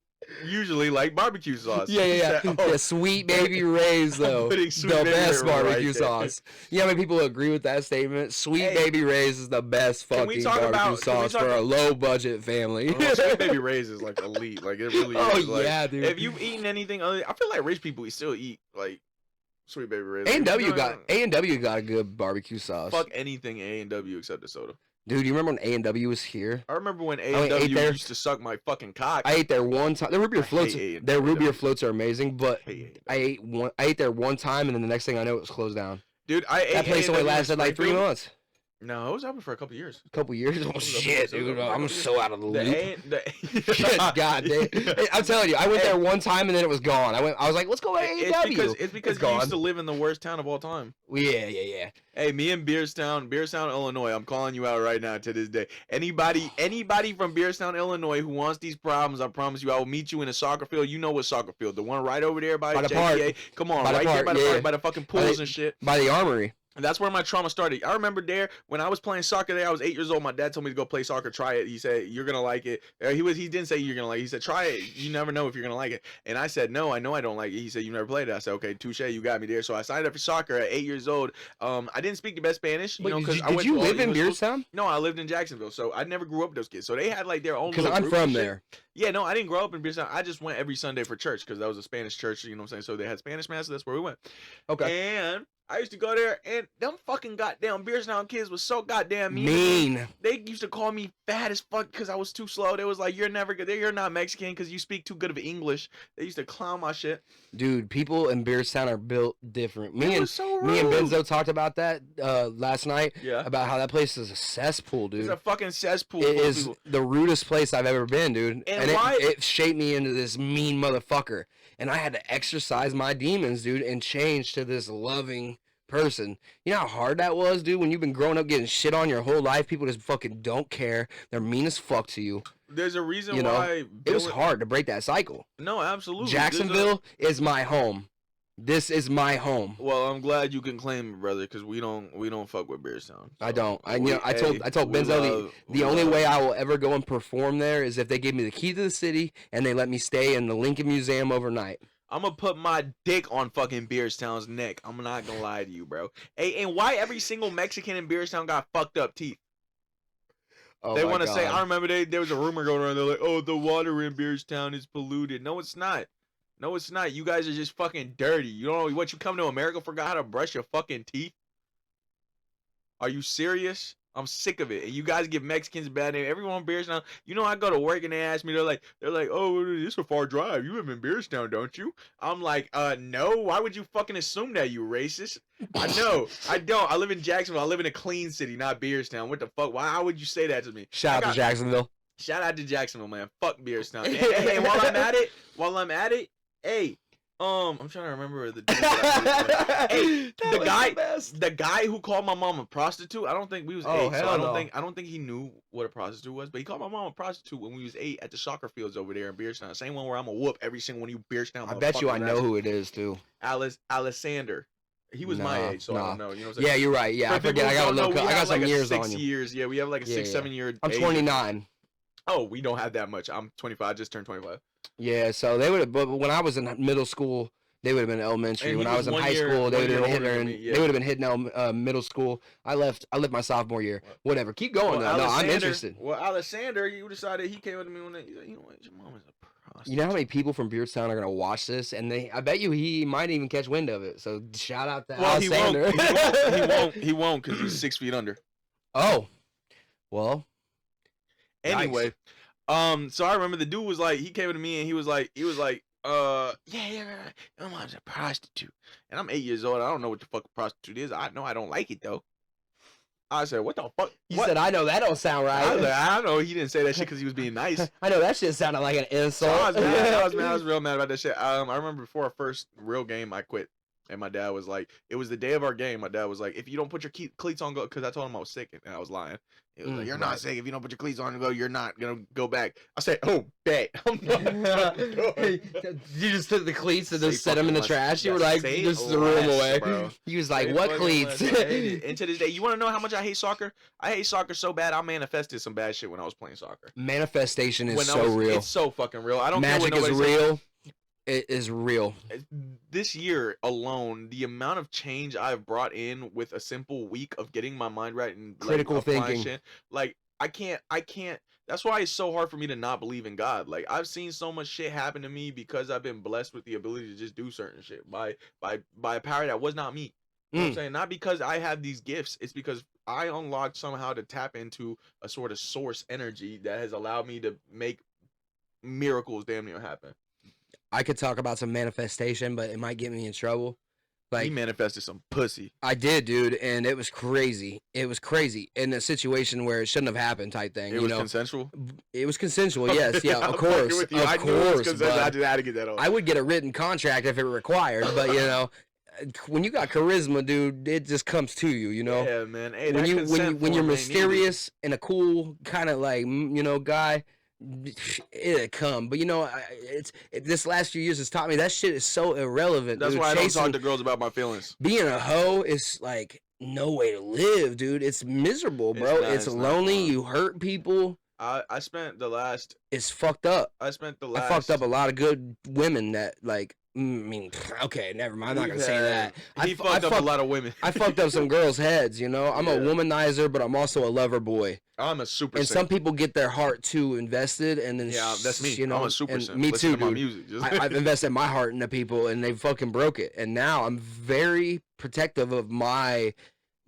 usually like barbecue sauce." Yeah. Said, yeah, Sweet Baby Ray's though, the best barbecue sauce. You know how many people agree with that statement? Sweet Baby Ray's is the best fucking barbecue sauce for a low budget family. Sweet Baby Ray's is like elite. Like it really is. Like, yeah, dude. If you've eaten anything other, I feel like rich people still eat like Sweet Baby Ray's. A&W got a good barbecue sauce. Fuck anything A&W except the soda. Dude, you remember when A&W was here? I remember when A&W used to suck my fucking cock. I ate there one time. Their root beer floats. Their root beer floats are amazing, but I ate there one time, and then the next thing I know, it was closed down. Dude, that place only lasted like 3 months. No, it was open for a couple years. A couple years? Oh shit, dude! I'm so out of the loop. God damn! I'm telling you, I went there one time and then it was gone. I was like, let's go to A&W. It's because you used to live in the worst town of all time. Yeah. Hey, me in Beerstown, Illinois. I'm calling you out right now to this day. Anybody from Beerstown, Illinois who wants these problems, I promise you, I will meet you in a soccer field. You know what soccer field? The one right over there by the JPA. Come on, right there by the park, by the fucking pools and shit. By the Armory. And that's where my trauma started. I remember there when I was playing soccer there. I was 8 years old. My dad told me to go play soccer. Try it. He said you're gonna like it. He didn't say you're gonna like it. He said try it. You never know if you're gonna like it. And I said no. I know I don't like it. He said you never played it. I said okay, touche. You got me there. So I signed up for soccer at 8 years old. I didn't speak the best Spanish. You know, because did you live in Beerstown? No, I lived in Jacksonville. So I never grew up with those kids. So they had like their own. Because I'm from there. Yeah, no, I didn't grow up in Beerstown. I just went every Sunday for church because that was a Spanish church. You know what I'm saying? So they had Spanish mass. So that's where we went. Okay. And I used to go there, and them fucking goddamn Beerstown kids was so goddamn mean. They used to call me fat as fuck because I was too slow. They was like, "You're never good. You're not Mexican because you speak too good of English." They used to clown my shit. Dude, people in Beerstown are built different. Me and Benzo talked about that last night. Yeah. About how that place is a cesspool, dude. It's a fucking cesspool. It is the rudest place I've ever been, dude. And it shaped me into this mean motherfucker. And I had to exercise my demons, dude, and change to this loving person. You know how hard that was, dude? When you've been growing up getting shit on your whole life, people just fucking don't care. They're mean as fuck to you. There's a reason why it was hard to break that cycle. No, absolutely. Jacksonville is my home. This is my home. Well, I'm glad you can claim it, brother, because we don't fuck with Beardstown. So. I don't. I told Benzo the only way I will ever go and perform there is if they gave me the key to the city and they let me stay in the Lincoln Museum overnight. I'm gonna put my dick on fucking Beardstown's neck. I'm not gonna lie to you, bro. Hey, and why every single Mexican in Beardstown got fucked up teeth? Oh, they want to say, I remember there was a rumor going around. They're like, oh, the water in Beardstown is polluted. No, it's not. No, it's not. You guys are just fucking dirty. You don't know what you come to America forgot how to brush your fucking teeth? Are you serious? I'm sick of it. And you guys give Mexicans a bad name. Everyone in Beardstown, you know, I go to work and they ask me, they're like, oh, this is a far drive. You live in Beardstown, don't you? I'm like, no. Why would you fucking assume that, you racist? I know. I don't. I live in Jacksonville. I live in a clean city, not Beardstown. What the fuck? Why would you say that to me? Shout out to Jacksonville. Shout out to Jacksonville, man. Fuck Beardstown. Hey, while I'm at it, hey, I'm trying to remember the dude hey, the guy who called my mom a prostitute. I don't think we was 8, so I don't think he knew what a prostitute was. But he called my mom a prostitute when we was 8 at the soccer fields over there in Beardstown. Same one where I'm gonna whoop every single one of you Beardstown. I bet you I know who it is too. Alexander. He was my age, so I don't know. You know what I'm saying? Yeah, you're right. Yeah, I forget. I got a look. I got some years on you. 6 years. Yeah, we have like a 6-7 year. I'm 29. Oh, we don't have that much. I'm 25. I just turned 25. Yeah, so they would have. But when I was in middle school, they would have been elementary. When I was in high school, they would have been hitting. They would have been hitting middle school. I lived my sophomore year. Whatever. Keep going though. No, I'm interested. Well, Alexander, you decided he came up to me one day. He's like, you know what? Your mom is a prostitute. You know how many people from Beardstown are gonna watch this, and I bet you he might even catch wind of it. So shout out to Alexander. He won't because he's 6 feet under. Oh, well. Anyway. Nice. So I remember the dude was like, he came to me and he was like, yeah, your mom's a prostitute. And I'm 8 years old. I don't know what the fuck a prostitute is. I know I don't like it though. I said, what the fuck? You said, I know that don't sound right. I was like, I don't know. He didn't say that shit because he was being nice. I know that shit sounded like an insult. So I was mad. I was real mad about that shit. I remember before our first real game, I quit. And my dad was like, it was the day of our game. My dad was like, if you don't put your cleats on, go, because I told him I was sick and I was lying. He was like, you're not sick. If you don't put your cleats on and go, you're not going to go back. I said, oh, bet. I'm not You just took the cleats and just set them in the trash. You were like, just threw them away. Bro. He was like, what cleats? And to this day, you want to know how much I hate soccer? I hate soccer so bad, I manifested some bad shit when I was playing soccer. Manifestation is so real. It's so fucking real. I don't Magic care what is real. It is real. This year alone, the amount of change I've brought in with a simple week of getting my mind right and critical thinking. Shit, like I can't. That's why it's so hard for me to not believe in God. Like I've seen so much shit happen to me because I've been blessed with the ability to just do certain shit by a power that was not me. You know what I'm saying? Not because I have these gifts. It's because I unlocked somehow to tap into a sort of source energy that has allowed me to make miracles damn near happen. I could talk about some manifestation, but it might get me in trouble. Like, he manifested some pussy. I did, dude, and it was crazy. It was crazy in a situation where it shouldn't have happened, type thing. It was consensual. It was consensual. Yes, yeah, of course, of course. I just had to get that on. I would get a written contract if it were required, but you know, when you got charisma, dude, it just comes to you. You know. Yeah, man. Hey, when you're mysterious and a cool kind of like guy. It'll come, but you know, this last few years has taught me that shit is so irrelevant. That's why I don't talk to girls about my feelings. Being a hoe is like no way to live, dude. It's miserable, bro. It's lonely. You hurt people. I spent the last. It's fucked up. I fucked up a lot of good women that like. I mean, okay, never mind. I'm not gonna say that. I fucked up a lot of women. I fucked up some girls' heads. You know, I'm a womanizer, but I'm also a lover boy. I'm a super. And some people get their heart too invested, and then that's me. You know, I'm a super. Me too, dude. I've invested my heart into people, and they fucking broke it. And now I'm very protective of my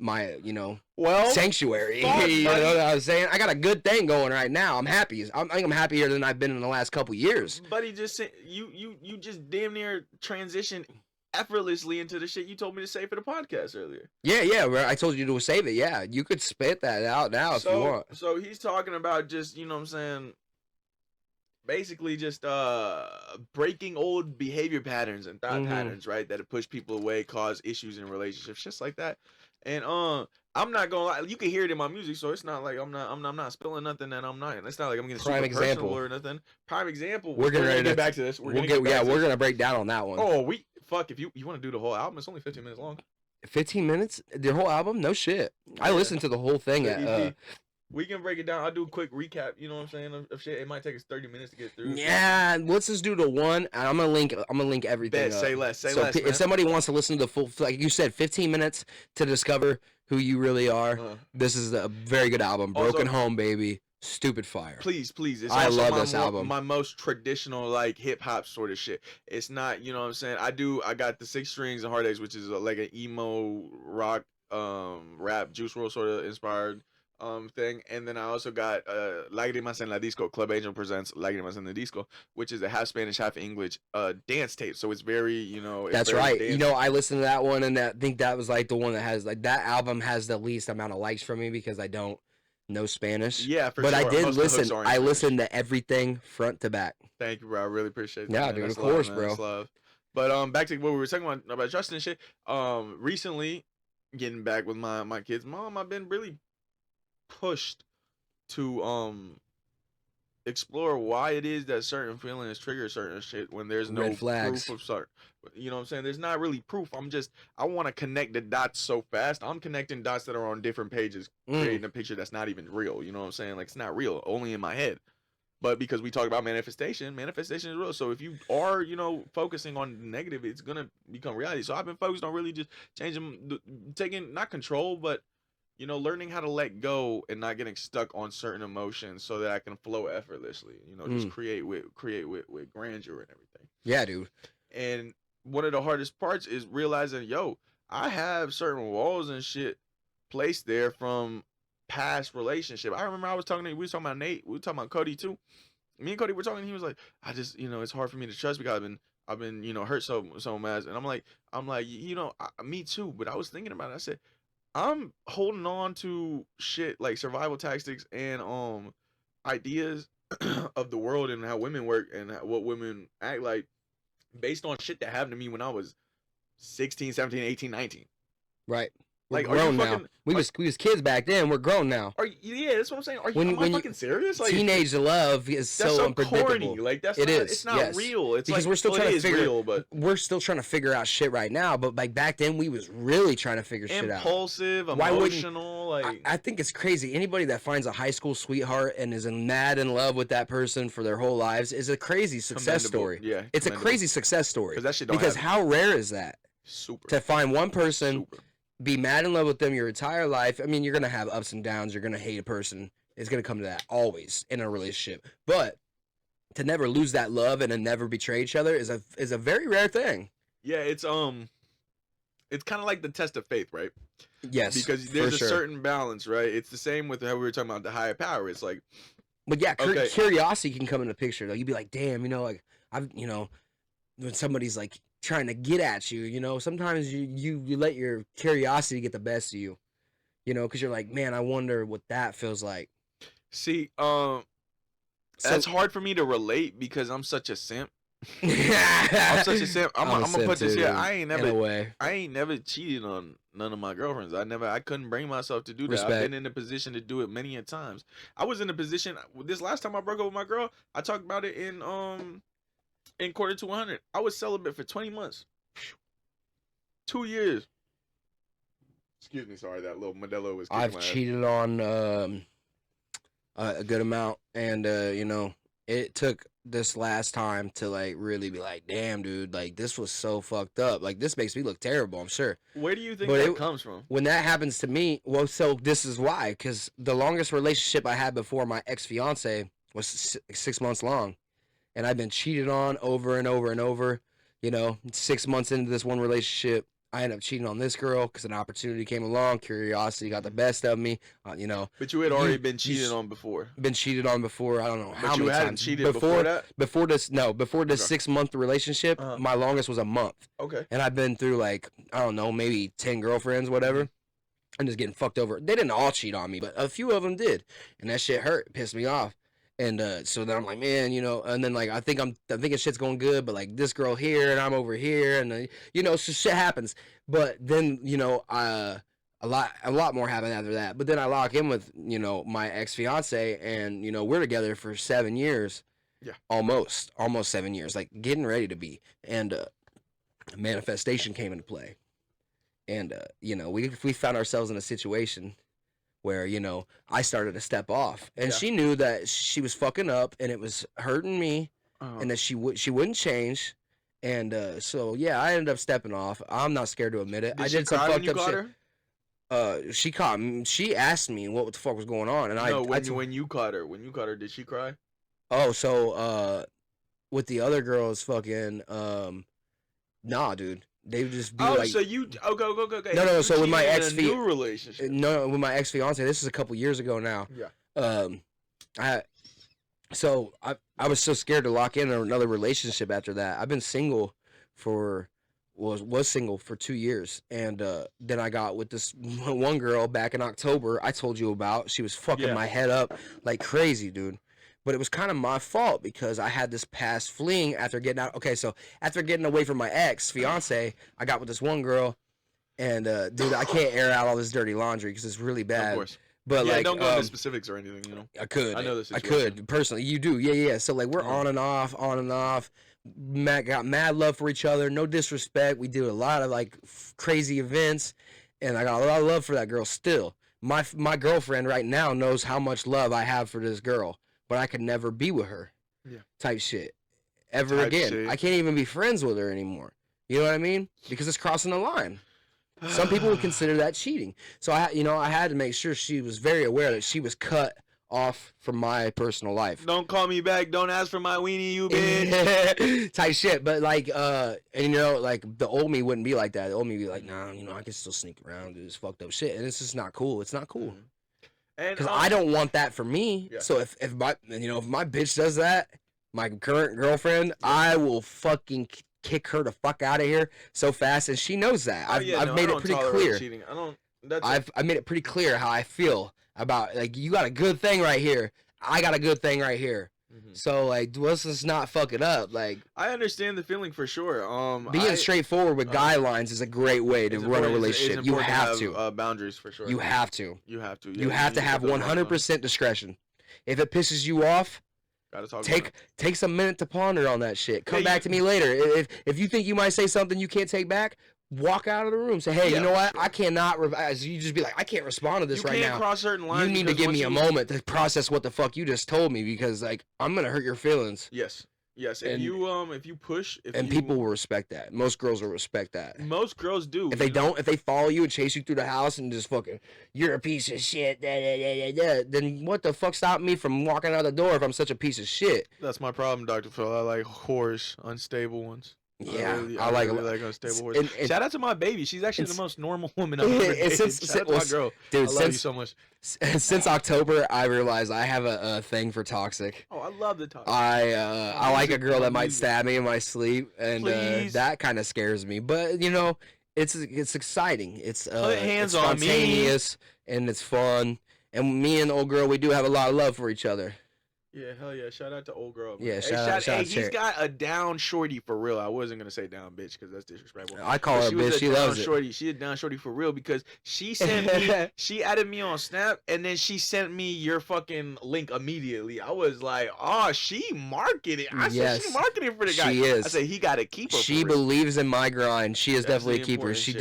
sanctuary. You know what I was saying? I got a good thing going right now. I'm happy. I think I'm happier than I've been in the last couple years. Buddy, just said you just damn near transitioned effortlessly into the shit you told me to say for the podcast earlier. Yeah. I told you to save it. Yeah, you could spit that out now if you want. So he's talking about just, you know what I'm saying, basically just breaking old behavior patterns and thought patterns, right, that have pushed people away, cause issues in relationships, just like that. And I'm not gonna lie, you can hear it in my music, so it's not like I'm not spilling nothing that I'm not. It's not like I'm getting super personal or nothing. Prime example. We're gonna get back to this. We're gonna break down on that one. Oh, fuck, if you want to do the whole album, it's only 15 minutes long. 15 minutes? Their whole album? No shit. I listened to the whole thing at we can break it down. I'll do a quick recap, you know what I'm saying, of shit. It might take us 30 minutes to get through. Yeah, let's just do the one, and I'm gonna link everything. Say less. Say so less. If somebody wants to listen to the full, like you said, 15 minutes to discover who you really are, this is a very good album. Broken Home, baby. Stupid fire. Please. It's I also love this album. My most traditional, like, hip-hop sort of shit. It's not, you know what I'm saying? I got the 6 Strings and Heartaches, which is like an emo rock, rap, Juice WRLD sort of inspired thing, and then I also got Lágrimas en la Disco. Club Angel presents Lágrimas en la Disco, which is a half Spanish, half English dance tape. So it's very, you know, that's right. You know, I listened to that one, and I think that was like the one that has like that album has the least amount of likes from me because I don't know Spanish. Yeah, for but sure. I did Most listen. I listened to everything front to back. Thank you, bro. I really appreciate that. Yeah, man. dude. That's Of course, love, bro. That's love. But back to what we were talking about Justin and shit. Recently, getting back with my kids' mom, I've been really pushed to explore why it is that certain feelings trigger certain shit when there's no proof of certain. You know what I'm saying? There's not really proof. I want to connect the dots so fast. I'm connecting dots that are on different pages, creating a picture that's not even real. You know what I'm saying? Like, it's not real, only in my head. But because we talk about manifestation is real. So if you are, you know, focusing on the negative, it's gonna become reality. So I've been focused on really just taking not control, but, you know, learning how to let go and not getting stuck on certain emotions so that I can flow effortlessly. You know, just create with grandeur and everything. Yeah, dude. And one of the hardest parts is realizing, yo, I have certain walls and shit placed there from past relationship. I remember we were talking about Nate, we were talking about Cody too. Me and Cody were talking, and he was like, I just, you know, it's hard for me to trust because I've been, you know, hurt so much. And I'm like, you know, me too. But I was thinking about it. I said, I'm holding on to shit like survival tactics and ideas of the world and how women work and what women act like based on shit that happened to me when I was 16, 17, 18, 19. Right. We're Like, grown now. We was kids back then. We're grown now. Yeah, that's what I'm saying. Am I fucking serious? Like, teenage love is so unpredictable. Corny. Like, it's not real. It's because like, we're still trying to we're still trying to figure out shit right now. But like back then, we was really trying to figure shit out. Impulsive, emotional. Like, I think it's crazy. Anybody that finds a high school sweetheart and is mad in love with that person for their whole lives is a crazy success story. Yeah, it's a crazy success story. Because that shit don't because happen. how rare is that? Super. To find one person. Super. Be mad in love with them your entire life. I mean, you're gonna have ups and downs. You're gonna hate a person. It's gonna come to that always in a relationship. But to never lose that love and to never betray each other is a very rare thing. Yeah, it's kind of like the test of faith, right? Yes, because there's a certain balance, right? It's the same with how we were talking about the higher power. It's like, but yeah, curiosity can come into the picture. Like, you'd be like, damn, you know, like you know, when somebody's like trying to get at you, you know, sometimes you let your curiosity get the best of you, you know, because you're like, man, I wonder what that feels like. See, that's hard for me to relate because I'm such a simp. I'm such a simp. I'm gonna put this here. I ain't never cheated on none of my girlfriends. I couldn't bring myself to do that. I've been in a position to do it many a times. I was in a position this last time I broke up with my girl. I talked about it in Quarter to 100. I was celibate for 20 months. 2 years. Excuse me, sorry, that little Modelo was kicking my ass. I've cheated on a good amount, and you know, it took this last time to like really be like, damn, dude, like this was so fucked up. Like, this makes me look terrible, I'm sure. Where do you think that comes from? When that happens to me, well, so this is why, because the longest relationship I had before my ex-fiance was 6 months long. And I've been cheated on over and over and over. You know, 6 months into this one relationship, I ended up cheating on this girl because an opportunity came along. Curiosity got the best of me. You know. But you had already been cheated on before. Been cheated on before. I don't know how many times. But you hadn't cheated before that? Before this 6 month relationship, my longest was a month. Okay. And I've been through like, I don't know, maybe 10 girlfriends, whatever. I'm just getting fucked over. They didn't all cheat on me, but a few of them did. And that shit hurt. It pissed me off. And so then I'm like, man, you know, and then like I'm thinking shit's going good, but like this girl here and I'm over here, and you know, so shit happens. But then, you know, a lot more happened after that. But then I lock in with, you know, my ex-fiance, and you know, we're together for 7 years. Yeah. Almost 7 years, like getting ready to be. And manifestation came into play. And, you know, we found ourselves in a situation where, you know, I started to step off. And she knew that she was fucking up and it was hurting me and that she wouldn't change. And so, yeah, I ended up stepping off. I'm not scared to admit it. I did some fucked up shit. She caught me. She asked me what the fuck was going on. And when you caught her, did she cry? Oh, so, with the other girls, fucking, nah, dude. They would just be like. So you okay. No. So with my new relationship. No, with my ex fiance. This is a couple years ago now. Yeah. I was so scared to lock in another relationship after that. I've been single was single for 2 years, and then I got with this one girl back in October. I told you about. She was fucking my head up like crazy, dude. But it was kind of my fault because I had this past fling after getting out. Okay, so after getting away from my ex fiance, I got with this one girl, and dude, I can't air out all this dirty laundry because it's really bad. Of course. But yeah, like, don't go into specifics or anything, you know. I could. I know this. I could personally. You do, yeah. So like, we're on and off. Got mad love for each other. No disrespect. We do a lot of like crazy events, and I got a lot of love for that girl still. My girlfriend right now knows how much love I have for this girl. But I could never be with her, type shit, ever again. I can't even be friends with her anymore. You know what I mean? Because it's crossing the line. Some people would consider that cheating. So I had to make sure she was very aware that she was cut off from my personal life. Don't call me back. Don't ask for my weenie, you bitch. Type shit. But like, and you know, like the old me wouldn't be like that. The old me would be like, nah, you know, I can still sneak around, do this fucked up shit, and it's just not cool. It's not cool. Because I don't want that for me. Yeah. So if my bitch does that, my current girlfriend, I will fucking kick her the fuck out of here so fast, and she knows that. I've made it pretty clear. Cheating. I've made it pretty clear how I feel about, like, you got a good thing right here. I got a good thing right here. So like, let's just not fuck it up. Like, I understand the feeling for sure. Being straightforward with guidelines is a great way to run a relationship. You have to boundaries for sure. You have to. You have to. You have to have 100% discretion. If it pisses you off, take some minute to ponder on that shit. Come back to me later. If you think you might say something you can't take back, walk out of the room. Say, hey, you know what? I cannot. You just be like, I can't respond to this right now. You can't cross certain lines. You need to give me a moment to process what the fuck you just told me, because like, I'm gonna hurt your feelings. Yes. If you push, people will respect that. Most girls will respect that. Most girls do. If they follow you and chase you through the house and just fucking, you're a piece of shit, then what the fuck stopped me from walking out the door if I'm such a piece of shit? That's my problem, Dr. Phil. I like whores, unstable ones. Yeah, I really like unstable horse. Shout out to my baby. She's actually the most normal woman I've ever dated. Shout out to my girl. Dude, I love you so much. Since October, I realized I have a thing for toxic. Oh, I love the toxic. I like a girl that might stab me in my sleep, and that kind of scares me. But you know, it's exciting. It's spontaneous and it's fun. And me and the old girl, we do have a lot of love for each other. Yeah, hell yeah. Shout out to old girl. Man. Yeah, shout out. He's got a down shorty for real. I wasn't going to say down bitch because that's disrespectful. I call her bitch. She loves it. She a down shorty for real because she sent me, she added me on Snap, and then she sent me your fucking link immediately. I was like, oh, she marketing. I said, she marketing for the guy. She is. I said, he got to keep her. She believes in my grind. She is definitely a keeper. She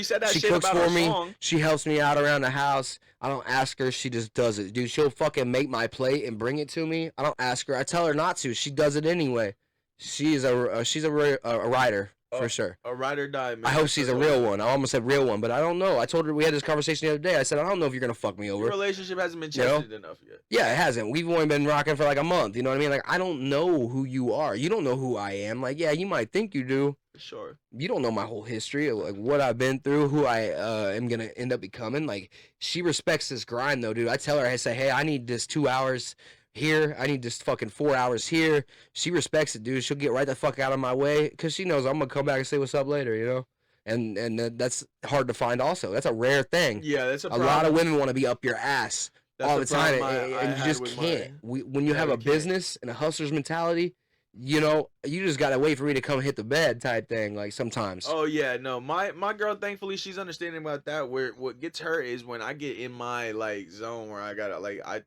said that she shit cooks about for me. Song. She helps me out around the house. I don't ask her. She just does it. Dude, she'll fucking make my plate and bring it to me. I don't ask her. I tell her not to. She does it anyway. She's a rider for sure. A ride or die, man. I hope she's a real one. I almost said real one, but I don't know. I told her, we had this conversation the other day. I said, I don't know if you're gonna fuck me over. Your relationship hasn't been tested enough yet. Yeah, it hasn't. We've only been rocking for like a month. You know what I mean? Like, I don't know who you are. You don't know who I am. Like, yeah, you might think you do. Sure. You don't know my whole history, like what I've been through, who I am gonna end up becoming. Like, she respects this grind though, dude. I tell her, I say, hey, I need this 2 hours here. I need this fucking 4 hours here. She respects it, dude. She'll get right the fuck out of my way because she knows I'm gonna come back and say what's up later, you know. And that's hard to find. Also, that's a rare thing. Yeah, that's a lot of women want to be up your ass all the time, and you just can't. When you have a business and a hustler's mentality, you know, you just gotta wait for me to come hit the bed type thing, like sometimes. Oh yeah, no, my girl, thankfully she's understanding about that. Where what gets her is when I get in my like zone where I gotta like I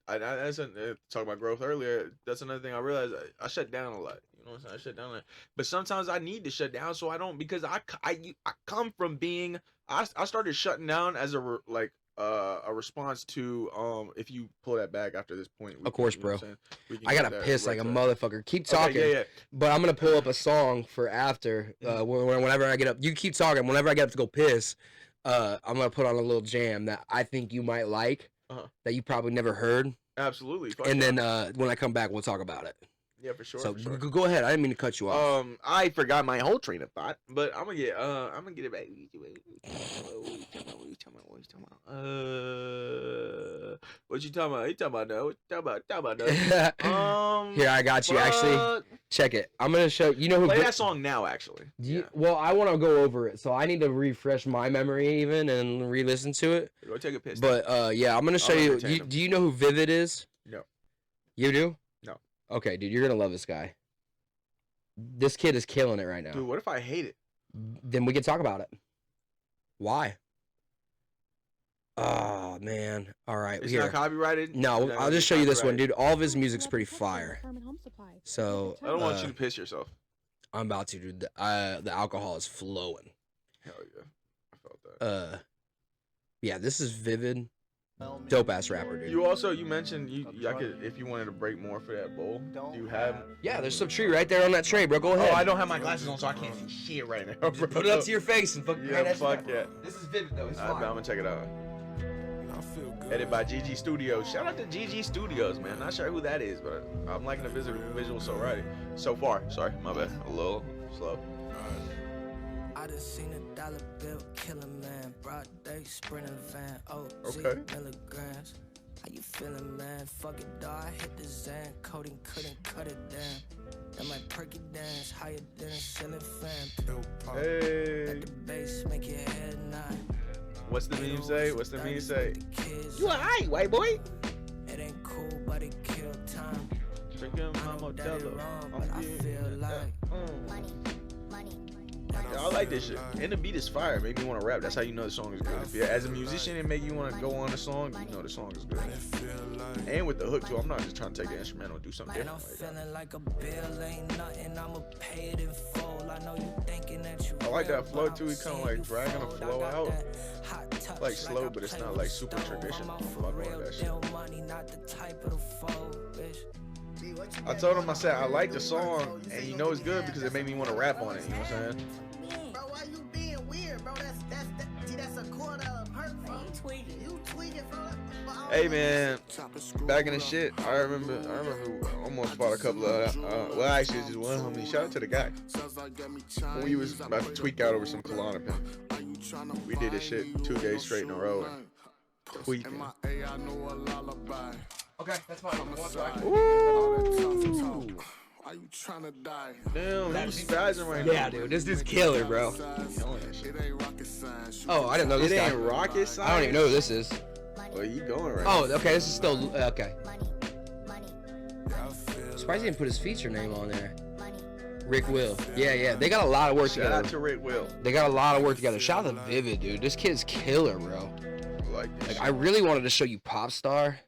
talk about growth earlier. That's another thing I realized. I shut down a lot. You know what I'm saying? I shut down. But sometimes I need to shut down so I don't, because I come from being, I started shutting down as a response to if you pull that back after this point. Of course, bro. I gotta piss like a right motherfucker. Keep talking. Okay, yeah. But I'm gonna pull up a song for after. Whenever I get up, you keep talking. Whenever I get up to go piss, I'm gonna put on a little jam that I think you might like, that you probably never heard. Absolutely. And then when I come back, we'll talk about it. Yeah, for sure. So for sure. go ahead. I didn't mean to cut you off. I forgot my whole train of thought, but I'm gonna get it back. What you talking about? You talking about no? Talking about no? Here, I got you. Actually, check it. I'm gonna show you. Know who play that song now? Actually, well, I want to go over it, so I need to refresh my memory even and re-listen to it. Go take a piss. But yeah, I'm gonna show you. Do you know who Vivid is? No. You do? No. Okay, dude, you're gonna love this guy. This kid is killing it right now. Dude, what if I hate it? Then we can talk about it. Why? Oh man! All right, it's here. not copyrighted. No, I'll just show you this one, dude. All of his music's pretty fire. So I don't want you to piss yourself. I'm about to, dude. The alcohol is flowing. Hell yeah, I felt that. Yeah, this is Vivid. Dope ass rapper, dude. You mentioned I could, if you wanted to break more for that bowl. Do you have? Yeah, there's some tree right there on that tray, bro. Go ahead. Oh, I don't have my glasses on, so I can't see shit right now. Just put it up to your face and fuck. Yeah, fuck yeah. This is Vivid though. It's I'm gonna check it out. Edited by GG Studios. Shout out to GG Studios, man. Not sure who that is, but I'm liking the visual so far. Sorry, my bad. A little slow. I just seen a dollar bill kill a man. Broad day sprinting van. Okay. Milligrams. How you feeling, man? Fuck it, dog. I hit the Zan. Coding couldn't cut it down. That might perky dance higher than a ceiling fan. Hey. Let the bass make your head nod. What's the meme say? What's the meme say? You alright, white boy? It ain't cool, but it killed time. Drinking my Motel. But I feel like money. I like this shit. And the beat is fire. Make me want to rap. That's how you know the song is good. If you're, as a musician, it make you want to go on the song. You know the song is good. And with the hook too. I'm not just trying to take the instrumental and do something different. I'm feeling like a bill ain't nothing. I'ma pay it in full. I know you thinking that you. I like that flow too. He kind of like dragging the flow out, like slow, but it's not like super traditional. That shit. I told him, I said I like the song, and you know it's good because it made me want to rap on it. You know what I'm saying? Bro, why you being weird, bro? That's a quarter of hurt, bro. You tweaking, bro. Hey man, back in the shit, I remember almost fought a couple of well actually just one homie. Shout out to the guy. When we was about to tweak out over some Kalana pen. We did this shit 2 days straight in a row and tweaking. Okay, that's fine. Ooh. Are you trying to die? Damn, he's spazzing right now. Yeah, dude, this is killer, bro. Oh, I didn't know this guy. It ain't rocket science. I don't even know who this is. Well, you going right Oh, now. okay, this is still okay. Surprised he didn't put his feature name on there. Rick Will. Yeah. They got a lot of work together. Shout out to Rick Will. They got a lot of work together. Shout out to Vivid, dude. This kid's killer, bro. Like this. I really wanted to show you Pop Star.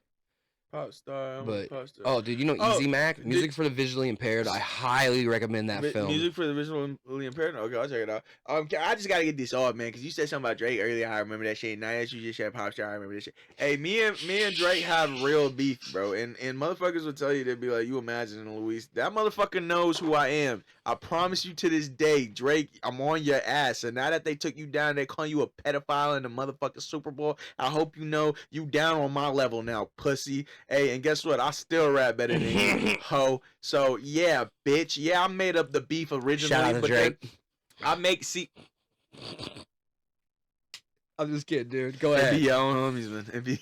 Pop star, But pop star. oh, dude, you know Easy Mac, Music for the Visually Impaired. I highly recommend that film. Music for the visually impaired. Okay, I'll check it out. I just gotta get this off, man, because you said something about Drake earlier. I remember that shit. Now that you just said Pop Star, I remember that shit. Hey, me and Drake have real beef, bro. And motherfuckers will tell you, they'll be like, "You imagine, Luis? That motherfucker knows who I am. I promise you to this day, Drake, I'm on your ass. And now that they took you down, they calling you a pedophile in the motherfucking Super Bowl. I hope you know you down on my level now, pussy. Hey, and guess what? I still rap better than you, ho. So yeah, bitch. Yeah, I made up the beef originally, Shout out to Drake. I make I'm just kidding, dude. Go ahead. It be your own homies, man. It be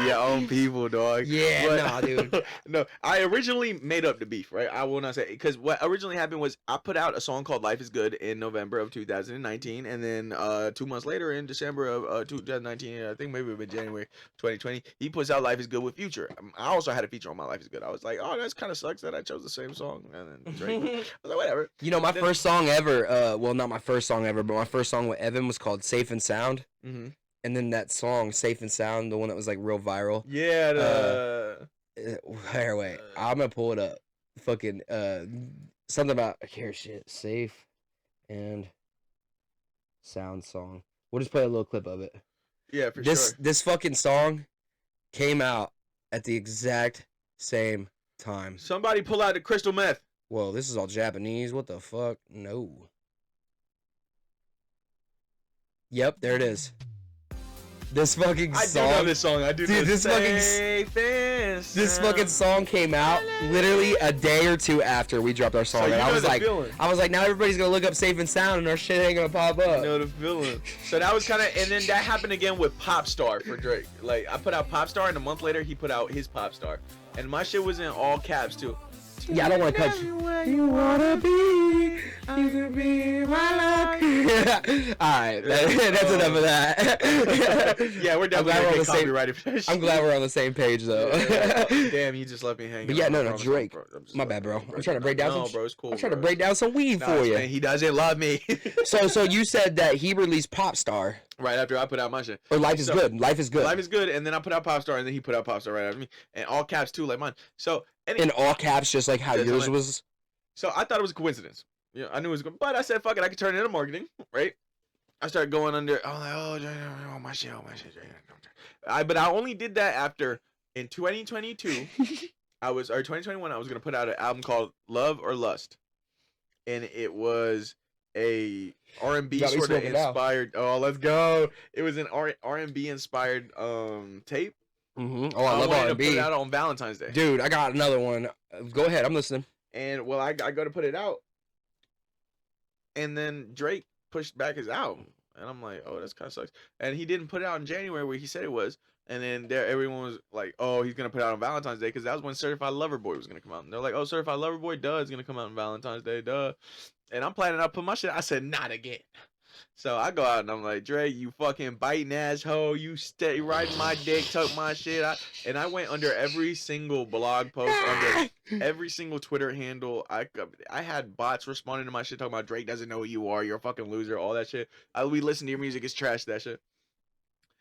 your own people, dog. Yeah, but, nah, dude. No, I originally made up the beef, right? I will not say, because what originally happened was I put out a song called Life is Good in November of 2019, and then 2 months later in December of 2019, I think maybe it was January 2020, he puts out Life is Good with Future. I also had a feature on my Life is Good. I was like, oh, that's kind of sucks that I chose the same song. And then Drake, I was like, whatever. You know, my first song ever, well, not my first song ever, but my first song with Evan was called Safe and Sound. Mm-hmm. And then that song, Safe and Sound, the one that was like real viral. Yeah. Wait, I'm gonna pull it up. fucking something about here shit safe and sound song. We'll just play a little clip of it. Yeah, for sure. This fucking song came out at the exact same time. Somebody pull out the crystal meth. Whoa, this is all Japanese. What the fuck? No. Yep, there it is. This fucking song. I do know this song. I do know this fucking song came out literally a day or two after we dropped our song. So and I was like, now everybody's gonna look up Safe and Sound and our shit ain't gonna pop up. You know the feeling. So that was kind of, and then that happened again with Popstar for Drake. Like I put out Popstar, and a month later he put out his Popstar, and my shit was in all caps too. Yeah, I don't want to cut you. You wanna be, you can be my luck. Alright, that's enough of that. Yeah, we're definitely gonna get copyrighted for that shit. I'm glad we're on the same page though. Damn, you just left me hanging. But yeah, no, Drake. My bad, bro. I'm trying to break down some. Bro, it's cool. I'm trying to break down some weed for you. Man, he doesn't love me. So you said that he released Popstar right after I put out my shit. Or Life is Good. Life is Good. Life is Good, and then I put out Popstar, and then he put out Popstar right after me, and all caps too, like mine. So in all caps, just like how yours was. So I thought it was a coincidence. Yeah, I knew it was good, but I said, "Fuck it, I could turn it into marketing." Right? I started going under. I'm like, oh my shit. But I only did that after in 2022. or 2021. I was gonna put out an album called Love or Lust, and it was a R&B sort of inspired. Oh, let's go! It was an R&B inspired tape. Mm-hmm. Oh, I love R&B. To put it out on Valentine's Day. Dude, I got another one. Go ahead, I'm listening. And well, I go to put it out, and then Drake pushed back his album, and I'm like, oh, that's kind of sucks. And he didn't put it out in January where he said it was, and then everyone was like, oh, he's gonna put it out on Valentine's Day because that was when Certified Lover Boy was gonna come out. And they're like, oh, Certified Lover Boy, duh, is gonna come out on Valentine's Day, duh. And I'm planning on putting my shit. I said, not again. So I go out and I'm like, Dre, you fucking biting asshole, you stay riding my dick, tuck my shit. And I went under every single blog post, under every single Twitter handle. I had bots responding to my shit talking about Drake doesn't know who you are, you're a fucking loser, all that shit. We listen to your music, it's trash, that shit.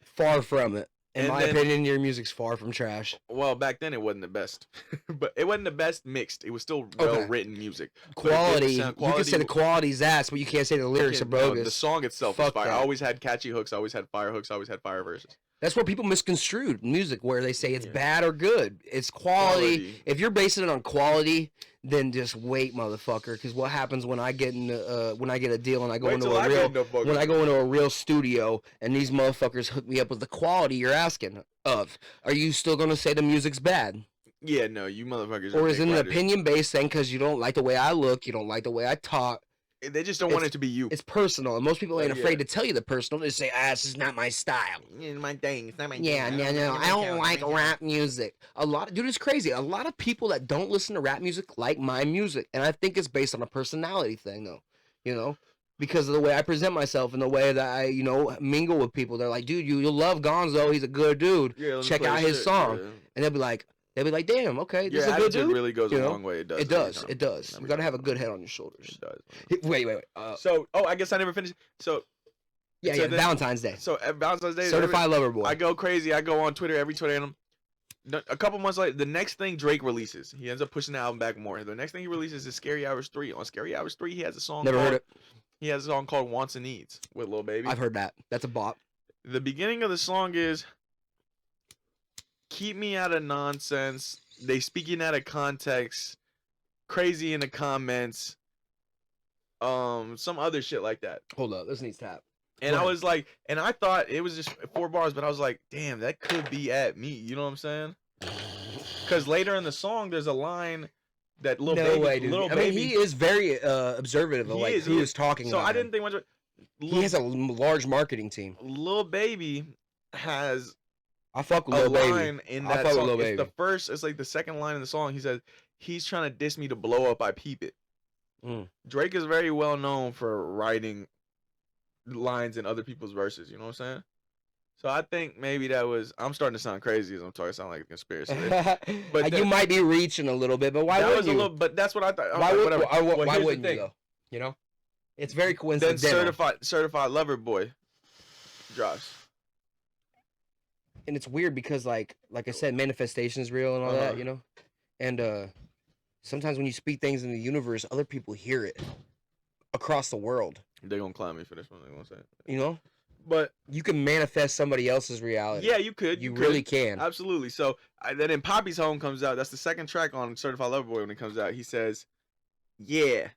Far from it. In my opinion, your music's far from trash. Well, back then it wasn't the best, but it wasn't the best mixed. It was still well-written music. Quality. You can say the quality's ass, but you can't say the lyrics are bogus. No, the song itself was fire. I always had catchy hooks. I always had fire hooks. I always had fire verses. That's where people misconstrued music, where they say it's bad or good. It's quality. If you're basing it on quality, then just wait, motherfucker. Because what happens when I get a deal and I go into a real studio and these motherfuckers hook me up with the quality you're asking of? Are you still gonna say the music's bad? Yeah, no, you motherfuckers. Or is it an opinion-based thing because you don't like the way I look, you don't like the way I talk? They just don't want it to be you. It's personal, and most people ain't afraid to tell you the personal. They say, this is not my style. It's my thing. It's not my thing. Yeah, no, I don't like rap music. Dude, it's crazy. A lot of people that don't listen to rap music like my music, and I think it's based on a personality thing, though. You know, because of the way I present myself and the way that I, mingle with people. They're like, dude, you'll love Gonzo. He's a good dude. Yeah, check out his song, and they'll be like, damn, okay, this is a good dude. Really goes a long way. It does. It does. You gotta have a good head on your shoulders. It does. Wait. I guess I never finished. So, Valentine's Day. So at Valentine's Day, Certified Lover Boy. I go crazy. I go on Twitter, every Twitter handle. A couple months later, the next thing Drake releases, he ends up pushing the album back more. The next thing he releases is Scary Hours 3. On Scary Hours 3, he has a song. Never heard it. He has a song called Wants and Needs with Lil Baby. I've heard that. That's a bop. The beginning of the song is, keep me out of nonsense. They speaking out of context, crazy in the comments, some other shit like that. Hold up, this needs tap. And I was like, and I thought it was just 4 bars, but I was like, damn, that could be at me. You know what I'm saying? Because later in the song, there's a line that Lil Baby. He is very observant of who is talking. So about I didn't think much of it. He has a large marketing team. Lil Baby has. I fuck with Lil Baby. In that song. It's like the second line in the song. He says, he's trying to diss me to blow up, I peep it. Drake is very well known for writing lines in other people's verses. You know what I'm saying? So I think maybe that was. I'm starting to sound crazy as I'm talking. I sound like a conspiracy. But you might be reaching a little bit. But why wouldn't you? But that's what I thought. Why wouldn't you though? You know, it's very coincidental. Then certified Lover Boy drops. And it's weird because like I said, manifestation is real and all that, and sometimes when you speak things in the universe, other people hear it across the world. They're gonna clown me for this one. They're gonna say it. You know, but you can manifest somebody else's reality. Yeah, you could. You really can. Absolutely. So then Poppy's Home comes out. That's the second track on Certified Lover Boy when it comes out. He says, "Yeah,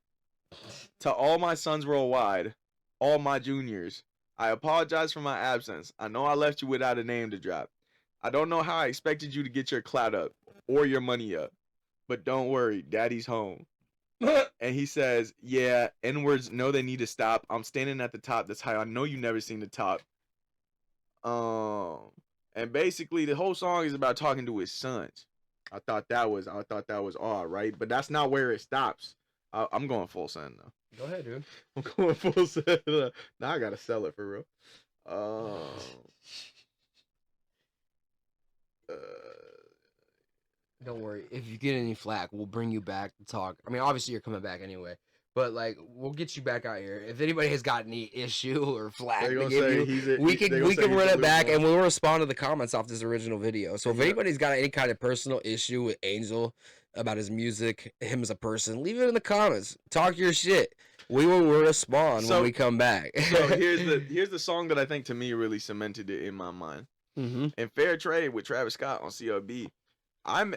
to all my sons worldwide, all my juniors, I apologize for my absence. I know I left you without a name to drop. I don't know how I expected you to get your clout up or your money up, but don't worry, Daddy's home." And he says, "Yeah, N-words know they need to stop. I'm standing at the top. That's how I know you never seen the top." And basically the whole song is about talking to his sons. I thought that was all right, but that's not where it stops. I'm going full send though. Go ahead, dude. I'm going full send. Now I gotta sell it for real. Don't worry. If you get any flack, we'll bring you back to talk. I mean, obviously you're coming back anyway, but like we'll get you back out here. If anybody has got any issue or flack to give you, we can run it back and we'll respond to the comments off this original video. So if anybody's got any kind of personal issue with Angel about his music, him as a person, leave it in the comments. Talk your shit. We will respond when we come back. So here's the song that I think to me really cemented it in my mind. Mm-hmm. In Fair Trade with Travis Scott on CLB.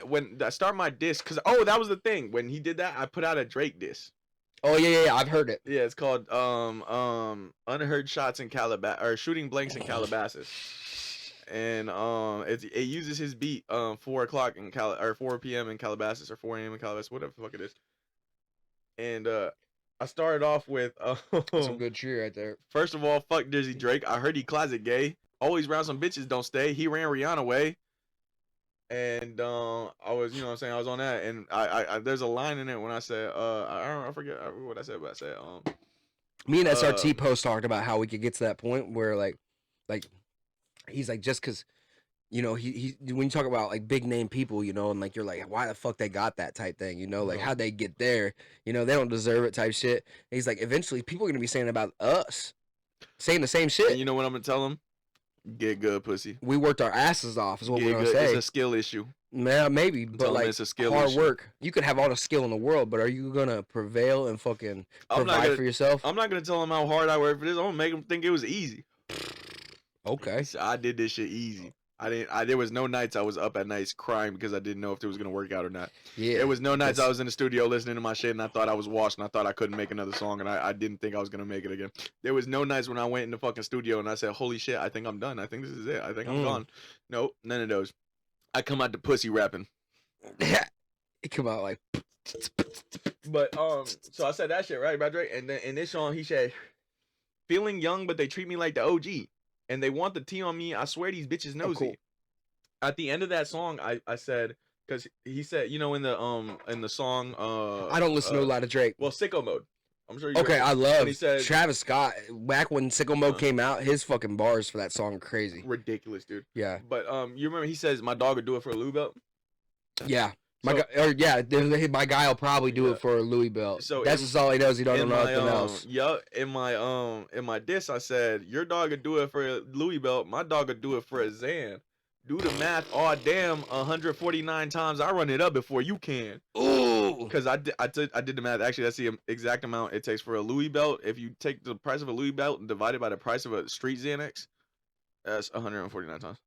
When I start my disc, because that was the thing. When he did that, I put out a Drake disc. Oh yeah, I've heard it. Yeah, it's called Unheard Shots in Calabasas, or Shooting Blanks in Calabasas. And it uses his beat 4 o'clock in 4 p.m. in Calabasas, or 4 a.m. in Calabasas, whatever the fuck it is. And I started off with some good tree right there. First of all, fuck Dizzy Drake. I heard he closet gay. Always round some bitches don't stay. He ran Rihanna away. And I was, you know what I'm saying, I was on that, and I there's a line in it when I said I forget what I said, but I said me and SRT post talked about how we could get to that point where like he's like, just because, you know, he when you talk about like big name people, you know, and like you're like, why the fuck they got that type thing, you know, like how'd they get there, you know, they don't deserve it type shit. And he's like, eventually people are gonna be saying about us, saying the same shit. And you know what I'm gonna tell them? Get good, pussy. We worked our asses off, is what we're gonna say. It's a skill issue. Yeah, maybe, but like it's a skill hard issue. work. You could have all the skill in the world, but are you gonna prevail and fucking provide for yourself? I'm not gonna tell them how hard I work for this. I'm gonna make them think it was easy. Okay. So I did this shit easy. There was no nights I was up at nights crying because I didn't know if it was gonna work out or not. Yeah. There was no nights I was in the studio listening to my shit and I thought I was washed and I thought I couldn't make another song and I didn't think I was gonna make it again. There was no nights when I went in the fucking studio and I said, holy shit, I think I'm done. I think this is it. I think I'm gone. Nope, none of those. I come out the pussy rapping. It come out like. But so I said that shit right about Drake, and then in this song he said, "Feeling young, but they treat me like the OG, and they want the T on me. I swear these bitches nosy." Cool. At the end of that song, I said, because he said, you know, in the song, I don't listen to a lot of Drake. Well, Sicko Mode. I'm sure you. Okay, I love he said, Travis Scott. Back when Sicko Mode came out, his fucking bars for that song are crazy. Ridiculous, dude. Yeah. But you remember he says, "My dog would do it for a Louis belt." Yeah. My guy will probably do it for a Louis belt. So that's just all he knows. He don't know nothing else. Yeah, in my diss, I said, "Your dog would do it for a Louis belt. My dog would do it for a Zan. Do the math. Oh damn, 149 times I run it up before you can." Ooh. Because I did the math. Actually, that's the exact amount it takes for a Louis belt. If you take the price of a Louis belt and divide it by the price of a street Xanax, that's 149 times.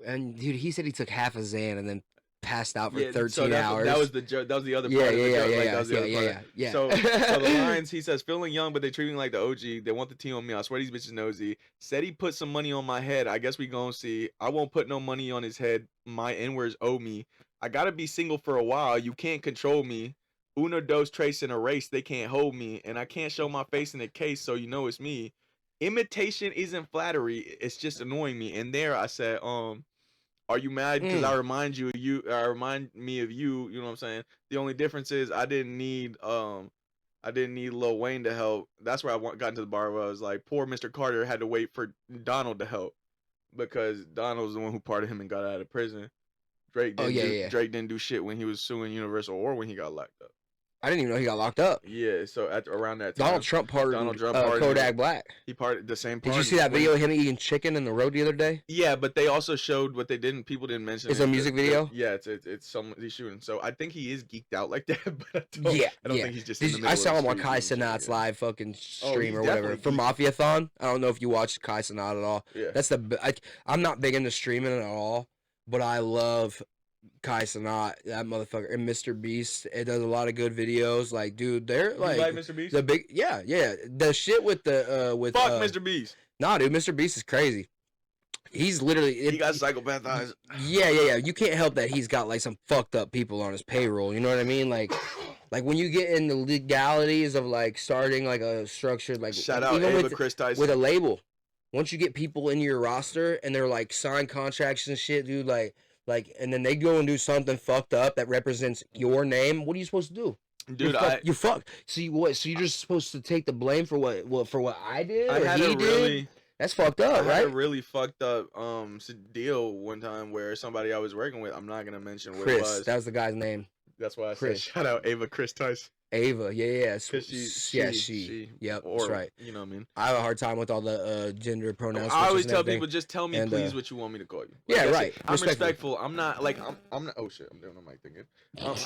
And dude, he said he took half a Zan and then passed out for 13 hours. That was the joke. That was the other part of the joke. Yeah. So the lines, he says, "Feeling young, but they treat me like the OG. They want the T on me. I swear these bitches nosy. Said he put some money on my head. I guess we gon' see. I won't put no money on his head. My N-words owe me. I gotta be single for a while. You can't control me. Uno, dos, tres in a race. They can't hold me. And I can't show my face in a case, so you know it's me. Imitation isn't flattery. It's just annoying me." And there I said, "Are you mad because I remind you of you? I remind me of you. You know what I'm saying? The only difference is I didn't need Lil Wayne to help. That's where I got into the bar where I was like, poor Mr. Carter had to wait for Donald to help because Donald was the one who parted him and got out of prison. Drake didn't do shit when he was suing Universal or when he got locked up. I didn't even know he got locked up. Yeah, so around that time, Donald Trump pardoned Kodak Black. He parted the same. Did you see that video of him eating chicken in the road the other day? Yeah, but they also showed what people didn't mention. It's a music video. Yeah, it's some he's shooting. So I think he is geeked out like that, but I don't think he's just. I saw him on Kai Cenat's live fucking stream or whatever for Mafiathon. I don't know if you watched Kai Cenat at all. Yeah, that's I'm not big into streaming at all, but I love Kai Cenat, that motherfucker, and Mr. Beast. It does a lot of good videos. Like, dude, they're like Mr. Beast. The big, yeah. The shit with the fuck Mr. Beast. Nah, dude, Mr. Beast is crazy. He's literally he got psychopath eyes. Yeah. You can't help that he's got like some fucked up people on his payroll. You know what I mean? Like when you get in the legalities of like starting like a structured like shout out even Ava Chris Tyson with a label. Once you get people in your roster and they're like sign contracts and shit, dude, like, and then they go and do something fucked up that represents your name. What are you supposed to do? Dude, you're fucked. So you're just supposed to take the blame for what I did? I had a really. That's fucked up, right? I had a really fucked up deal one time where somebody I was working with. I'm not gonna mention what it was. That was the guy's name. That's why I said shout out Ava Chris Tyson. Ava, yeah. She. Yep, or, that's right. You know what I mean? I have a hard time with all the gender pronouns. I always tell people, just tell me please what you want me to call you. Like, yeah, right. I'm respectful. I'm not like I'm not. Oh shit, I'm doing a mic thinking.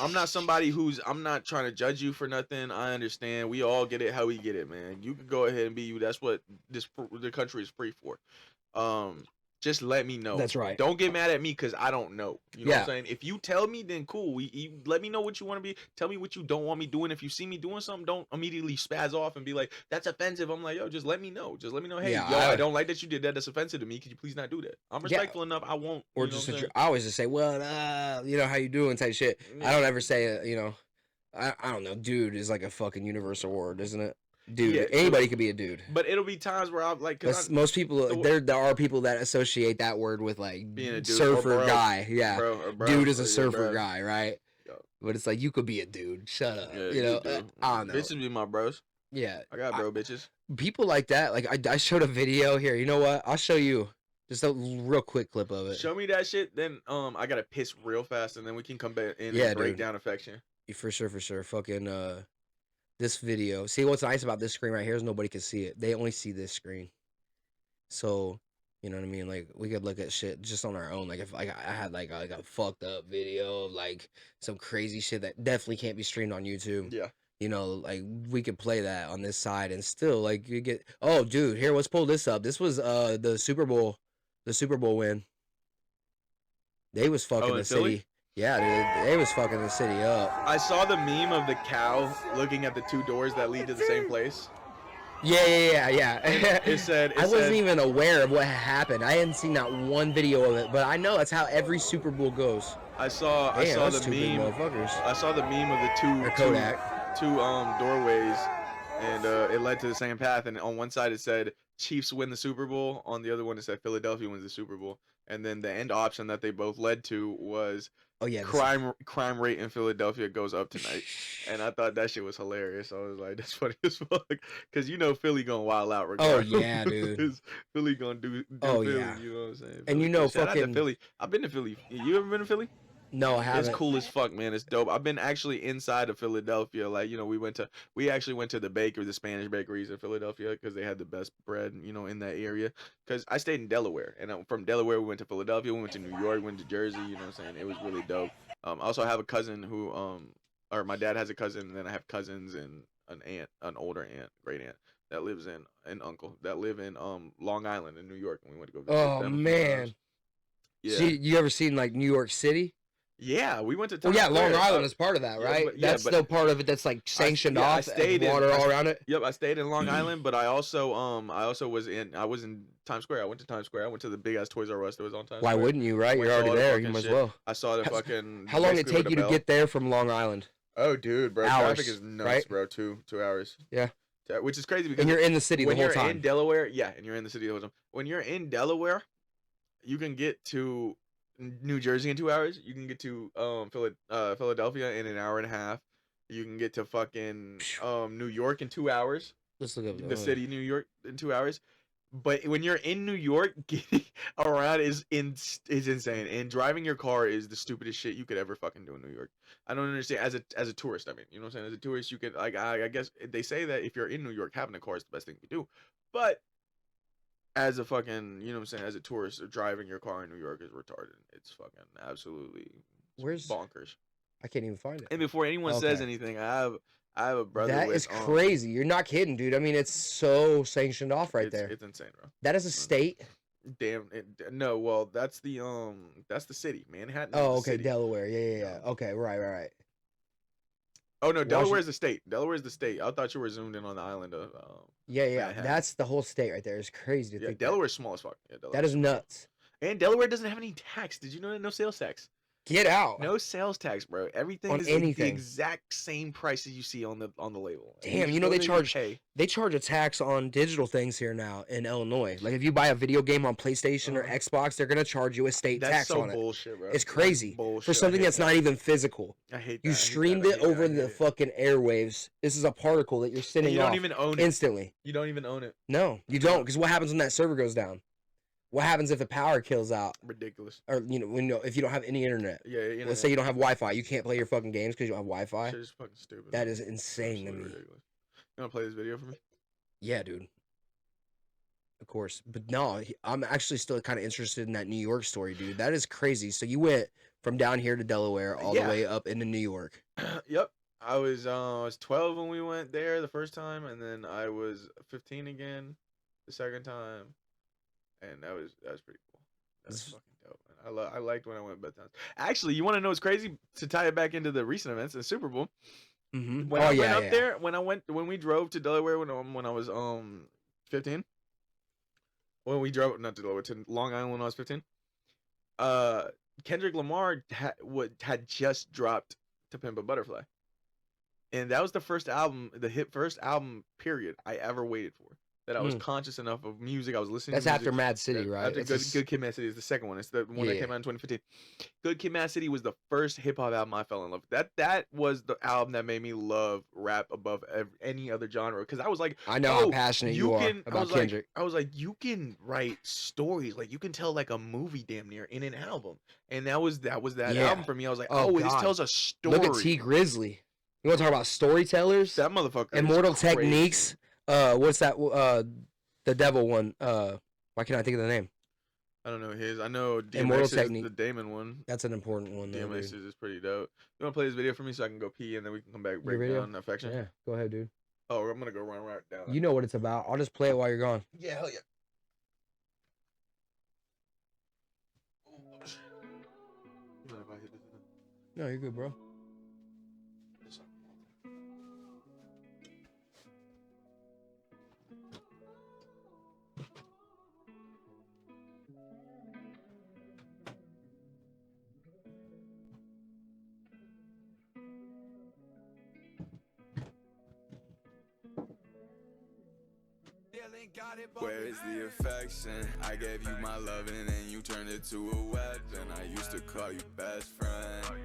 I'm not somebody I'm not trying to judge you for nothing. I understand. We all get it how we get it, man. You can go ahead and be you. That's what the country is free for. Just let me know. That's right. Don't get mad at me because I don't know. You know what I'm saying? If you tell me, then cool. You let me know what you want to be. Tell me what you don't want me doing. If you see me doing something, don't immediately spaz off and be like, that's offensive. I'm like, yo, just let me know. Just let me know. Hey, I don't like that you did that. That's offensive to me. Could you please not do that? I'm respectful enough. I won't. Or just I always just say, well, you know, how you doing type shit. Yeah. I don't ever say, you know, I don't know. Dude is like a fucking universal word, isn't it? Dude, yeah, anybody could be a dude. But it'll be times where I'm like, most people, there are people that associate that word with like being a dude, surfer guy. Yeah, bro, dude is a surfer guy, right? Yo. But it's like you could be a dude. Shut up. Yeah, you know, I don't know. Bitches be my bros. Yeah, I got bro bitches. People like that. Like I showed a video here. You know what? I'll show you just a real quick clip of it. Show me that shit. Then I gotta piss real fast, and then we can come back in and break down affection. For sure. Fucking this video. See, what's nice about this screen right here is nobody can see it. They only see this screen. So, you know what I mean? Like, we could look at shit just on our own. Like, if like I had like a fucked up video of like some crazy shit that definitely can't be streamed on YouTube. Yeah. You know, like we could play that on this side and still like you get. Oh, dude, here, let's pull this up. This was the Super Bowl win. They was fucking the city. Yeah, dude, they was fucking the city up. I saw the meme of the cow looking at the two doors that lead to the same place. Yeah. It said I wasn't even aware of what had happened. I hadn't seen not one video of it, but I know that's how every Super Bowl goes. I saw the meme. I saw the meme of the two doorways, and it led to the same path. And on one side it said Chiefs win the Super Bowl. On the other one it said Philadelphia wins the Super Bowl. And then the end option that they both led to was crime rate in Philadelphia goes up tonight. And I thought that shit was hilarious. I was like, that's funny as fuck. Because you know Philly gonna wild out regardless. Oh yeah, dude. Philly gonna do Philly, yeah. You know what I'm saying? And you know fucking Philly. I've been to Philly. You ever been to Philly? No, I haven't. It's cool as fuck, man. It's dope. I've been actually inside of Philadelphia. Like, you know, we actually went to the Spanish bakeries in Philadelphia because they had the best bread, you know, in that area. Because I stayed in Delaware, and from Delaware we went to Philadelphia, we went to New York, went to Jersey. You know what I'm saying? It was really dope. I also have a cousin who, or my dad has a cousin, and then I have cousins and an older aunt, great aunt that lives an uncle that live in Long Island in New York, and we went to go visit them. Oh man. Yeah. See, you ever seen like New York City? Yeah, we went to. Well, yeah, Long Island is part of that, right? That's still part of it. That's like sanctioned off. I stayed water all around it. Yep, I stayed in Long Island, but I also was in Times Square. I went to Times Square. I went to the big ass Toys R Us that was on Times Square. Why wouldn't you? Right, you're already there. You might as well. I saw the fucking. How long did it take you to get there from Long Island? Oh, dude, bro, traffic is nuts, right? Bro. 2 hours. Yeah. Which is crazy because and you're in the city the whole time. When you're in Delaware, yeah, and you're in the city the whole time. When you're in Delaware, you can get to New Jersey in 2 hours. You can get to Philadelphia in an hour and a half. You can get to fucking New York in 2 hours. Let's look up the city of New York in 2 hours. But when you're in New York, getting around is insane, and driving your car is the stupidest shit you could ever fucking do in New York. I don't understand. As a tourist, I mean, you know what I'm saying? As a tourist, you could like I guess they say that if you're in New York, having a car is the best thing you do. But as a fucking, you know what I'm saying? As a tourist, driving your car in New York is retarded. It's fucking absolutely bonkers. I can't even find it. And before anyone says anything, I have a brother. That is crazy. You're not kidding, dude. I mean, it's so sanctioned off right there. It's insane, bro. That is a state. Damn. No, well, that's the city, Manhattan. Oh, okay, city. Delaware. Yeah. Okay, right. Oh no, Delaware is the state. Delaware is the state. I thought you were zoomed in on the island of. Yeah. Manhattan. That's the whole state right there. It's crazy to think. Delaware's small as fuck. Yeah, that is nuts. And Delaware doesn't have any tax. Did you know that? No sales tax. Get out. No sales tax, bro. Everything on is anything. The exact same prices you see on the label. Damn, you know they charge a tax on digital things here now in Illinois. Like if you buy a video game on PlayStation or Xbox, they're gonna charge you a state tax on it. That's so bullshit, bro. It's crazy for something that's not even physical. I hate that. You streamed it over the fucking airwaves. This is a particle that you're sending off. You don't even own it instantly. You don't even own it. No, you don't. Because what happens when that server goes down? What happens if the power kills out? Ridiculous. Or if you don't have any internet. Yeah. Let's say you don't have Wi-Fi, you can't play your fucking games because you don't have Wi-Fi. Shit is fucking stupid. That is insane to me. Ridiculous. You wanna play this video for me? Yeah, dude. Of course, but no, I'm actually still kind of interested in that New York story, dude. That is crazy. So you went from down here to Delaware all the way up into New York. Yep. I was 12 when we went there the first time, and then I was 15 again the second time. And that was pretty cool. That was fucking dope, man. I liked when I went both times. Actually, you want to know what's crazy? To tie it back into the recent events, the Super Bowl. Mm-hmm. When I went up there, when we drove to Delaware when I was 15. When we drove not to Delaware to Long Island when I was 15. Kendrick Lamar had just dropped To Pimp a Butterfly, and that was the first album period I ever waited for. That I was conscious enough of music. I was listening to music. That's after Mad City, right? After Good Kid, Mad City is the second one. It's the one that came out in 2015. Good Kid, Mad City was the first hip hop album I fell in love with. That was the album that made me love rap above any other genre. Because I was like, I know how passionate you are about Kendrick. I was like, you can write stories. Like you can tell like a movie damn near in an album. And that was that album for me. I was like, this tells a story. Look at T Grizzley. You want to talk about storytellers? That motherfucker. Immortal Techniques. What's that? The devil one. Why can't I think of the name? I don't know his. I know Immortal DMX Technique. is the Damon one. That's an important one. DMX is pretty dope. You want to play this video for me so I can go pee and then we can come back break down Affection? Yeah, go ahead, dude. Oh, I'm gonna go run right down. You know what it's about. I'll just play it while you're gone. Yeah, hell yeah. No, you're good, bro. Where is the affection? I gave you my loving and you turned it to a weapon. I used to call you best friend.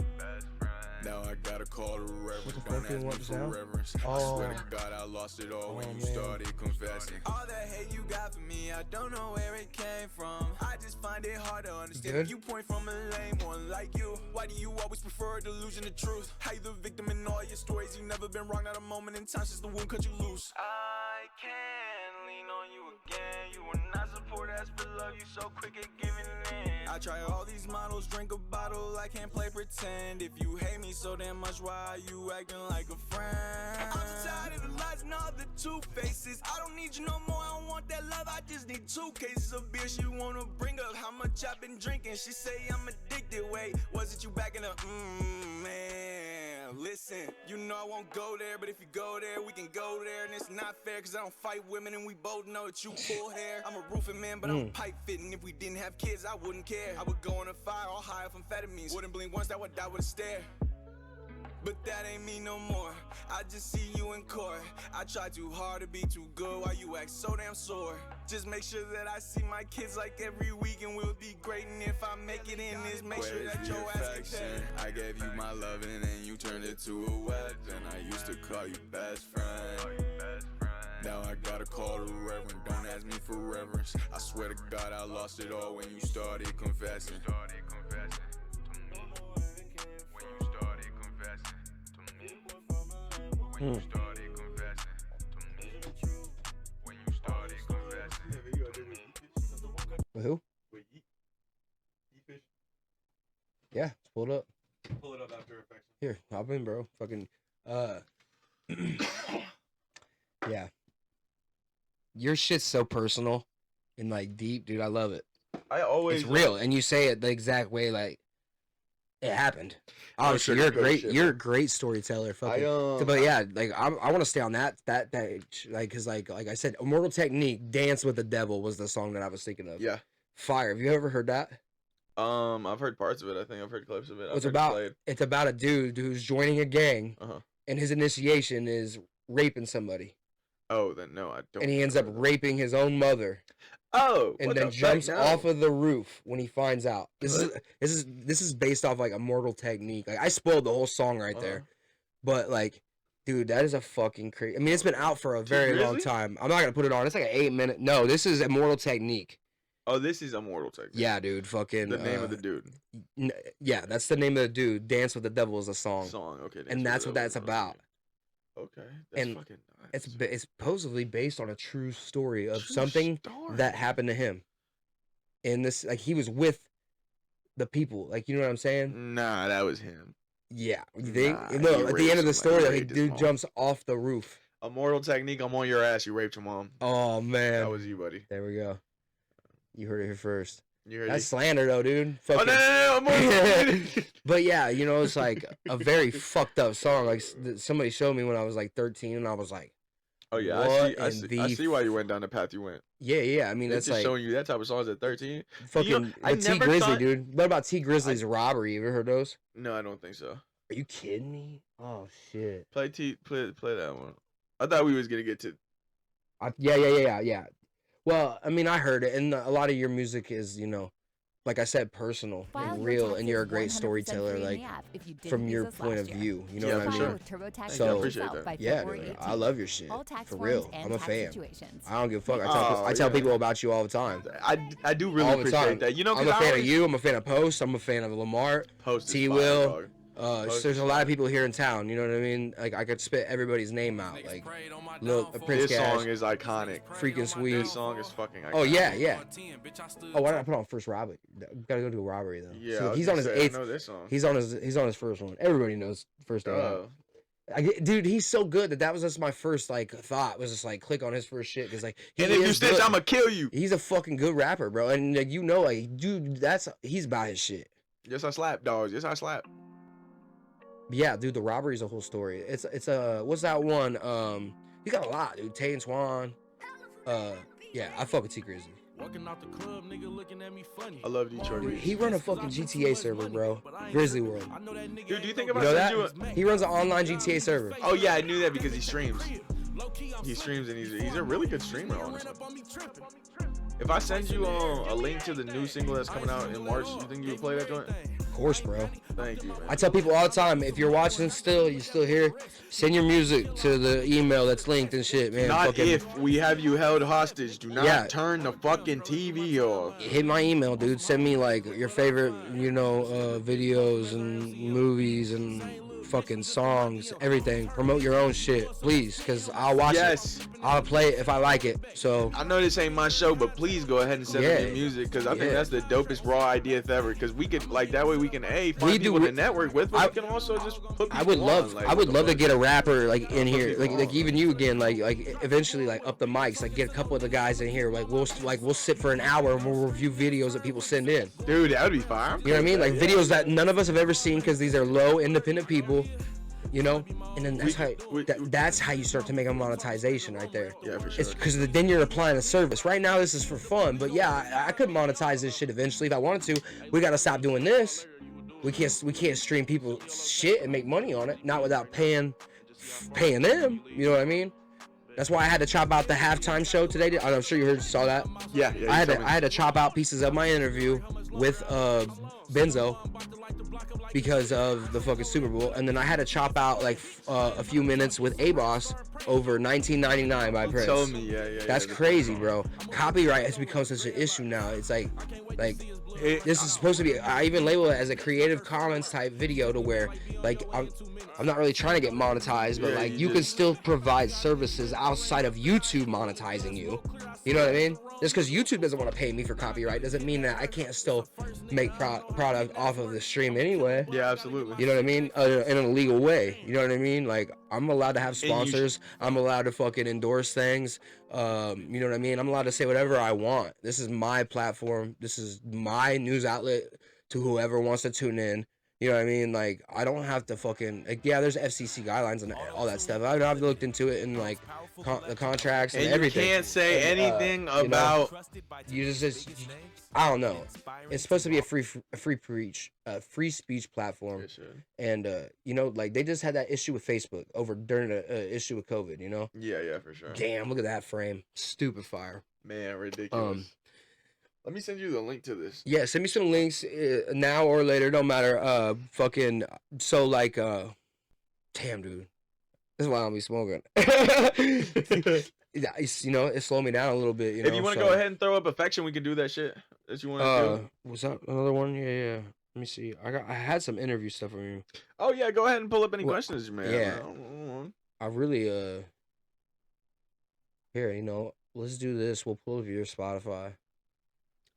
Now I gotta call the reverend. Don't ask me for reverence. I swear to God I lost it all when you started confessing. All that hate you got for me, I don't know where it came from. I just find it hard to understand. If you point from a lame one like you, why do you always prefer a delusion of truth? How you the victim in all your stories? You never been wrong, not a moment in time since the wound cut you loose. I can't lean on you again. You will not support us for love. You so quick at giving in. I try all these models, drink a bottle. I can't play pretend. If you hate me so damn much, why are you acting like a friend? I'm just tired of the lies and all the two faces. I don't need you no more. I don't want that love. I just need 2 cases of beer. She wanna bring up how much I've been drinking. She say I'm addicted. Wait, was it you back in the man? Listen, you know I won't go there, but if you go there, we can go there. And it's not fair, cause I don't fight women, and we both know that you pull hair. I'm a roofing man, but I'm pipe fitting. If we didn't have kids, I wouldn't care. I would go in a fire all high off amphetamines. Wouldn't blink once, that would die with a stare. But that ain't me no more. I just see you in court. I try too hard to be too good while you act so damn sore. Just make sure that I see my kids like every week, and we'll be great. And if I make it in this, make sure that your ass gets paid. I gave you my loving and you turned it to a weapon. I used to call you best friend. Now I gotta call the reverend, don't ask me for reverence. I swear to God I lost it all when you started confessing. With who? Yeah, let's pull it up. Pull it up after effects. Here, hop in, bro. Fucking, yeah. Your shit's so personal and like deep, dude. I love it. I always it's real, and you say it the exact way like it happened. Obviously, you're a great storyteller. Fucking, but yeah, like I want to stay on that like because like I said, Immortal Technique, "Dance with the Devil" was the song that I was thinking of. Yeah. Fire. Have you ever heard that? I've heard parts of it. I think I've heard clips of it. It's about a dude who's joining a gang, and his initiation is raping somebody. Oh, then no, I don't. And he ends up raping his own mother. Oh, and then jumps off of the roof when he finds out. This is based off like Immortal Technique. Like I spoiled the whole song right there, but like, dude, that is a fucking crazy. I mean, it's been out for a very long time. I'm not gonna put it on. It's like an 8-minute. No, this is Immortal Technique. Oh, this is Immortal Technique. Yeah, dude. Fucking the name of the dude. Yeah, that's the name of the dude. "Dance with the Devil" is a song. Okay. And that's what that's about. Okay, that's fucking nice. It's supposedly based on a true story of something that happened to him. And this, like, he was with the people, like, you know what I'm saying? Nah, that was him. Yeah, you think? Look, at the end of the story, like, dude jumps off the roof. Immortal Technique, I'm on your ass. You raped your mom. Oh man, that was you, buddy. There we go. You heard it here first. You heard That's slander, though, dude. Fucking... Oh no. But yeah, you know, it's like a very fucked up song. Like somebody showed me when I was like 13, and I was like, "Oh yeah, I see why you went down the path you went." Yeah. I mean, that's just like showing you that type of songs at 13. Fucking T Grizzley, dude. What about T Grizzley's "Robbery"? You ever heard those? No, I don't think so. Are you kidding me? Oh shit. Play that one. I thought we was gonna get to. Yeah. Well, I mean, I heard it, and a lot of your music is, you know, like I said, personal and real, and you're a great storyteller, like from your point of view. You know what I mean? So, I appreciate that. Yeah, dude, I love your shit for real. I'm a fan. I don't give a fuck. I tell people about you all the time. I do really appreciate that. You know, I'm a fan of you. I'm a fan of Post. I'm a fan of Lamar. T Will. There's a lot of people here in town, you know what I mean? Like, I could spit everybody's name out. Like, Prince This Cash, song is iconic. Freaking sweet. This song is fucking iconic. Oh, yeah. Oh, why did I put on First Robbery? Gotta go to a Robbery, though. Yeah, so he's on his 8th. I know this song. He's on his first one. Everybody knows First Day Out. Dude, he's so good that was just my first, like, thought, was just, like, click on his first shit. Because, like, and if you snitch, I'ma kill you. He's a fucking good rapper, bro. And, like, you know, like, dude, he's about his shit. Yes, I slap, dogs. Yes, I slap. Yeah, dude, the Robbery's a whole story. It's what's that one? You got a lot, dude. Tay and Swan. Yeah, I fuck with T Grizzly. I love Detroit. Dude, he run a fucking GTA server, bro. Grizzly World. Dude, do you think about He runs an online GTA server. Oh yeah, I knew that because he streams. He streams and he's a really good streamer, honestly. If I send you a link to the new single that's coming out in March, you think you would play that joint? Of course, bro. Thank you, man. I tell people all the time, if you're watching you're still here, send your music to the email that's linked and shit, man. Not if we have you held hostage. Do not turn the fucking TV off. Hit my email, dude. Send me like your favorite, videos and movies and fucking songs, everything. Promote your own shit, please, because I'll watch it. I'll play it if I like it. So I know this ain't my show, but please go ahead and send me your music, because I think that's the dopest raw idea ever. Because we could, like, that way we can find people to network with, but we can also just put people I would love to get a rapper like in here, like even you again, like eventually like up the mics, like get a couple of the guys in here, we'll sit for an hour and we'll review videos that people send in. Dude, that would be fire. You know what I mean? Like videos that none of us have ever seen, because these are low independent people. You know, and then that's how you start to make a monetization right there. Yeah, for sure. It's because then you're applying a service. Right now, this is for fun, but yeah, I could monetize this shit eventually if I wanted to. We gotta stop doing this. We can't stream people's shit and make money on it, not without paying them. You know what I mean? That's why I had to chop out the halftime show today. I'm sure you saw that. Yeah. I had to chop out pieces of my interview with Benzo. because of the fucking Super Bowl, and then I had to chop out like a few minutes with A-Boss over 1999 by Prince. Told me, yeah. That's crazy, bro. Copyright has become such an issue now. It's like this is supposed to be. I even label it as a Creative Commons type video to where like I'm not really trying to get monetized, but like you can still provide services outside of YouTube monetizing you. You know what I mean? Just because YouTube doesn't want to pay me for copyright doesn't mean that I can't still make product off of the stream anyway. Yeah, absolutely. You know what I mean? In a legal way. You know what I mean? Like, I'm allowed to have sponsors. I'm allowed to fucking endorse things. You know what I mean? I'm allowed to say whatever I want. This is my platform. This is my news outlet to whoever wants to tune in. You know what I mean? Like, I don't have to fucking... Like, yeah, there's FCC guidelines and all that stuff. I've looked into it in, like, the contracts and everything. You can't say anything about... You just... I don't know. It's supposed to be a free speech platform. And, you know, like, they just had that issue with Facebook during the issue with COVID, you know? Yeah, for sure. Damn, look at that frame. Stupid fire. Man, ridiculous. Let me send you the link to this. Yeah, send me some links now or later. Don't matter. Fucking... So, like, damn, dude. This is why I don't be smoking. You know, it slowed me down a little bit, you know? If you want to go ahead and throw up affection, we can do that shit that you want to do. Was that another one? Yeah. Let me see. I had some interview stuff from you. Oh, yeah, go ahead and pull up any questions, man. Yeah. I really, here, you know, let's do this. We'll pull up your Spotify.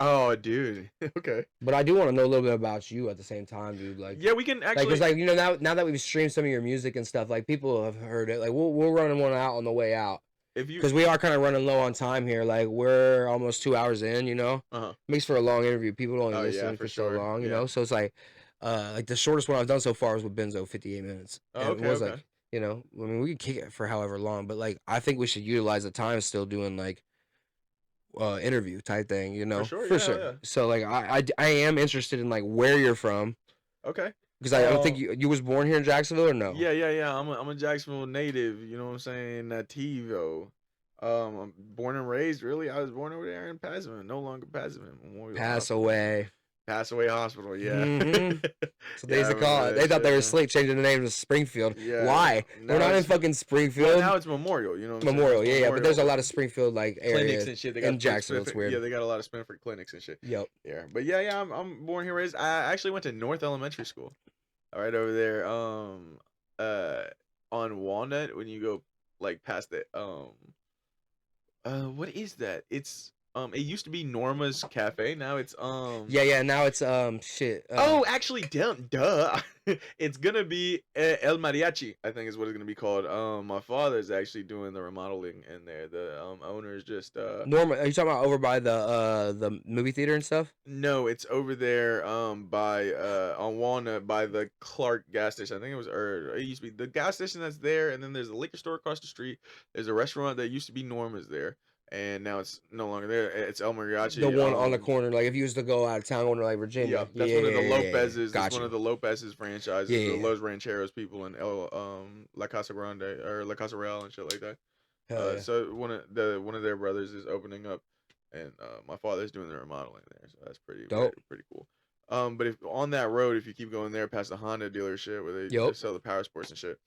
Oh, dude. Okay. But I do want to know a little bit about you at the same time, dude. Like, yeah, we can actually... Because, like, you know, now that we've streamed some of your music and stuff, like, people have heard it. Like, we'll run one out on the way out. Because we are kind of running low on time here. Like, we're almost 2 hours in, you know? Makes for a long interview. People don't listen for so long, you know? So it's like the shortest one I've done so far is with Benzo, 58 minutes. Oh, okay, it was like, you know, I mean, we could kick it for however long, but, like, I think we should utilize the time still doing, like, interview type thing, you know? For sure. Yeah. So, like, I am interested in, like, where you're from. Okay. Because I don't think you was born here in Jacksonville or no? Yeah. I'm a Jacksonville native. You know what I'm saying? Nativo. I'm born and raised. Really, I was born over there in Passman. No longer Passman. Memorial Pass Away Hospital. Yeah. Mm-hmm. So they used to call it. They thought they were asleep, changing the name to Springfield. Yeah. Why? We're not in fucking Springfield. Well, now it's Memorial. You know. What I'm Memorial. saying? Yeah. But there's a lot of Springfield like clinics areas and shit. They got in Jacksonville. It's weird. Yeah, they got a lot of Springfield clinics and shit. Yep. Yeah. But yeah. I'm born here, raised. I actually went to North Elementary School. Right over there, on Walnut, when you go like past it, what is that? It's it used to be Norma's Cafe. Now it's yeah. Now it's shit. Oh, actually, duh. It's gonna be El Mariachi. I think is what it's gonna be called. My father's actually doing the remodeling in there. The owner is just Norma. Are you talking about over by the movie theater and stuff? No, it's over there by on Walnut by the Clark gas station. I think it was it used to be the gas station that's there, and then there's a liquor store across the street. There's a restaurant that used to be Norma's there. And now it's no longer there. It's El Mariachi. The one on the corner. Like, if you used to go out of town, going to, like, Virginia. Yeah, that's one of the Lopez's. That's one of the Lopez's franchises. The Los Rancheros people in La Casa Grande or La Casa Real and shit like that. So one of their brothers is opening up, and my father's doing the remodeling there. So that's pretty dope. Pretty cool. But if on that road, if you keep going there past the Honda dealership where they sell the power sports and shit.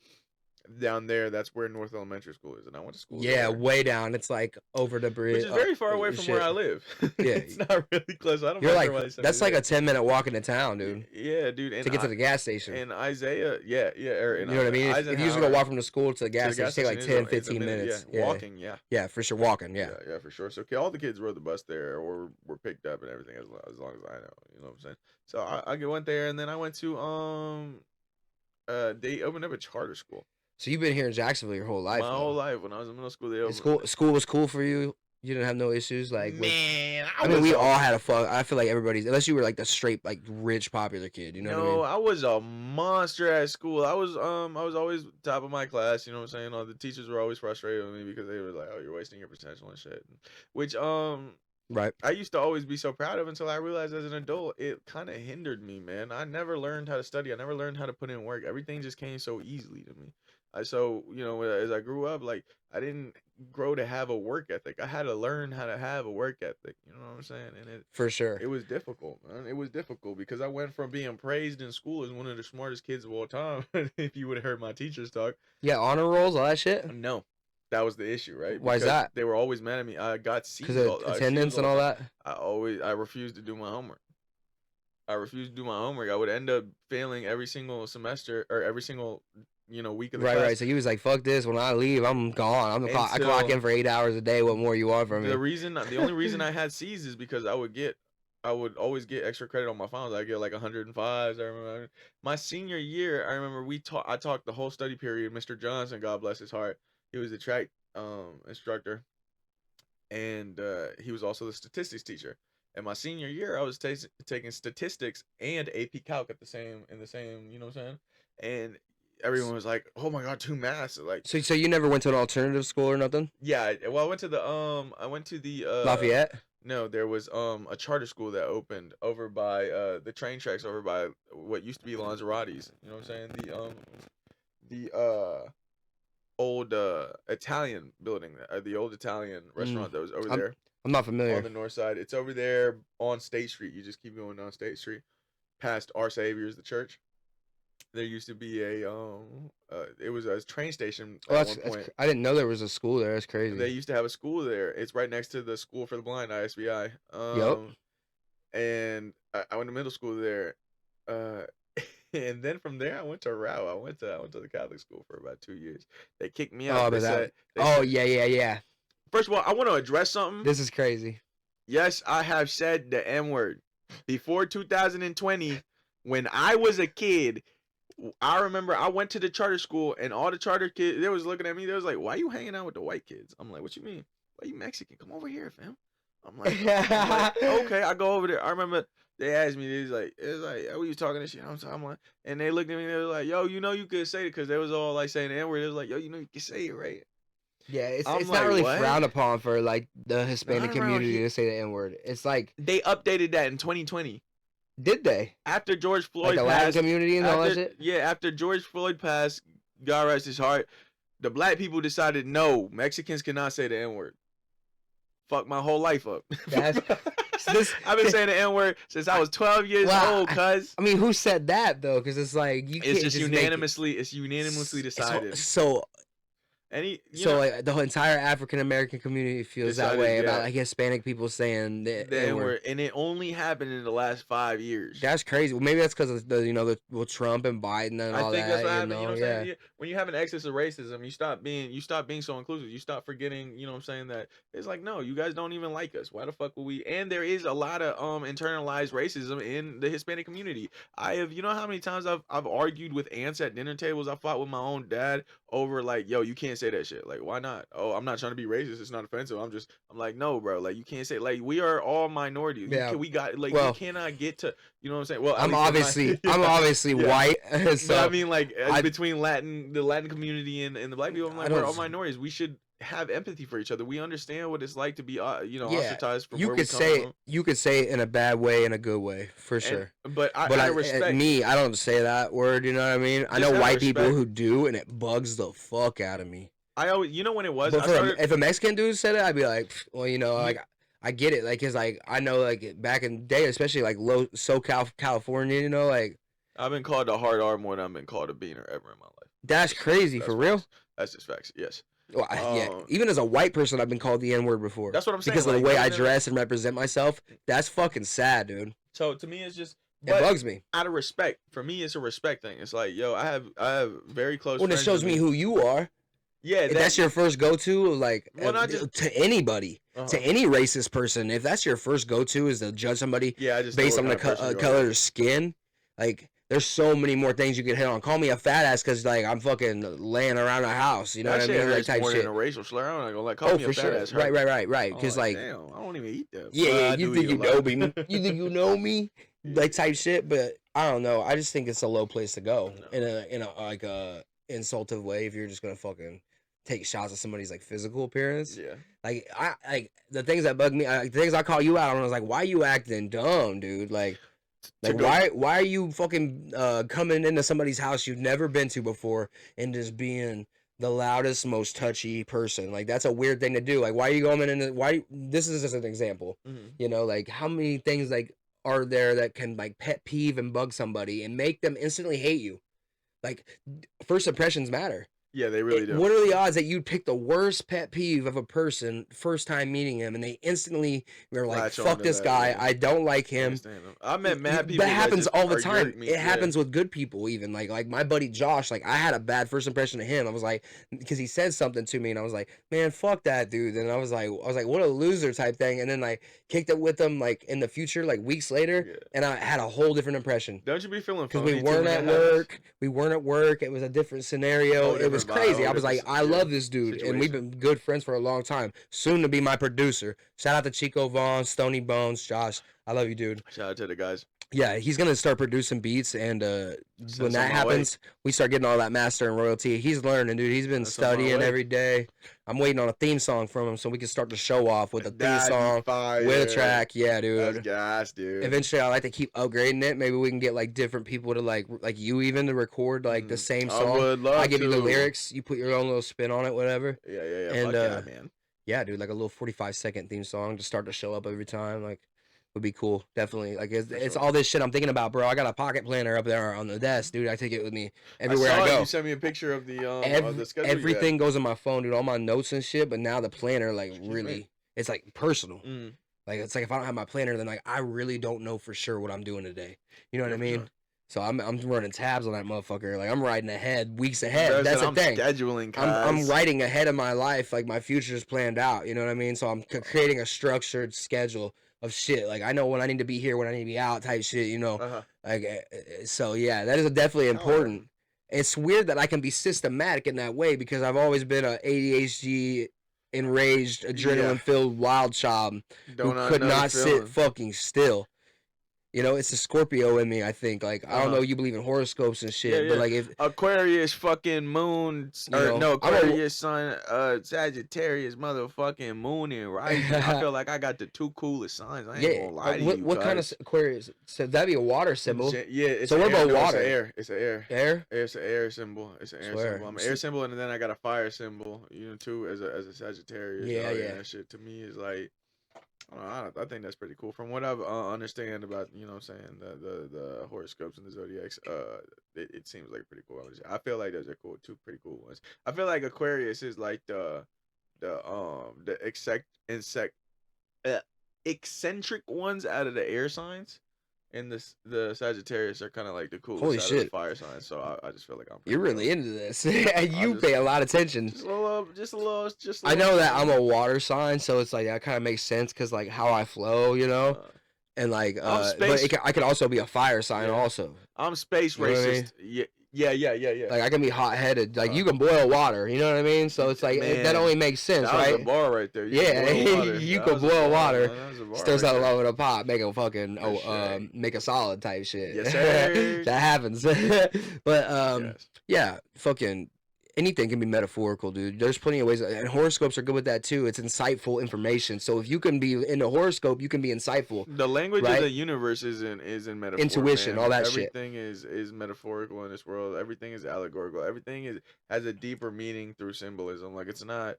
Down there, that's where North Elementary School is, and I went to school. Yeah, there. way down. It's like over the bridge, which is very far away from where I live. Yeah, it's not really close. I don't. You're like that's like a 10-minute walk into town, dude. Yeah, dude. And to get to the gas station. And Isaiah, yeah. You know what I mean? If you used to go walk from the school to the gas station, take like 10, 15 minutes. Yeah, walking. Yeah. Yeah, for sure, walking. Yeah, for sure. So all the kids rode the bus there or were picked up and everything as long as I know. You know what I'm saying? So I went there, and then I went to they opened up a charter school. So you've been here in Jacksonville your whole life? My whole life. When I was in middle school, they opened. School was cool for you? You didn't have no issues? Like, man, I mean, we all had a fuck. I feel like everybody's, unless you were like the straight, like, rich, popular kid. You know what I mean? No, I was a monster at school. I was always top of my class. You know what I'm saying? All the teachers were always frustrated with me because they were like, "Oh, you're wasting your potential and shit." Which right. I used to always be so proud of until I realized as an adult it kind of hindered me, man. I never learned how to study. I never learned how to put in work. Everything just came so easily to me. So, you know, as I grew up, like, I didn't grow to have a work ethic. I had to learn how to have a work ethic. You know what I'm saying? And for sure, it was difficult, man. It was difficult because I went from being praised in school as one of the smartest kids of all time. If you would have heard my teachers talk, yeah, honor rolls, all that shit. No, that was the issue, right? Why is that? They were always mad at me. I got C's because of attendance and all that. I refused to do my homework. I would end up failing every single semester or every single week of the class. Right. So he was like, "Fuck this! When I leave, I'm gone. I clock in for 8 hours a day. What more you want from me?" The only reason I had C's is because I would always get extra credit on my finals. I get like 105s. I remember my senior year. I remember I talked the whole study period. Mr. Johnson, God bless his heart, he was the track instructor, and he was also the statistics teacher. And my senior year, I was taking statistics and AP Calc in the same, you know what I'm saying? And everyone was like, "Oh my God, 2 maths!" Like, so you never went to an alternative school or nothing? Yeah, well, I went to the Lafayette. No, there was a charter school that opened over by the train tracks over by what used to be Lanzarotti's. You know what I'm saying? The old Italian building, the old Italian restaurant that was over there. I'm not familiar. On the north side. It's over there on State Street. You just keep going down State Street past Our Savior's, the church. There used to be it was a train station at one point. I didn't know there was a school there. That's crazy. They used to have a school there. It's right next to the School for the Blind, ISBI. Yep. And I went to middle school there. And then from there, I went to Rao. I went to the Catholic school for about 2 years. They kicked me out. Yeah. First of all, I want to address something. This is crazy. Yes, I have said the N-word. Before 2020, when I was a kid, I remember I went to the charter school and all the charter kids, they was looking at me. They was like, "Why you hanging out with the white kids?" I'm like, "What you mean? Why you Mexican? Come over here, fam." I'm like, okay, I go over there. I remember they asked me, it's like, "Oh, you talking this shit?" I'm like, and they looked at me. They was like, "Yo, you could say it," because they was all like saying the N-word. They was like, "Yo, you can say it, right?" Yeah, it's like, not really what? frowned upon for like the Hispanic community to say the N-word. It's like they updated that in 2020. Did they? After George Floyd like the passed, Latin community and all that shit? Yeah, after George Floyd passed, God rest his heart, the black people decided, no, Mexicans cannot say the N-word. Fuck my whole life up. I've been saying the N-word since I was 12 years old, cuz. I mean, who said that, though? Because it's like, you can't just unanimously, it's unanimously decided. So like the whole entire African American community feels that way about like Hispanic people saying the N-word. And it only happened in the last 5 years. That's crazy. Well, maybe that's because of the Trump and Biden and all that. I think that's what happened. You know what I'm saying? When you have an excess of racism, you stop being so inclusive. You stop forgetting. You know what I'm saying? That it's like, no, you guys don't even like us. Why the fuck would we? And there is a lot of internalized racism in the Hispanic community. You know how many times I've argued with aunts at dinner tables. I fought with my own dad over like, yo, you can't say that shit. Like, why not? Oh, I'm not trying to be racist. It's not offensive. I'm like, no, bro. Like, you can't say, like, we are all minorities. Yeah. We cannot get to, you know what I'm saying? Well, I'm obviously white. So but I mean, like, between the Latin community and the black people, I'm like, we're all minorities. We should have empathy for each other. We understand what it's like to be, ostracized from where we come from. You could say it in a bad way and a good way, for sure. But I respect me. I don't say that word. You know what I mean? I know white people who do, and it bugs the fuck out of me. I always, you know when it was. But if a Mexican dude said it, I'd be like, well, like I get it, like, cause like I know, like back in the day, especially like SoCal, California, like I've been called a hard R more than I've been called a beaner ever in my life. That's crazy, for real. That's just facts. Yes. Well, yeah. Even as a white person, I've been called the N-word before. That's what I'm saying. Because of the way I dress and represent myself. That's fucking sad, dude. So to me, it's just. It bugs me. Out of respect, for me, it's a respect thing. It's like, yo, I have very close. Well, it shows me who you are. Yeah, if that's your first go-to, like, to anybody, to any racist person, if that's your first go-to is to judge somebody based on the color of their skin, like, there's so many more things you can hit on. Call me a fat ass because, like, I'm fucking laying around the house, you know what I mean? Like, type more shit. Than a racial slur. I'm not gonna call me a fat ass. Right. Because, like, damn, I don't even eat that. Yeah, you think you know me? You think you know me? Like, type shit, but I don't know. I just think it's a low place to go in a like a insultive way if you're just gonna fucking take shots at somebody's like physical appearance. Yeah. Like the things that bug me, the things I call you out on, I was like, why you acting dumb, dude? Like why are you fucking coming into somebody's house you've never been to before and just being the loudest, most touchy person. Like, that's a weird thing to do. Like, why are you going in and why? This is just an example. You know, like, how many things like are there that can like pet peeve and bug somebody and make them instantly hate you? Like, first impressions matter. Yeah, they really do. What are the odds that you'd pick the worst pet peeve of a person first time meeting him and they instantly were like, Latch fuck onto this that, guy, yeah. I don't like him. I met mad people That happens just all the are time. jerk me, It happens with good people even. Like my buddy Josh, like I had a bad first impression of him. I was like, because he said something to me and I was like, man, fuck that dude. And I was like, what a loser type thing. And then like kicked it with him like in the future, like weeks later, and I had a whole different impression. Don't you be feeling because phony we weren't too at when that happens? work. We weren't at work. It was a different scenario. Whole It was different crazy. vibe, I was like, I love this dude, and we've situation. been good friends for a long time. Soon to be my producer. Shout out to Chico Vaughn, Stony Bones, Josh. I love you, dude. Shout out to the guys. Yeah, he's gonna start producing beats, and when some that my happens, we start getting all that master and royalty. He's learning, dude. He's been Send some my studying way. every day. I'm waiting on a theme song from him so we can start the show off with a theme That'd be song fire. with a track. Yeah, That's dude. gas, dude. Eventually, I like to keep upgrading it. Maybe we can get like different people to like you even to record like the same I song. would love I give you the to. lyrics. You put your own little spin on it, whatever. Yeah. And Fuck yeah, man. yeah, dude, like a little 45-second theme song to start to show up every time. Like, would be cool. Definitely. Like, it's all this shit I'm thinking about, bro. I got a pocket planner up there on the desk, dude. I take it with me everywhere I saw go. You sent me a picture of the schedule. Everything goes in my phone, dude. All my notes and shit. But now the planner, like, really, it's like personal. Like, it's like if I don't have my planner, then like I really don't know for sure what I'm doing today. You know what I mean? Sure. So I'm running tabs on that motherfucker. Like I'm riding ahead, weeks ahead. That's the thing. Scheduling. I'm writing ahead of my life. Like my future's planned out. You know what I mean? So I'm creating a structured schedule of shit. Like I know when I need to be here, when I need to be out, type shit. You know, like so. Yeah, that is definitely important. It's weird that I can be systematic in that way because I've always been a ADHD, enraged, adrenaline-filled wild child who could not sit fucking still. You know, it's a Scorpio in me, I think. Like, I don't know, you believe in horoscopes and shit, but like if Aquarius fucking moon, or no, Aquarius sun, Sagittarius motherfucking moon and rising. I feel like I got the two coolest signs. I ain't gonna lie to you. What kind of Aquarius? So that'd be a water symbol. Yeah, it's so what about water? It's an air. Air? It's an air symbol. It's an air symbol. I'm an air symbol, and then I got a fire symbol. You know, too, as a Sagittarius. Yeah. That shit to me is like. I think that's pretty cool. From what I've understand about, you know what I'm saying, the horoscopes and the zodiacs, it seems like pretty cool. I feel like those are cool, two pretty cool ones. I feel like Aquarius is like the eccentric ones out of the air signs, and the Sagittarius are kind of like the coolest Holy out shit. of the fire signs. So I just feel like I'm. You're really into this. And you pay a lot of attention. Just a little. I know that I'm a water sign, so it's like that kind of makes sense because like how I flow, you know, and like but I could also be a fire sign also. I'm space racist. Yeah. Like I can be hot headed. Like you can boil water. You know what I mean? So it's like that only makes sense, right? That was a bar right there. You can boil water. Still right something over the pot, make a fucking make a solid type shit. Yes, sir. That happens. But yeah, fucking anything can be metaphorical, dude. There's plenty of ways, and horoscopes are good with that too. It's insightful information. So if you can be in a horoscope, you can be insightful. The language of the universe is in metaphor. Intuition, man. all that Everything is metaphorical in this world. Everything is allegorical. Everything has a deeper meaning through symbolism. Like it's not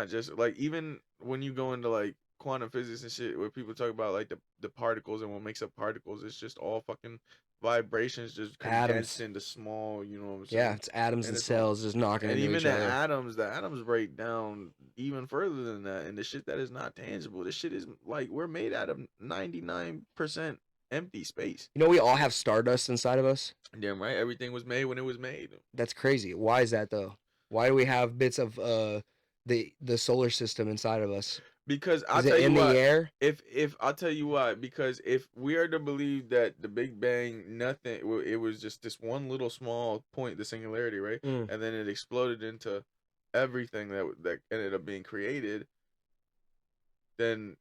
just like, even when you go into like quantum physics and shit, where people talk about like the particles and what makes up particles, it's just all fucking vibrations just condensed into small, you know what I'm saying? Yeah, it's atoms and cells just knocking into each other. And the atoms break down even further than that, and the shit that is not tangible. This shit is like, we're made out of 99% empty space. You know, we all have stardust inside of us. Damn right. Everything was made when it was made. That's crazy. Why is that though? Why do we have bits of the solar system inside of us? Because I'll tell you why. If I'll tell you why, because if we are to believe that the Big Bang, it was just this one little small point, the singularity, right? And then it exploded into everything that ended up being created, then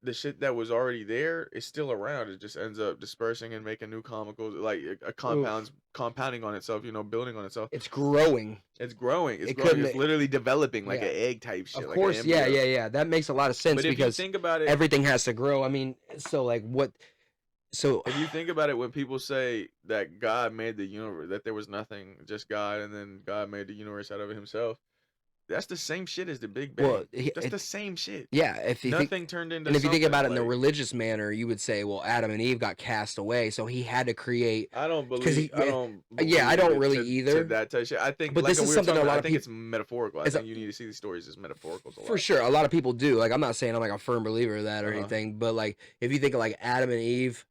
the shit that was already there is still around. It just ends up dispersing and making new chemicals, like compounding on itself, you know, building on itself. It's growing. It's growing. It's literally developing like an egg type shit. Of like course, yeah. That makes a lot of sense, but because if you think about it, everything has to grow. I mean, so like what? So if you think about it, when people say that God made the universe, that there was nothing, just God, and then God made the universe out of himself, that's the same shit as the Big Bang. Well, that's the same shit. Yeah, if you nothing turned into and if you think about it like, in the religious manner, you would say, well, Adam and Eve got cast away, so he had to create. I don't believe. I don't really either. To that type of shit. I think, but like this is something a lot of people. It's metaphorical. I think you need to see these stories as metaphorical. For sure, a lot of people do. Like, I'm not saying I'm like a firm believer of that or anything, but like if you think of like Adam and Eve,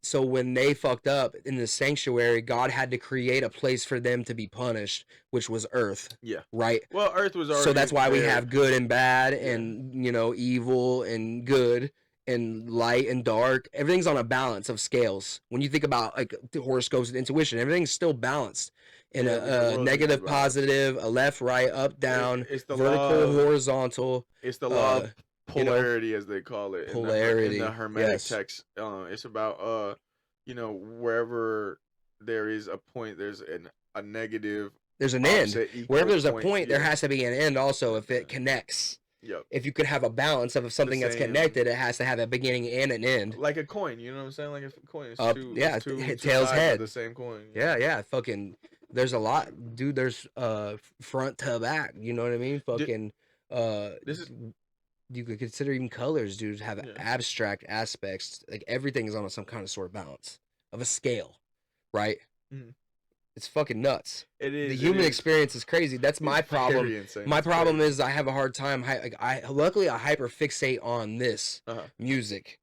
so when they fucked up in the sanctuary, God had to create a place for them to be punished, which was Earth. Yeah. Right? Well, Earth was already. So that's why we there. have good and bad and, evil and good and light and dark. Everything's on a balance of scales. When you think about like the horoscopes and intuition, everything's still balanced in a negative, positive, a left, right, up, down, it's the vertical, horizontal. It's the law of polarity, as they call it. Polarity. In the Hermetic text. It's about, wherever there is a point, there's a negative. There's an end. Wherever there's a point, there has to be an end also if it connects. Yep. If you could have a balance of something that's connected, it has to have a beginning and an end. Like a coin, you know what I'm saying? Like a coin. It's two tails, head. of the same coin. Yeah. Fucking, there's a lot, dude. There's front to back. You know what I mean? Fucking. This is. You could consider even colors, dude, have abstract aspects. Like everything is on some kind of sort of balance of a scale, right? Mm-hmm. It's fucking nuts. It is. The human experience is crazy. That's my problem. My problem is I have a hard time. Luckily I hyperfixate on this music.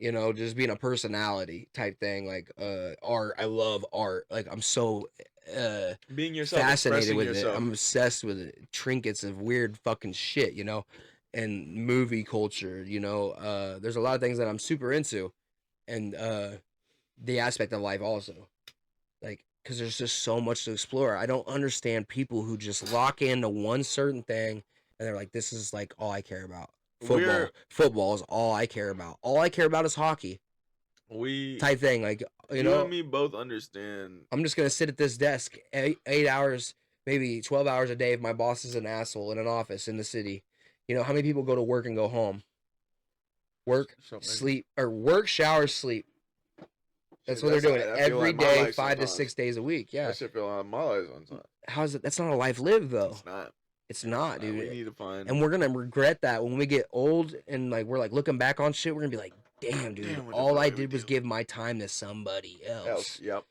Just being a personality type thing. Like art. I love art. Like I'm so being yourself, fascinated with yourself. it. I'm obsessed with it. Trinkets of weird fucking shit. And movie culture, there's a lot of things that I'm super into, and the aspect of life also, like, because there's just so much to explore. I don't understand people who just lock into one certain thing, and they're like, this is like all I care about. Football is all I care about. All I care about is hockey. Type thing, like, you and me both understand. I'm just gonna sit at this desk 8 hours, maybe 12 hours a day if my boss is an asshole in an office in the city. How many people go to work and go home? Work, sleep, or work, shower, sleep. That's what they're doing every day, 5 to 6 days a week. Yeah. That shit feel like my life sometimes. How is it? That's not a life lived, though. It's not. It's not, dude. We need to find. And we're gonna regret that when we get old and like we're like looking back on shit. We're gonna be like, damn, dude. All I did was give my time to somebody else. Yep.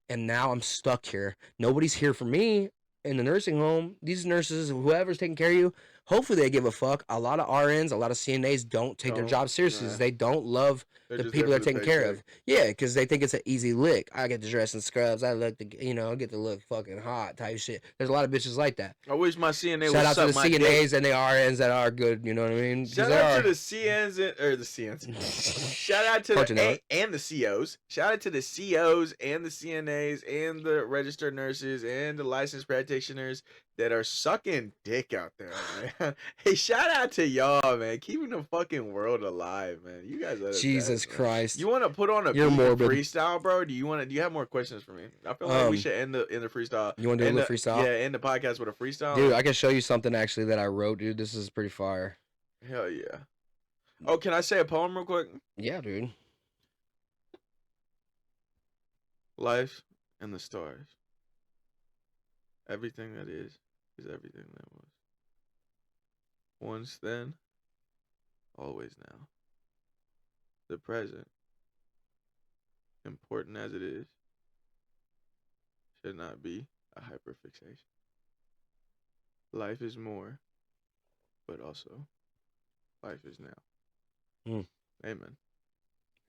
And now I'm stuck here. Nobody's here for me in the nursing home. These nurses, whoever's taking care of you. Hopefully they give a fuck. A lot of RNs, a lot of CNAs don't take their job seriously. They don't love the people they're taking care of. Yeah, because they think it's an easy lick. I get to dress in scrubs. I look, I get to look fucking hot type shit. There's a lot of bitches like that. I wish my CNA Shout out to the CNAs and the RNs that are good. You know what I mean? Shout out to the CNs or the CNs. Shout out to the and the COs. Shout out to the COs and the CNAs and the registered nurses and the licensed practitioners that are sucking dick out there, man. Hey, shout out to y'all, man. Keeping the fucking world alive, man. You guys are Jesus Christ. You want to put on a freestyle, bro? Do you have more questions for me? I feel like we should end the freestyle. You want to do a freestyle? Yeah, end the podcast with a freestyle. Dude, I can show you something actually that I wrote, dude. This is pretty fire. Hell yeah. Oh, can I say a poem real quick? Yeah, dude. Life and the stars. Everything that is everything that was. Once then, always now. The present, important as it is, should not be a hyperfixation. Life is more, but also, life is now. Amen.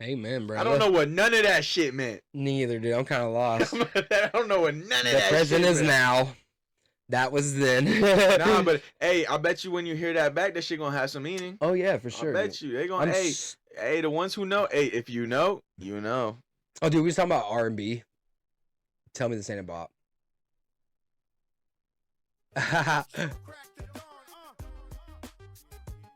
Amen, bro. I don't know what none of that shit meant. Neither, dude. I'm kind of lost. I don't know what none of that shit meant. The present is now. That was then. Nah, but hey, I bet you when you hear that back, that shit gonna have some meaning. Oh yeah, for sure. I bet you they gonna. Hey, the ones who know. Hey, if you know, you know. Oh, dude, we was talking about R&B. Tell me this ain't a bop.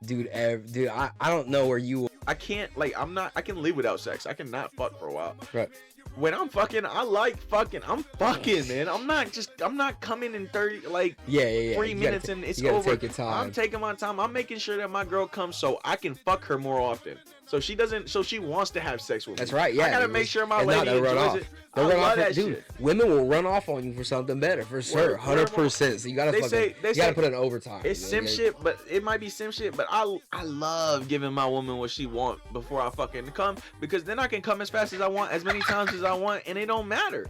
Dude, I don't know where you. I can't I can live without sex. I cannot fuck for a while. Right. When I'm fucking, I like fucking. I'm fucking, man. I'm not coming in 30 3 minutes and it's over. Take your time. I'm taking my time. I'm making sure that my girl comes so I can fuck her more often. So she doesn't. So she wants to have sex with me. That's right. Yeah. I gotta make sure my and lady they'll run enjoys off. it. They'll I run love off, that dude. shit. Women will run off on you for something better, for sure, 100%. So you gotta put in overtime. It's sim shit, but it might be sim shit. But I love giving my woman what she want before I fucking come, because then I can come as fast as I want, as many times as I want, and it don't matter.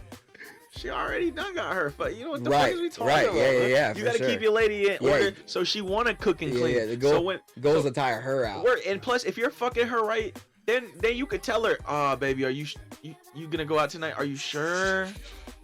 She already done got her. But you know what the fuck is we talking about? Yeah. You gotta keep your lady in order, so she wanna cook and clean. Yeah, the goal is to tire her out. And plus, if you're fucking her right, then you could tell her, baby, are you gonna go out tonight? Are you sure?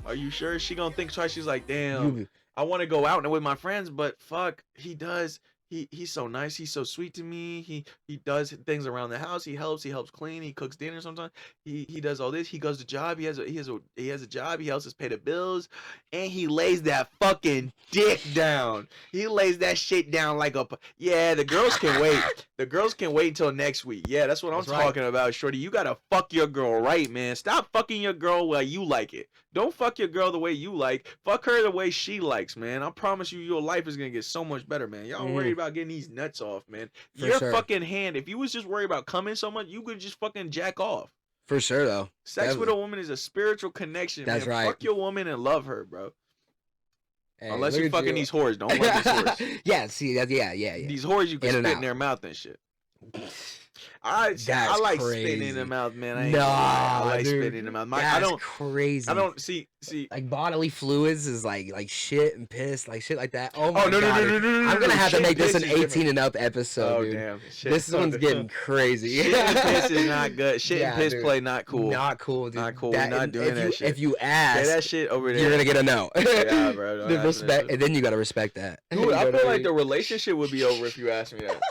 Are you sure? She gonna think twice. She's like, damn, I want to go out with my friends, but fuck, he does. He's so nice. He's so sweet to me. He does things around the house. He helps clean. He cooks dinner sometimes. He does all this. He goes to job. He has a job. He helps us pay the bills, and he lays that fucking dick down. He lays that shit down like a The girls can wait. The girls can wait until next week. Yeah, that's what I'm talking about, shorty. You gotta fuck your girl right, man. Stop fucking your girl while you like it. Don't fuck your girl the way you like. Fuck her the way she likes, man. I promise you, your life is gonna get so much better, man. Y'all worried about getting these nuts off, man. Your fucking hand. If you was just worried about coming so much, you could just fucking jack off. For sure, though. Sex with a woman is a spiritual connection. That's right. Fuck your woman and love her, bro. Hey, unless you're fucking these whores, don't love these whores. Yeah, see that. Yeah. These whores you can spit in their mouth and shit. I like spitting in the mouth, man. I like spitting in the mouth. That's crazy. I don't see like bodily fluids is like shit and piss, like shit like that. Oh my no, god! No, I'm gonna have to make this an 18 and up episode. Oh dude. Damn! This one's getting crazy. Shit and piss is not good. Shit and piss play not cool. Not cool, dude. Not cool. We're not doing that shit. If you ask, say that shit over there, you're gonna get a no. Yeah, bro. The respect, and then you gotta respect that. Dude, I feel like the relationship would be over if you asked me that.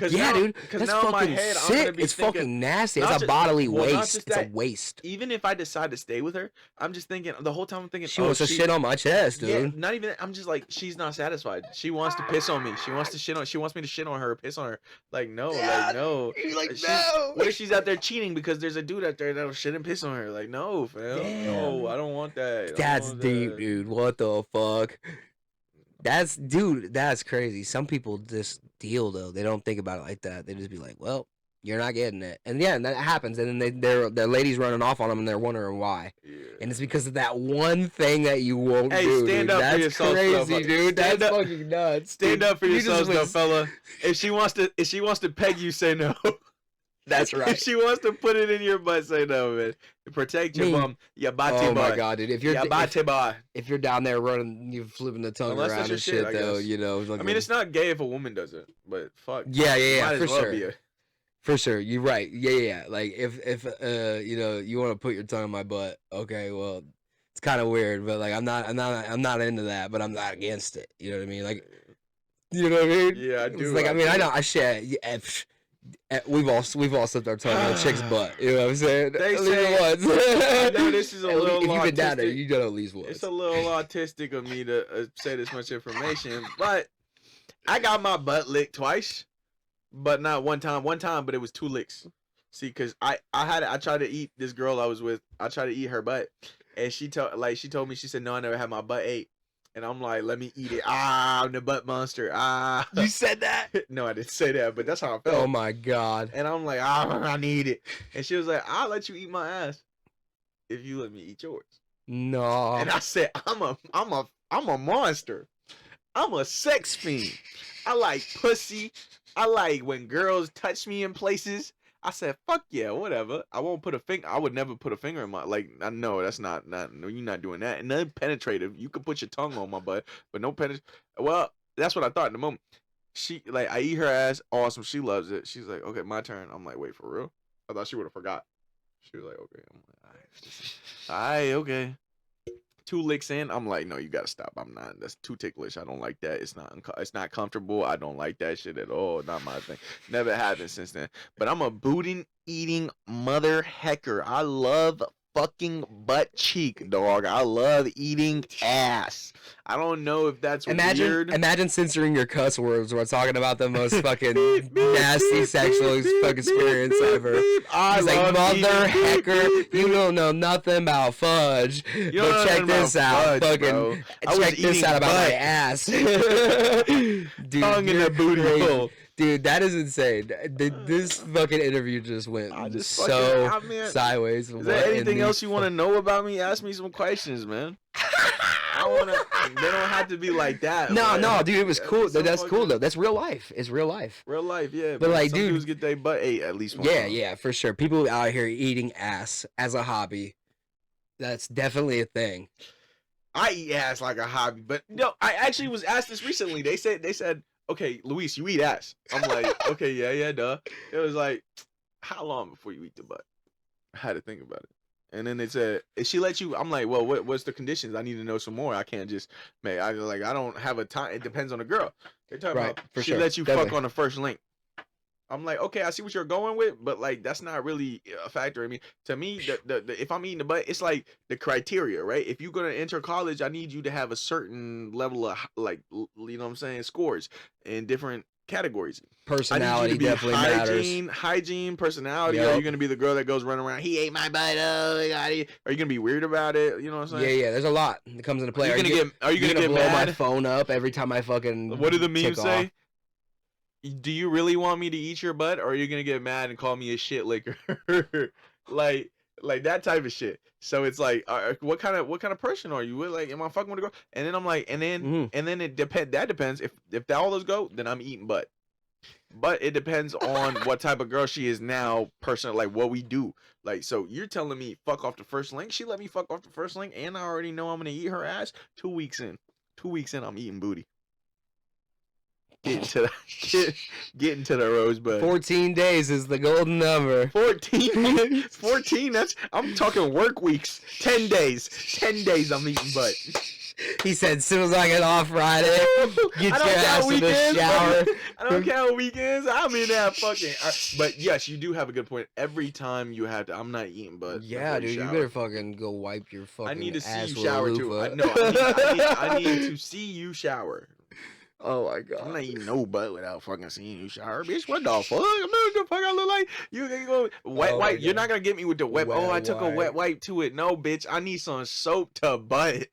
Dude, that's now in my fucking head, sick. It's fucking nasty. It's a bodily waste. It's a waste. Even if I decide to stay with her, I'm just thinking the whole time. I'm thinking she wants to shit on my chest, dude. Yeah, not even. I'm just like, she's not satisfied. She wants to piss on me. She wants to shit on. She wants me to shit on her, piss on her. Like no, no. You're like no. What if she's out there cheating because there's a dude out there that'll shit and piss on her? Like no, fam. Damn. No, I don't want that. That's deep, dude. What the fuck? That's crazy. Some people just deal though. They don't think about it like that. They just be like, well, you're not getting it. And yeah, and that happens. And then their ladies running off on them and they're wondering why. Yeah. And it's because of that one thing that you won't do. Hey, stand up for yourself, crazy, dude. That's fucking nuts. Stand up for yourself, though, fella. If she wants to peg you, say no. That's right. If she wants to put it in your butt, say no, man. Protect your bum. Oh my god, dude! If you're down there running, you're flipping the tongue around and shit, though. You know. I mean, it's not gay if a woman does it, but fuck. Yeah, for sure. For sure, you're right. Yeah. Like if you want to put your tongue in my butt, okay, well, it's kind of weird, but like I'm not into that, but I'm not against it. You know what I mean? Like, you know what I mean? Yeah, I do. It's like I know I shit. We've all slipped our tongue in a chick's butt. You know what I'm saying? They say once. I know this is a little. If you've been down there, you gotta at least once. It's a little autistic of me to say this much information, but I got my butt licked twice. But not one time, but it was 2 licks. See, cause I tried to eat this girl I was with. I tried to eat her butt, and she told me, she said, no, I never had my butt ate, and I'm like, let me eat it. I'm the butt monster. You said that? No, I didn't say that, but that's how I felt. Oh my god. And I'm like, I need it, and she was like, I'll let you eat my ass if you let me eat yours. No. And I said, I'm a monster. I'm a sex fiend. I like pussy. I like when girls touch me in places. I said, fuck yeah, whatever. I won't put a finger. I would never put a finger in my, like, I know that's not, no, you're not doing that. And then penetrative, you can put your tongue on my butt, but no penetrative. Well, that's what I thought in the moment. She, like, I eat her ass, awesome. She loves it. She's like, okay, my turn. I'm like, wait, for real? I thought she would have forgot. She was like, okay. I'm like, all right, okay. 2 licks in, I'm like, no, you gotta stop. I'm not. That's too ticklish. I don't like that. It's not comfortable. I don't like that shit at all. Not my thing. Never happened since then. But I'm a booty eating mother hecker. I love fucking butt cheek, dog. I love eating ass. I don't know if that's weird. Imagine censoring your cuss words while talking about the most fucking nasty sexual fucking experience ever. He's like, mother hecker, you don't know nothing about fudge. But check this out, fucking check this out about my ass. Dude, Tongue in the booty hole. Dude, that is insane. This fucking interview just went sideways. Is there anything else you want to know about me? Ask me some questions, man. I wanna. They don't have to be like that. No, dude, it was cool. That's cool though. That's real life. It's real life. Real life, yeah. But like, some dude, dudes get their butt ate at least once. Yeah, for sure. People out here eating ass as a hobby. That's definitely a thing. I eat ass like a hobby, but no, I actually was asked this recently. They said, okay, Luis, you eat ass. I'm like, okay, yeah, duh. It was like, how long before you eat the butt? I had to think about it. And then they said, if she let you, I'm like, well, what's the conditions? I need to know some more. I can't just, man, I don't have a time. It depends on the girl. They're talking about she let you fuck on the first link. I'm like, okay, I see what you're going with, but like that's not really a factor. I mean, to me, the if I'm eating the butt, it's like the criteria, right? If you're gonna enter college, I need you to have a certain level of like, you know what I'm saying, scores in different categories. Personality definitely matters. Hygiene, personality. Yep. Are you gonna be the girl that goes running around? He ate my butt. Oh my God. Are you gonna be weird about it? You know what I'm saying? Yeah. There's a lot that comes into play. Are you gonna get blow mad? My phone up every time I fucking? What do the memes say? Do you really want me to eat your butt, or are you gonna get mad and call me a shit licker? like that type of shit. So it's like, what kind of person are you? Like, am I fucking with a girl? And then I'm like, and then it depends. That depends. If all those go, then I'm eating butt. But it depends on what type of girl she is now, personally, like what we do. Like, so you're telling me fuck off the first link? She let me fuck off the first link, and I already know I'm gonna eat her ass. 2 weeks in, I'm eating booty. Getting to the rosebud. 14 days is the golden number. 14. That's, I'm talking work weeks. 10 days. 10 days I'm eating butt. He said, as soon as I get off Friday, get your ass in the shower. I don't count weekends. I'm in that fucking. But yes, you do have a good point. Every time you have to, I'm not eating butt. Yeah, dude, you better fucking go wipe your fucking. I need to see you with shower a too. loofah. I need to see you shower. Oh my God. I'm not eating no butt without fucking seeing you shower, bitch. What the fuck? I'm not the fuck I look like. You can go wet wipe. You're not gonna get me with the wet. I took a wet wipe to it. No, bitch. I need some soap to butt.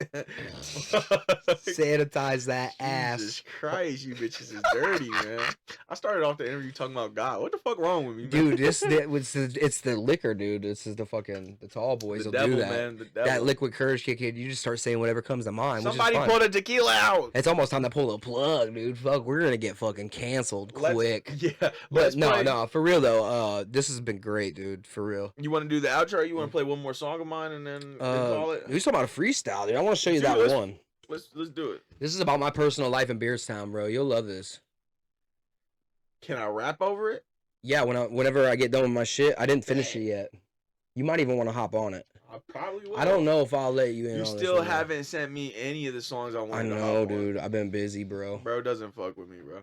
Sanitize that ass. Jesus Christ, you bitches is dirty, man. I started off the interview talking about God. What the fuck wrong with me, man? Dude? It's the liquor, dude. This is the fucking the tall boys will do that. Man, that liquid courage kick in. You just start saying whatever comes to mind. Somebody pull the tequila out. It's almost time to pull the plug. Dude, fuck, we're gonna get fucking canceled quick. Yeah, but no, for real though. This has been great, dude. For real. You want to do the outro? Or you want to play one more song of mine and then call it? We talking about a freestyle, dude. I want to show you that one. Let's do it. This is about my personal life in Beardstown, bro. You'll love this. Can I rap over it? Yeah, whenever I get done with my shit, I didn't finish it yet. You might even want to hop on it. I probably will. I don't know if I'll let you in. You still haven't sent me any of the songs I want. I know, dude. I've been busy, bro. Bro doesn't fuck with me, bro.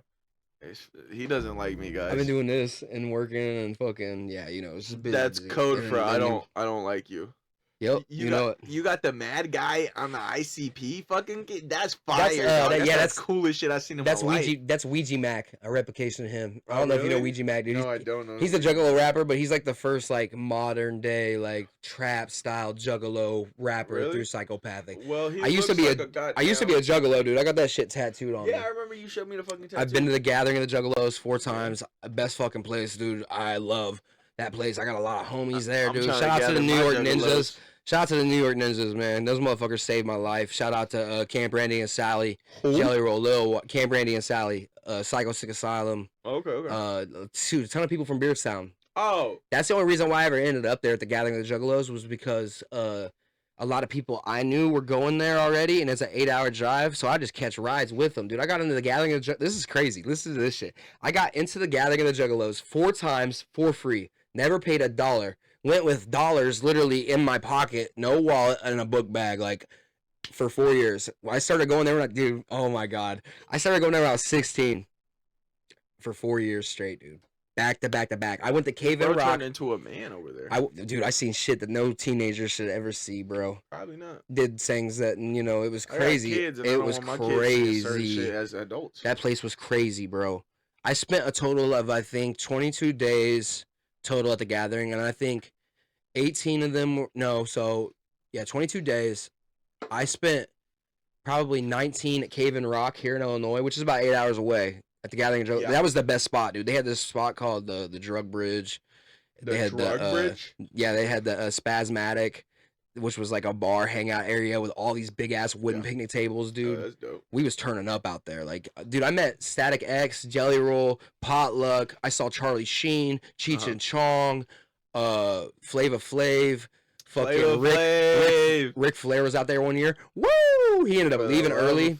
He doesn't like me, guys. I've been doing this and working and fucking it's just busy. That's code for I don't like you. Yep, you know it. You got the mad guy on the ICP fucking that's fire. That's the coolest shit I've seen in my life. That's Ouija Mac, a replication of him. I don't know if you know Ouija Mac, dude. No, I don't know. He's a Juggalo rapper, but he's like the first like modern day like trap style Juggalo rapper through psychopathic. Well, I used to be a Juggalo, dude. I got that shit tattooed on me. Yeah, I remember you showed me the fucking tattoo. I've been to the Gathering of the Juggalos 4 times. Best fucking place, dude. I love that place. I got a lot of homies there, dude. Shout out to the New York Ninjas. Shout out to the New York Ninjas, man. Those motherfuckers saved my life. Shout out to Camp Randy and Sally, Jelly Roll, Lil, Camp Randy and Sally, Psycho Sick Asylum. Okay. Shoot, a ton of people from Beardstown. Oh. That's the only reason why I ever ended up there at the Gathering of the Juggalos was because a lot of people I knew were going there already, and it's an 8-hour drive, so I just catch rides with them. Dude, I got into the Gathering of the Juggalos. This is crazy. Listen to this shit. I got into the Gathering of the Juggalos 4 times for free. Never paid $1. Went with dollars literally in my pocket, no wallet, and a book bag, like, for 4 years. I started going there, like, dude, oh my God. I started going there when I was 16 for 4 years straight, dude. Back to back to back. I went to Cave and Bro Rock. turned into a man over there. Dude, I seen shit that no teenager should ever see, bro. Probably not. Did things that, it was crazy. Kids, and it I don't was want my kids seeing certain crazy. shit as adults. That place was crazy, bro. I spent a total of, I think, 22 days total at the gathering, and I think 18 of them were, 22 days. I spent probably 19 at Cave and Rock here in Illinois, which is about 8 hours away. At the gathering, that was the best spot, dude. They had this spot called the Drug Bridge. Bridge? Yeah, they had the Spasmatic, which was like a bar hangout area with all these big ass wooden picnic tables, dude. That's dope. We was turning up out there. Like, dude, I met Static X, Jelly Roll, Potluck. I saw Charlie Sheen, Cheech and Chong, Flava Flav. Fucking Rick Flair was out there one year. Woo! He ended up leaving early.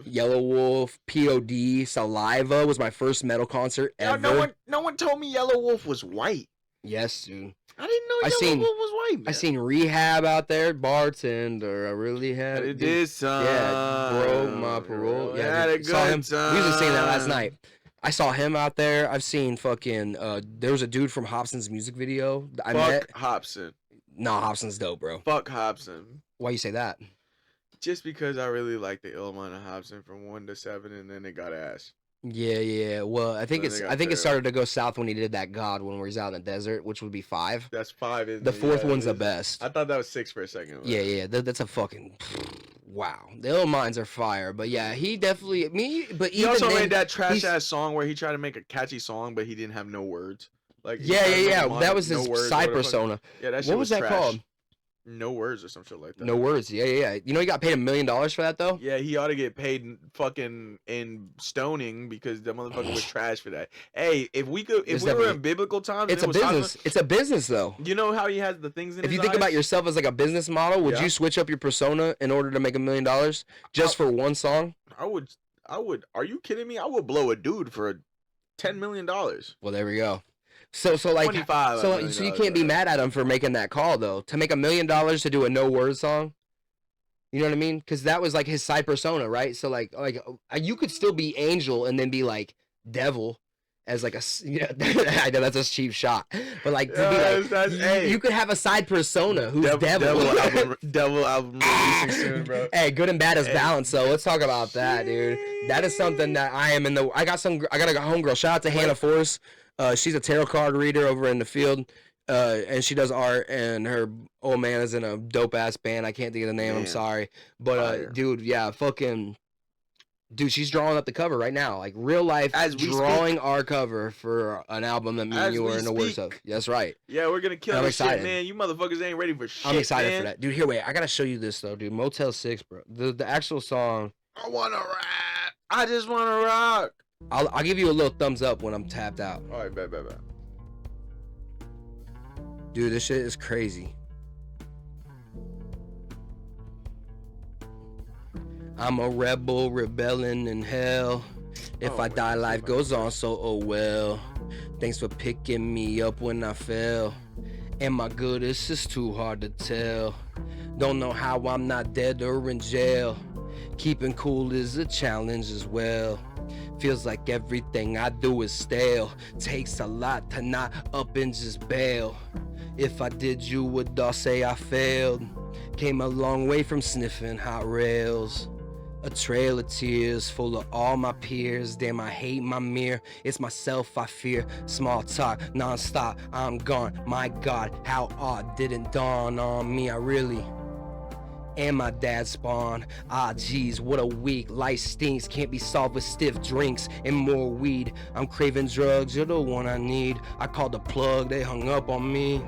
Yellow Wolf, POD, Saliva was my first metal concert ever. No one told me Yellow Wolf was white. Yes, dude. I didn't know Yellow Wolf was white, man. I seen Rehab out there, bartender. I really had it. Did some. Yeah, broke my parole. Yeah, had a good saw him. time. We was just saying that last night. I saw him out there. I've seen fucking. There was a dude from Hobson's music video. Fuck Hobson. Nah, Hobson's dope, bro. Fuck Hobson. Why you say that? Just because I really like the Illmind of Hobson from 1 to 7, and then it got ass. Yeah. Well, I think it started to go south when he did that God one where he's out in the desert, which would be 5. That's 5. Isn't the it? fourth one's the best. I thought that was 6 for a second. Yeah. That's a fucking wow. The Illminds are fire, but yeah, he definitely But he also made that trash ass song where he tried to make a catchy song, but he didn't have no words. Like yeah. That was his side persona. Yeah, that shit what was that trash. Called? No words or some shit like that. No words. Yeah. You know he got paid $1 million for that though. Yeah, he ought to get paid fucking in stoning because that motherfucker was trash for that. Hey, if we were in biblical times, it's a business. It's a business though. You know how he has the things in If his you think eyes? about yourself as like a business model, would you switch up your persona in order to make $1 million just for one song? I would. Are you kidding me? I would blow a dude for $10 million. Well, there we go. So like 25. So you can't be mad at him for making that call though. To make $1 million to do a no word song. You know what I mean? Because that was like his side persona, right? So like you could still be Angel and then be like Devil as like a I know that's a cheap shot, but like to be like you could have a side persona who's Devil. Devil album releasing soon, bro. Hey, good and bad is balance. So let's talk about that, dude. That is something that I got a homegirl. Shout out to Hannah Force. She's a tarot card reader over in the field, and she does art, and her old man is in a dope-ass band. I can't think of the name, I'm sorry. But, dude, yeah, dude, she's drawing up the cover right now. Like, real life, drawing our cover for an album that me and you are in the works of. That's right. Yeah, we're going to kill this shit, man. You motherfuckers ain't ready for shit, I'm excited for that. Dude, here, wait, I got to show you this, though, dude. Motel 6, bro. The actual song. I want to rap. I just want to rock. I'll give you a little thumbs up when I'm tapped out. All right, bet. Dude, this shit is crazy. I'm a rebel, rebelling in hell. If I die, life goes on, so oh well. Thanks for picking me up when I fell. Am I good? It's just too hard to tell. Don't know how I'm not dead or in jail. Keeping cool is a challenge as well. Feels like everything I do is stale. Takes a lot to not up and just bail. If I did, you would all say I failed. Came a long way from sniffing hot rails. A trail of tears full of all my peers. Damn, I hate my mirror. It's myself I fear. Small talk, non-stop, I'm gone. My God, how odd didn't dawn on me. I really and my dad's spawn. Ah, geez, what a week. Life stinks, can't be solved with stiff drinks and more weed. I'm craving drugs, you're the one I need. I called the plug, they hung up on me.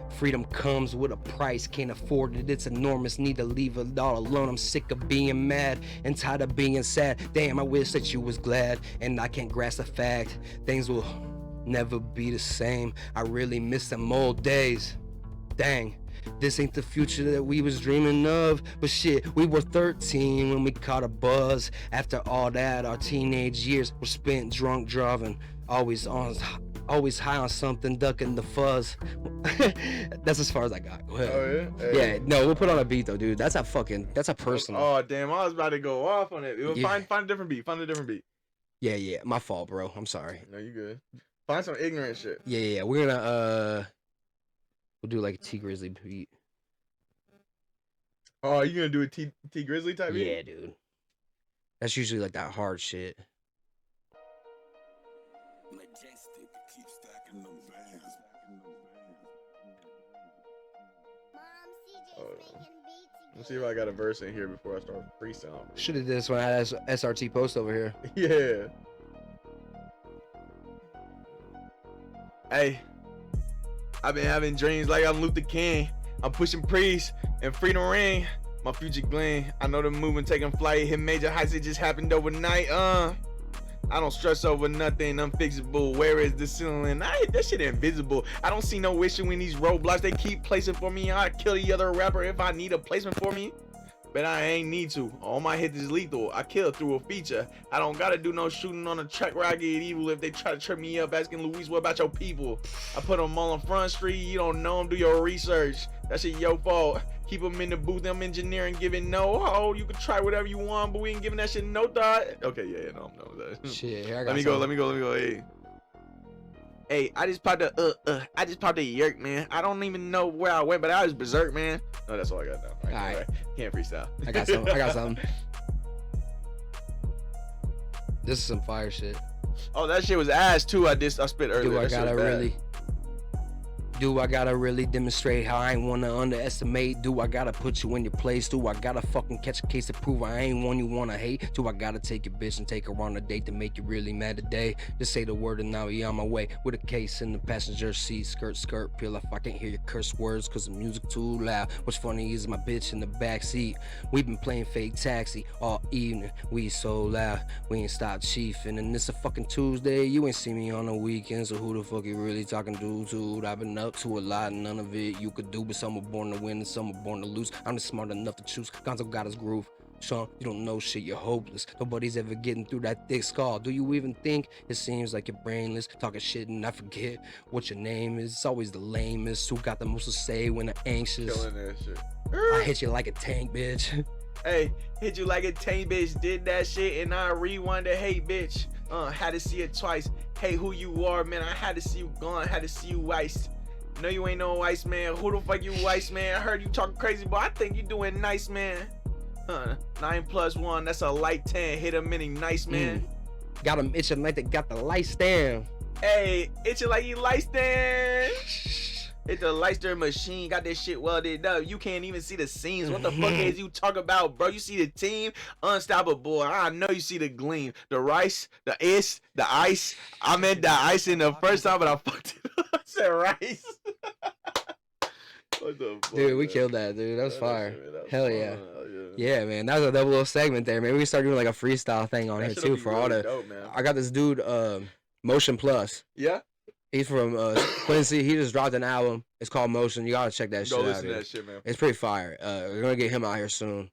Freedom comes with a price, can't afford it, it's enormous. Need to leave it all alone. I'm sick of being mad and tired of being sad. Damn, I wish that you was glad, and I can't grasp the fact things will never be the same. I really miss them old days. Dang. This ain't the future that we was dreaming of. But shit, we were 13 when we caught a buzz. After all that, our teenage years were spent drunk driving. Always high on something, ducking the fuzz. That's as far as I got. Go ahead. Oh, yeah? Hey. Yeah, no, we'll put on a beat though, dude. That's a personal. Oh, damn, I was about to go off on it. Find a different beat. Find a different beat. Yeah, my fault, bro. I'm sorry. No, you good. Find some ignorant shit. Yeah. We're gonna we'll do like a T Grizzly beat. Oh, you gonna do a T Grizzly type beat? Yeah, dude. That's usually like that hard shit. Let's see if I got a verse in here before I start freestyling. Should have did this when I had SRT post over here. Yeah. Hey, I've been having dreams like I'm Luther King. I'm pushing priest and freedom ring. My future gleam. I know the movement taking flight. Hit major heights. It just happened overnight. I don't stress over nothing unfixable. Where is the ceiling? I hit that shit invisible. I don't see no issue in these roadblocks they keep placing for me. I kill the other rapper if I need a placement for me. But I ain't need to. All my hits is lethal. I kill through a feature. I don't gotta do no shooting on a track where I get evil. If they try to trip me up asking Luiz, what about your people? I put them all on Front Street. You don't know them, do your research. That shit your fault. Keep them in the booth. I'm engineering, giving no hold. You can try whatever you want, but we ain't giving that shit no thought. Okay, yeah, no. Shit, here I got Let me go. Hey, I just popped a yerk, man. I don't even know where I went, but I was berserk, man. No, that's all I got now. All right. Can't freestyle. I got something. This is some fire shit. Oh, that shit was ass too. I spit earlier. Do I gotta really demonstrate how I ain't wanna underestimate? Do I gotta put you in your place? Do I gotta fucking catch a case to prove I ain't one you wanna hate? Do I gotta take your bitch and take her on a date to make you really mad today? Just say the word and now you on my way with a case in the passenger seat. Skirt, peel if I can't hear your curse words cause the music too loud. What's funny is my bitch in the back seat. We been playing fake taxi all evening. We so loud, we ain't stopped chiefing. And it's a fucking Tuesday, you ain't see me on the weekend. So who the fuck you really talking to, dude? I've been up to a lot and none of it you could do, but some are born to win and some are born to lose. I'm just smart enough to choose. Gonzo got his groove. Sean, you don't know shit, you're hopeless. Nobody's ever getting through that thick skull. Do you even think? It seems like you're brainless, talking shit and I forget what your name is. It's always the lamest who got the most to say when they're anxious. Killing that shit. I hit you like a tank, bitch. Hey, hit you like a tank, bitch. Did that shit and I rewind it. Hey, bitch. Had to see it twice. Hey, who you are, man? I had to see you gone. Had to see you iced. No, you ain't no ice man. Who the fuck you ice man? I heard you talking crazy, but I think you doing nice, man. 9 + 1, that's a light 10. Hit him any nice, man. Got him itching like they got the light stand. Hey, itching like you light stand. Hit the light stand machine. Got this shit welded up. You can't even see the scenes. What the fuck is you talk about, bro? You see the team? Unstoppable. I know you see the gleam. The rice, the ice. I meant the ice in the first time, but I fucked it up. I said rice. What the fuck, dude, we killed that, dude. That was fire. Hell yeah. Yeah, man. That was a double little segment there. Maybe we start doing like a freestyle thing on here too for all the. Dope, man. I got this dude, Motion Plus. Yeah. He's from Quincy. He just dropped an album. It's called Motion. You gotta check that shit out. Go listen to that shit, man. It's pretty fire. We're gonna get him out here soon.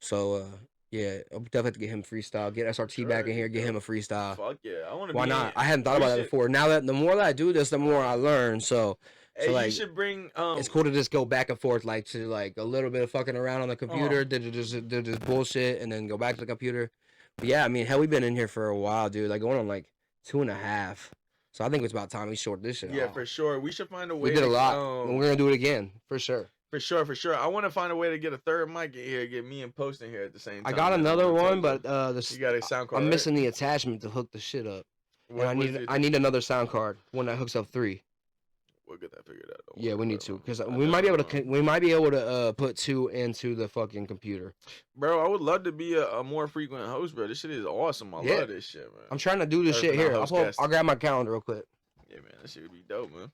So yeah, I'll definitely have to get him freestyle. Get SRT back in here. Get him a freestyle. Fuck yeah, I want to. Why not? I hadn't thought about that before. Now that the more that I do this, the more I learn. So. Hey, like, you should bring. It's cool to just go back and forth, like to like a little bit of fucking around on the computer, do this bullshit, and then go back to the computer. But yeah, I mean, hell, we've been in here for a while, dude. Like going on like 2.5. So I think it's about time we short this shit. Yeah, for sure. We should find a way. We did a lot, and we're gonna do it again for sure. For sure. I want to find a way to get a third mic in here, get me and Post in here at the same time. I got another one, but you got a sound card. I'm missing the attachment to hook the shit up. And I need another sound card, one that hooks up 3. We'll get that figured out. Yeah, we need to, because we might be able to put 2 into the fucking computer. Bro, I would love to be a more frequent host, bro. This shit is awesome. I love this shit, man. I'm trying to do this shit here. I'll grab my calendar real quick. Yeah, man, this shit would be dope, man.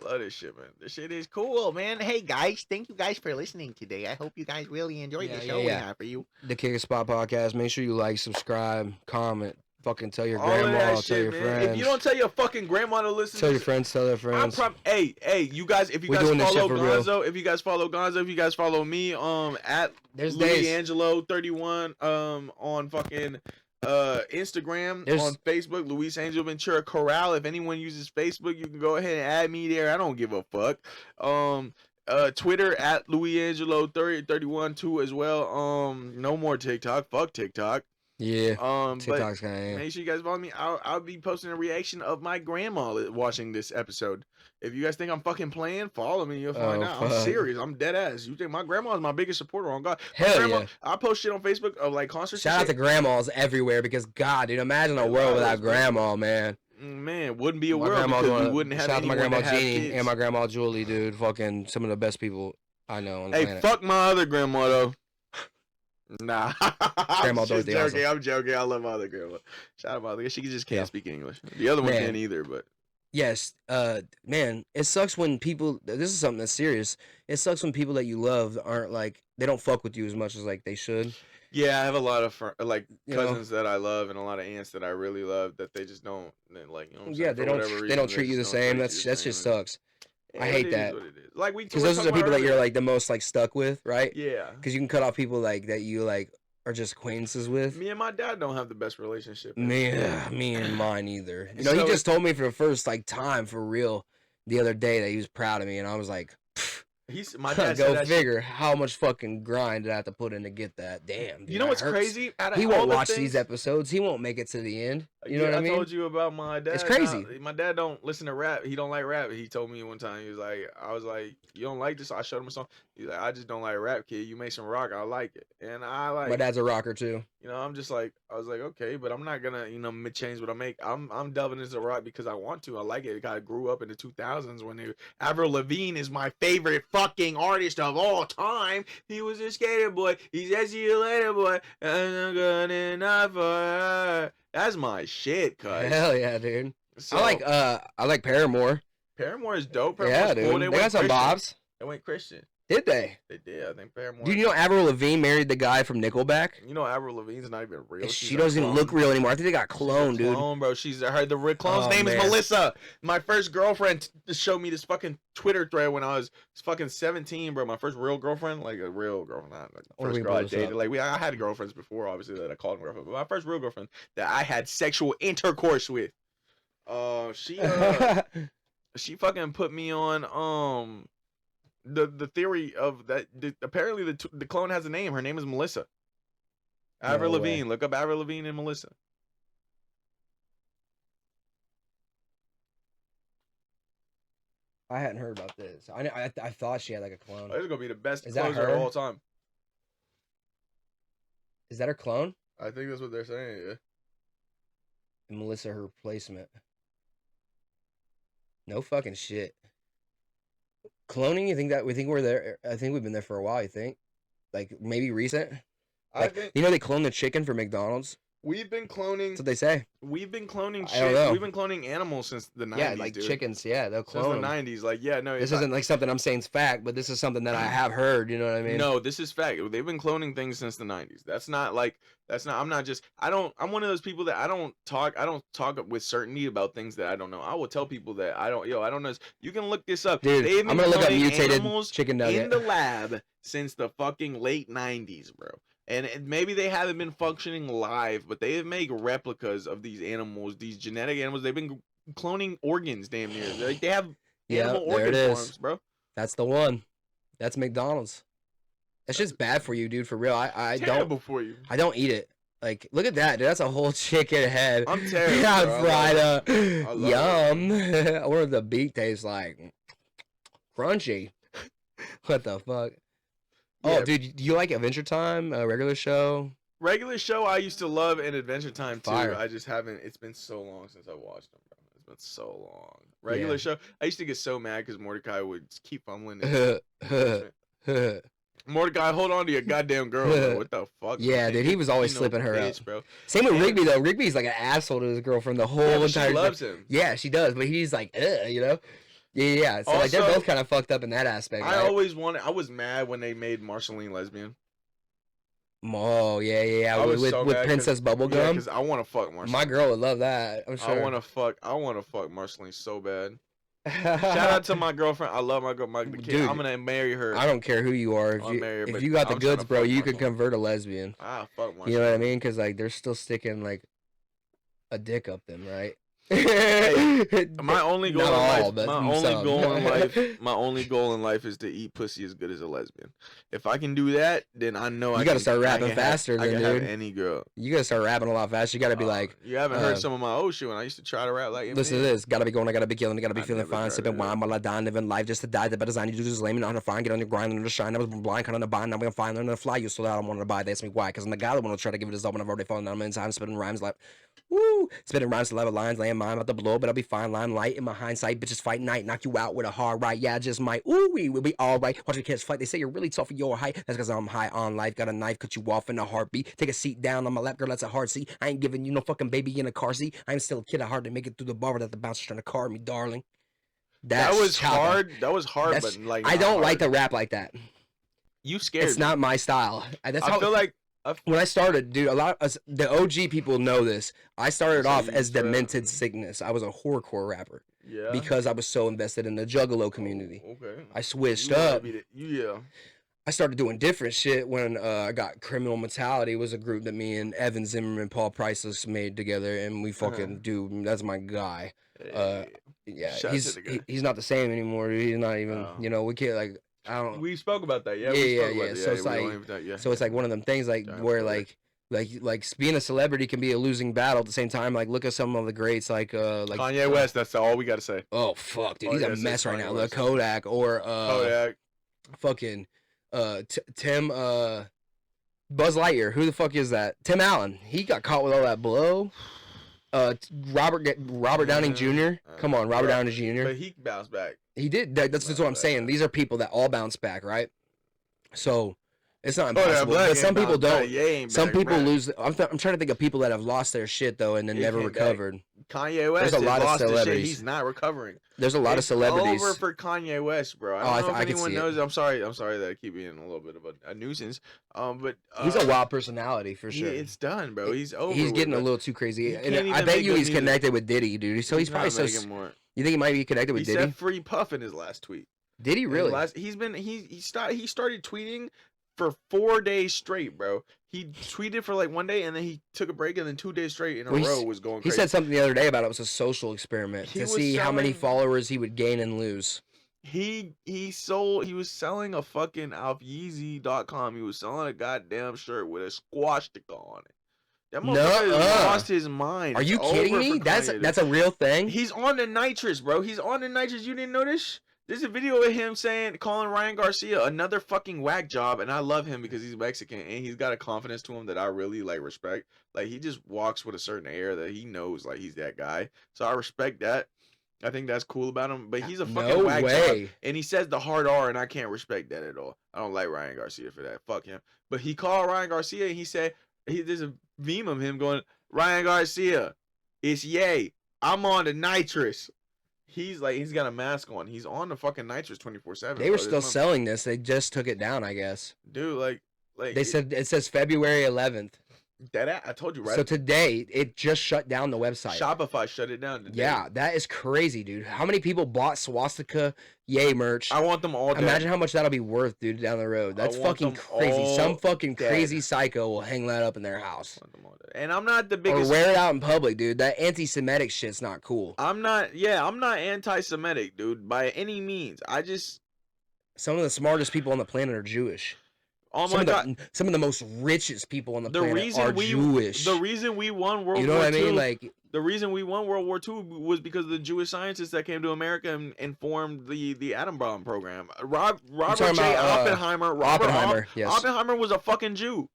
I love this shit, man. This shit is cool, man. Hey, guys, thank you guys for listening today. I hope you guys really enjoyed the show we have for you. The Kick It Spot Podcast. Make sure you like, subscribe, comment. Fucking tell your grandma, tell your friends. If you don't tell your fucking grandma to listen, tell your friends, tell their friends. Hey, you guys, if you guys follow Gonzo, if you guys follow me, at Luiangelo31, on fucking Instagram, on Facebook, Luis Angel Ventura Corral. If anyone uses Facebook, you can go ahead and add me there. I don't give a fuck. Twitter at LuisAngelo3031 too as well. No more TikTok. Fuck TikTok. Yeah. But TikTok's kind of. make sure you guys follow me. I'll be posting a reaction of my grandma watching this episode. If you guys think I'm fucking playing, follow me. You'll find out. I'm serious. I'm dead ass. You think my grandma is my biggest supporter on God? Hell yeah. I post shit on Facebook of like concerts. Shout out to grandmas everywhere because God, dude, imagine a world without grandma, man. Man, wouldn't be a world because we wouldn't have. Shout out to my anyone grandma to have Jeannie kids. and my grandma Julie, dude. Fucking some of the best people I know on the planet. Fuck my other grandma though. Nah, Grandma I'm just Dorothy joking. awesome. I'm joking. I love my other grandma. Shout out my other. She just can't speak English. The other one Man. can't either. But Yes, man, it sucks when people. This is something that's serious. It sucks when people that you love aren't like they don't fuck with you as much as like they should. yeah, I have a lot of You know? cousins that I love and a lot of aunts that I really love that they just don't like. You know what I'm Yeah, saying? they For don't. whatever They reason, don't treat you the just same. don't treat you That the just same. sucks. I Yeah, hate it that. is what it is. Like we Because were those are the talking people about that you're earlier. like the most like stuck with, right? Yeah. Because you can cut off people like that you like are just acquaintances with. Me and my dad don't have the best relationship. Me and mine either. You know, So he just told me for the first like time for real the other day that he was proud of me, and I was like, My dad said go that figure how much fucking grind did I have to put in to get that. Damn. Dude, You know that what's hurts. crazy? Out of He all won't the watch things- these episodes. He won't make it to the end. You know what I mean? I told you about my dad. It's crazy. My dad don't listen to rap. He don't like rap. He told me one time. He was like, I was like, you don't like this? I showed him a song. He's like, I just don't like rap, kid. You make some rock, I like it. And I like. My dad's a rocker too. You know, I'm just like, I was like, okay, but I'm not gonna, change what I make. I'm delving into rock because I want to. I like it. I grew up in the 2000s when Avril Lavigne is my favorite fucking artist of all time. He was a skater boy. He said, see you later, boy. And I'm good enough for her. That's my shit, cuz. Hell yeah, dude. So, I like Paramore. Paramore is dope. Yeah, Paramore's dude. cool. They went got some Christian. bobs. They went Christian. Did they? They did. I think Paramore. Dude, you know Avril Lavigne married the guy from Nickelback? You know Avril Lavigne's not even real. She doesn't even look real anymore. I think they got cloned, dude. Clone, bro. The clone's Oh, name is man. Melissa. My first girlfriend showed me this fucking Twitter thread when I was fucking 17, bro. My first real girlfriend, like a real girlfriend, not like Or we first girl I blow this dated. up. Like I had girlfriends before, obviously that I called them girlfriend, but my first real girlfriend that I had sexual intercourse with, she fucking put me on the theory of that. Apparently the clone has a name. Her name is Melissa. Avril No way. Lavigne. Look up Avril Lavigne and Melissa. I hadn't heard about this. I thought she had like a clone. This is gonna be the best Is that closer her? of all time. Is that her clone? I think that's what they're saying. Yeah. And Melissa her replacement. No fucking shit. Cloning? You think we're there? I think we've been there for a while. You think? Like maybe recent? I Like, think you know they cloned the chicken for McDonald's. we've been cloning. That's what they say. We've been cloning I don't know. shit. We've been cloning animals since the 90s. Yeah, like dude. chickens. Yeah, they'll Since clone the them. 90s. Like, yeah, no. This if I- isn't like something I'm saying's fact, but this is something that I have heard. You know what I mean? No, this is fact. They've been cloning things since the 90s. I'm not just I'm one of those people that I don't talk with certainty about things that I don't know. I will tell people that I don't know. You can look this up. Dude, They've been I'm gonna look up cloning mutated animals chicken nugget. in the lab since the fucking late 90s, bro. And maybe they haven't been functioning live, but they have made replicas of these animals, these genetic animals. They've been cloning organs, damn near. Like they have Yeah, animal there organ it is. forms, bro. That's the one. That's McDonald's. That's just bad for you, dude. For real. I Terrible for you. don't eat it. Like, look at that, dude. That's a whole chicken head. I'm terrible. Yeah, bro. I fried love up. it. I love Yum. I wonder if the beak tastes like crunchy. What the fuck? Yeah. Oh, dude, do you like Adventure Time? A regular show? Regular show I used to love and Adventure Time too. Fire. I just haven't. It's been so long since I watched them, bro. It's been so long. Regular Yeah. show. I used to get so mad because Mordecai would just keep fumbling. And Mordecai, hold on to your goddamn girl. Bro. What the fuck? Yeah, man? dude, he was always You know, slipping her bitch, up. bro. Same with And- Rigby though. Rigby's like an asshole to his girlfriend the whole Yeah, but entire she loves time. him. Yeah, she does, but he's like, you know? Yeah. So like they're Also, both kind of fucked up in that aspect. I right? always wanted. I was mad when they made Marceline lesbian. Oh yeah. I was With, so with mad Princess Yeah, Bubblegum. because I want to fuck Marceline. My girl would love that. I'm sure. I want to fuck Marceline so bad. Shout out to my girlfriend. I love my girl. The kid. Dude, I'm gonna marry her. I don't care who you are. I'll marry her, If but you got the I'm trying goods, to bro, fuck you could Marceline. convert a lesbian. Ah, fuck Marceline. You know what I mean? Because like they're still sticking like a dick up them, right? My only goal in life is to eat pussy as good as a lesbian. If I can do that, then I know you gotta start rapping faster. I can dude. have any girl. You gotta start rapping a lot faster. You gotta be like. You haven't heard some of my old shit when I used to try to rap like. Listen to this. Gotta be going. I gotta be killing. I gotta be feeling fine. Sipping wine while I die, living life just to die. The better design you do is lame and on the fine. Get on your grind and the shine. I was blind, kind of the bind. Now I'm gonna find learn to fly. You so that I don't want to buy. They ask me why. Because I'm the guy that want to try to give it his all when I've already fallen down in time. Spitting rhymes like. Woo! Spitting rhymes to level lines, laying mine about to blow, but I'll be fine. Limelight in my hindsight, bitches fight night, knock you out with a hard right. Yeah, I just might. Ooh, we will be all right. Watch the kids fight. They say you're really tough for your height. That's because I'm high on life. Got a knife, cut you off in a heartbeat. Take a seat down on my lap, girl. That's a hard seat. I ain't giving you no fucking baby in a car seat. I'm still a kid. I hard to make it through the bar without the bouncer trying to car me, darling. That was hard. That was hard, but like I don't like to rap like that. You scared. It's not my style. That's I feel like. When I started, dude, a lot of the OG people know this. I started off as Demented Sickness. I was a horrorcore rapper. Yeah. Because I was so invested in the Juggalo community. Okay. I switched up. Yeah. I started doing different shit when I got Criminal Mentality. Was a group that me and Evan Zimmerman, Paul Priceless made together, and we fucking that's my guy. Yeah, he's not the same anymore. Dude. He's not even. You know, we can't like. I don't. We spoke about that. Yeah. So it's like, so it's like one of them things like where like being a celebrity can be a losing battle at the same time. Like look at some of the greats like Kanye West. That's all we got to say. Oh fuck, dude, he's a mess right now. Look, Kodak or Kodak, fucking Tim Buzz Lightyear. Who the fuck is that? Tim Allen. He got caught with all that blow. Robert Downey Jr. Come on, Robert Downey Jr. But he bounced back. He did. That's what I'm saying. These are people that all bounce back, right? So it's not impossible. But some people don't. Some people lose. I'm trying to think of people that have lost their shit though and then never recovered. Kanye West. There's a lot of celebrities. He's not recovering. There's a lot of celebrities. Over for Kanye West, bro. I don't know if anyone knows. I'm sorry that I keep being a little bit of a nuisance. But he's a wild personality for sure. It's done, bro. He's over. He's getting a little too crazy. And I bet you he's connected with Diddy, dude. So he's probably so. You think he might be connected with Diddy? He said free Puff in his last tweet. Did he really? He started tweeting for 4 days straight, bro. He tweeted for like 1 day and then he took a break and then 2 days straight in a row was going crazy. He said something the other day about it was a social experiment to see how many followers he would gain and lose. He was selling a fucking Alfyeezy.com. He was selling a goddamn shirt with a squash sticker on it. That motherfucker lost his mind. Are you kidding me? That's a real thing? He's on the nitrous, bro. He's on the nitrous. You didn't know this? There's a video of him calling Ryan Garcia another fucking whack job, and I love him because he's Mexican and he's got a confidence to him that I really like respect. Like he just walks with a certain air that he knows like he's that guy. So I respect that. I think that's cool about him. But he's a fucking whack job, and he says the hard R, and I can't respect that at all. I don't like Ryan Garcia for that. Fuck him. But he called Ryan Garcia and he said there's a meme of him going, Ryan Garcia, it's yay. I'm on the nitrous. He's got a mask on. He's on the fucking nitrous 24/7. They were still selling this. They just took it down, I guess. Dude, like they said it says February 11th. I told you, right? So today it just shut down the website. Shopify shut it down today. Yeah, that is crazy, dude. How many people bought Swastika Yay merch? I want them all dead. Imagine how much that'll be worth, dude, down the road. That's fucking crazy. Some fucking crazy psycho will hang that up in their house. And I'm not the biggest. Or wear it out in public, dude. That anti-Semitic shit's not cool. I'm not anti-Semitic, dude, by any means. Some of the smartest people on the planet are Jewish. Oh my God! Some of the most richest people on the planet are Jewish. The reason we won World War II, you know what I mean? Like the reason we won World War II was because of the Jewish scientists that came to America and formed the atom bomb program. Robert J. Oppenheimer. Yes. Oppenheimer was a fucking Jew.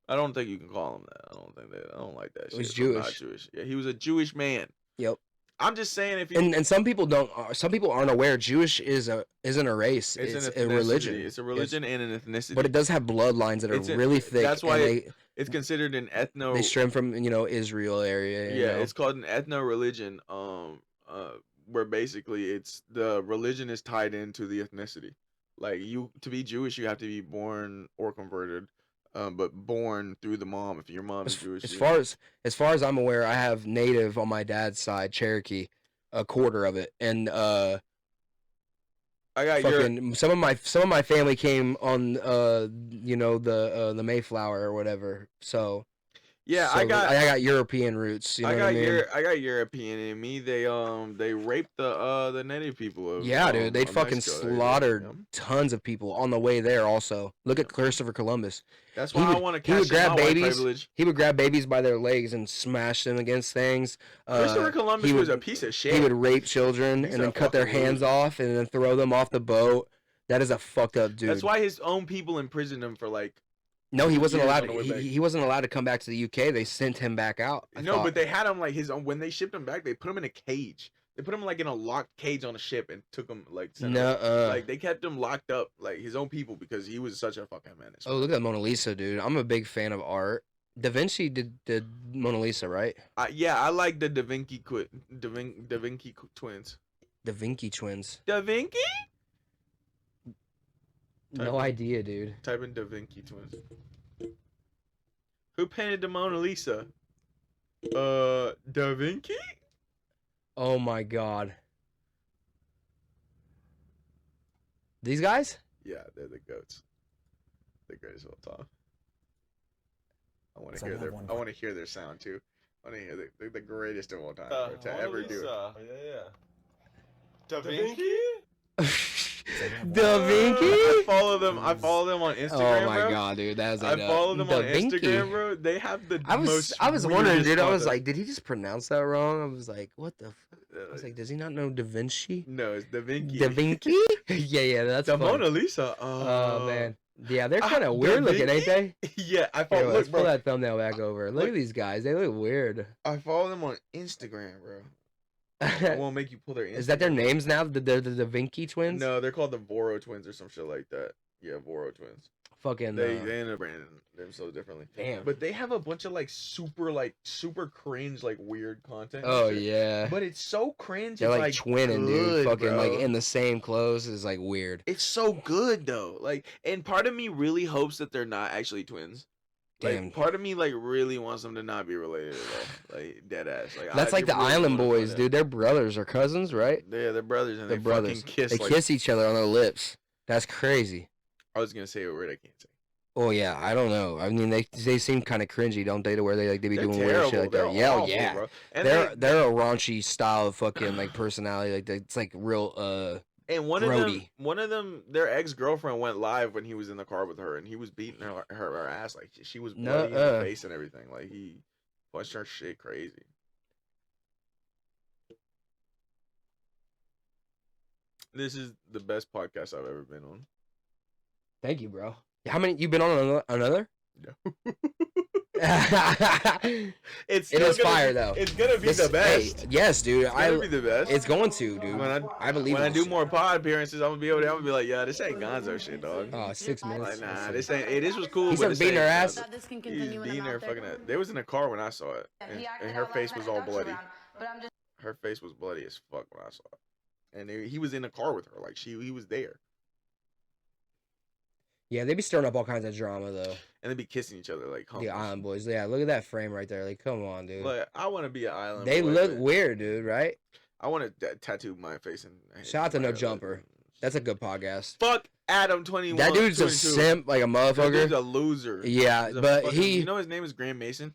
I don't think you can call him that. I don't like that shit. He was Jewish. Not Jewish. Yeah, he was a Jewish man. Yep. I'm just saying and some people don't. Some people aren't aware. Jewish isn't a race. It's a religion. It's a religion and an ethnicity. But it does have bloodlines that are really thick. That's why it's considered an ethno. They stem from Israel area. Yeah, it's called an ethno religion. Where basically it's the religion is tied into the ethnicity. Like to be Jewish, you have to be born or converted. But born through the mom. If your mom is Jewish, as far as I'm aware, I have Native on my dad's side, Cherokee, a quarter of it, and I got some of my family came on the Mayflower or whatever. So Yeah, So I got European roots. You know what I mean? I got European in me. They raped the native people of Yeah, dude, they of fucking Mexico. slaughtered Yeah. tons of people on the way there. Also, look at Christopher Columbus. That's why I want to he would cash in grab my white babies. privilege. He would grab babies by their legs and smash them against things. Christopher Columbus was a piece of shit. He would rape children and then cut their hands off and then throw them off the boat. That is a fucked up dude. That's why his own people imprisoned him for like. No, he wasn't years allowed. on the way back. He wasn't allowed to come back to the UK. They sent him back out. I No, thought. but they had him like his own. When they shipped him back, they put him in a cage. They put him like in a locked cage on a ship and took him like. Like they kept him locked up, like his own people, because he was such a fucking menace. Oh, look at Mona Lisa, dude. I'm a big fan of art. Da Vinci did Mona Lisa, right? Yeah, I like the Da Vinci twins. Da Vinci twins. Da Vinci? No idea, dude. Type in Da Vinci twins. Who painted the Mona Lisa? Da Vinci? Oh my god. These guys? Yeah, they're the goats. The greatest of all time. I want to hear their sound too. I want to hear the greatest of all time to ever do it. Yeah. Da Vinci? Da Vinci? I follow them on Instagram. Oh my bro. god, dude, that was I follow them on Vinci. Instagram, bro. They have the most. I was wondering, dude. I was content. like, did he just pronounce that wrong? I was like, what the? I was like, does he not know Da Vinci? No, it's Da Vinci. Da Vinci? yeah, that's the funny. Mona Lisa. Oh man, yeah, they're kind of weird looking, ain't they? Yeah, I Here, follow. let's Look, bro. pull that thumbnail back over. Look at these guys. They look weird. I follow them on Instagram, bro. I won't make you pull their Instagram. Is that their names now? The Da Vinci twins? No, they're called the Voro twins or some shit like that. Yeah, Voro twins. Fucking. They end up branding themselves differently. Damn. But they have a bunch of like super cringe, like weird content. and Oh shit. yeah. But it's so cringe. They're it's like twinning, dude. good, Fucking bro. like in the same clothes is like weird. It's so good though. Like, and part of me really hopes that they're not actually twins. Like, Damn. part of me like really wants them to not be related at all. Like dead ass. Like That's like the really Island wanna Boys, find dude. They're brothers or cousins, right? Yeah, they're brothers and They're they brothers. fucking kiss. They like, kiss each other on their lips. That's crazy. I was gonna say a word I can't say. Oh yeah, I don't know. I mean, they seem kind of cringy, don't they? To where they be They're doing weird shit like terrible. that. Yeah, They're awful, yeah. bro. And They're a raunchy style of fucking like personality. Like it's like real And one grody. of them, their ex-girlfriend went live when he was in the car with her, and he was beating her ass like she was bloody in the face and everything. Like he punched her shit crazy. This is the best podcast I've ever been on. Thank you, bro. How many you been on another? No. It is fire though. It's gonna be the best. Hey, yes, dude. It's gonna be the best. It's going to, dude. I believe. When I in do this more pod appearances, I'm gonna be like, yeah, this ain't Gonzo shit, dog. Oh, 6 minutes. Like, nah, this ain't. Hey, this was cool. He but started this beating her ain't ass. Gonzo. This can He's continue when beating I'm her out there. fucking. They was in a car when I saw it, and her face was all bloody. But I'm just Her face was bloody as fuck when I saw it, and he was in the car with her, like he was there, Yeah, they be stirring up all kinds of drama though. and they be kissing each other like The homies. Island Boys. Yeah, look at that frame right there. Like, come on, dude. Like, I want to be an island. They boy, look man. weird, dude. Right? I want to tattoo my face and. Shout out to No like, Jumper. That's a good podcast. Fuck Adam 21. That dude's 22. a simp, like a That motherfucker. dude's a loser. Yeah, He's a but fucking- he You know his name is Grand Mason.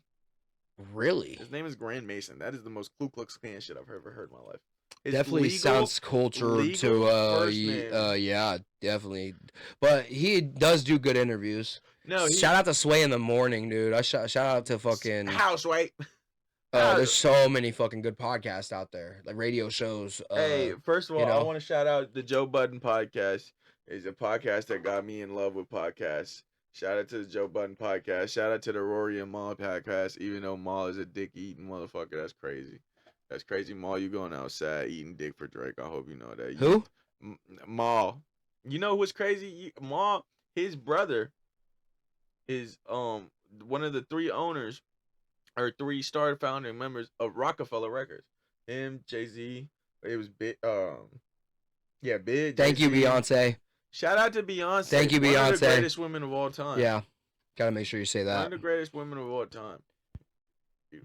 really His name is Grand Mason. That is the most Ku Klux Klan shit I've ever heard in my life. His definitely legal- sounds cultured legal to first name. yeah, definitely. But he does do good interviews. No, Shout out to Sway in the Morning, dude. I shout out to fucking Houseway. there's so many fucking good podcasts out there, like radio shows. Hey, first of all, you know? I want to shout out the Joe Budden podcast. It's a podcast that got me in love with podcasts. Shout out to the Joe Budden podcast. Shout out to the Rory and Maul podcast. Even though Maul is a dick eating motherfucker, that's crazy. That's crazy, Maul. You going outside eating dick for Drake? I hope you know that. Who? Maul. You know what's crazy? Maul, his brother, is one of the 3 owners or 3 star founding members of Rockefeller Records. Him, Jay-Z. It was big. Yeah, big. Thank you, Jay-Z. Beyonce. Shout out to Beyonce. Thank you, One of the Beyonce. greatest women of all time. Yeah, gotta make sure you say One of that. the greatest women of all time.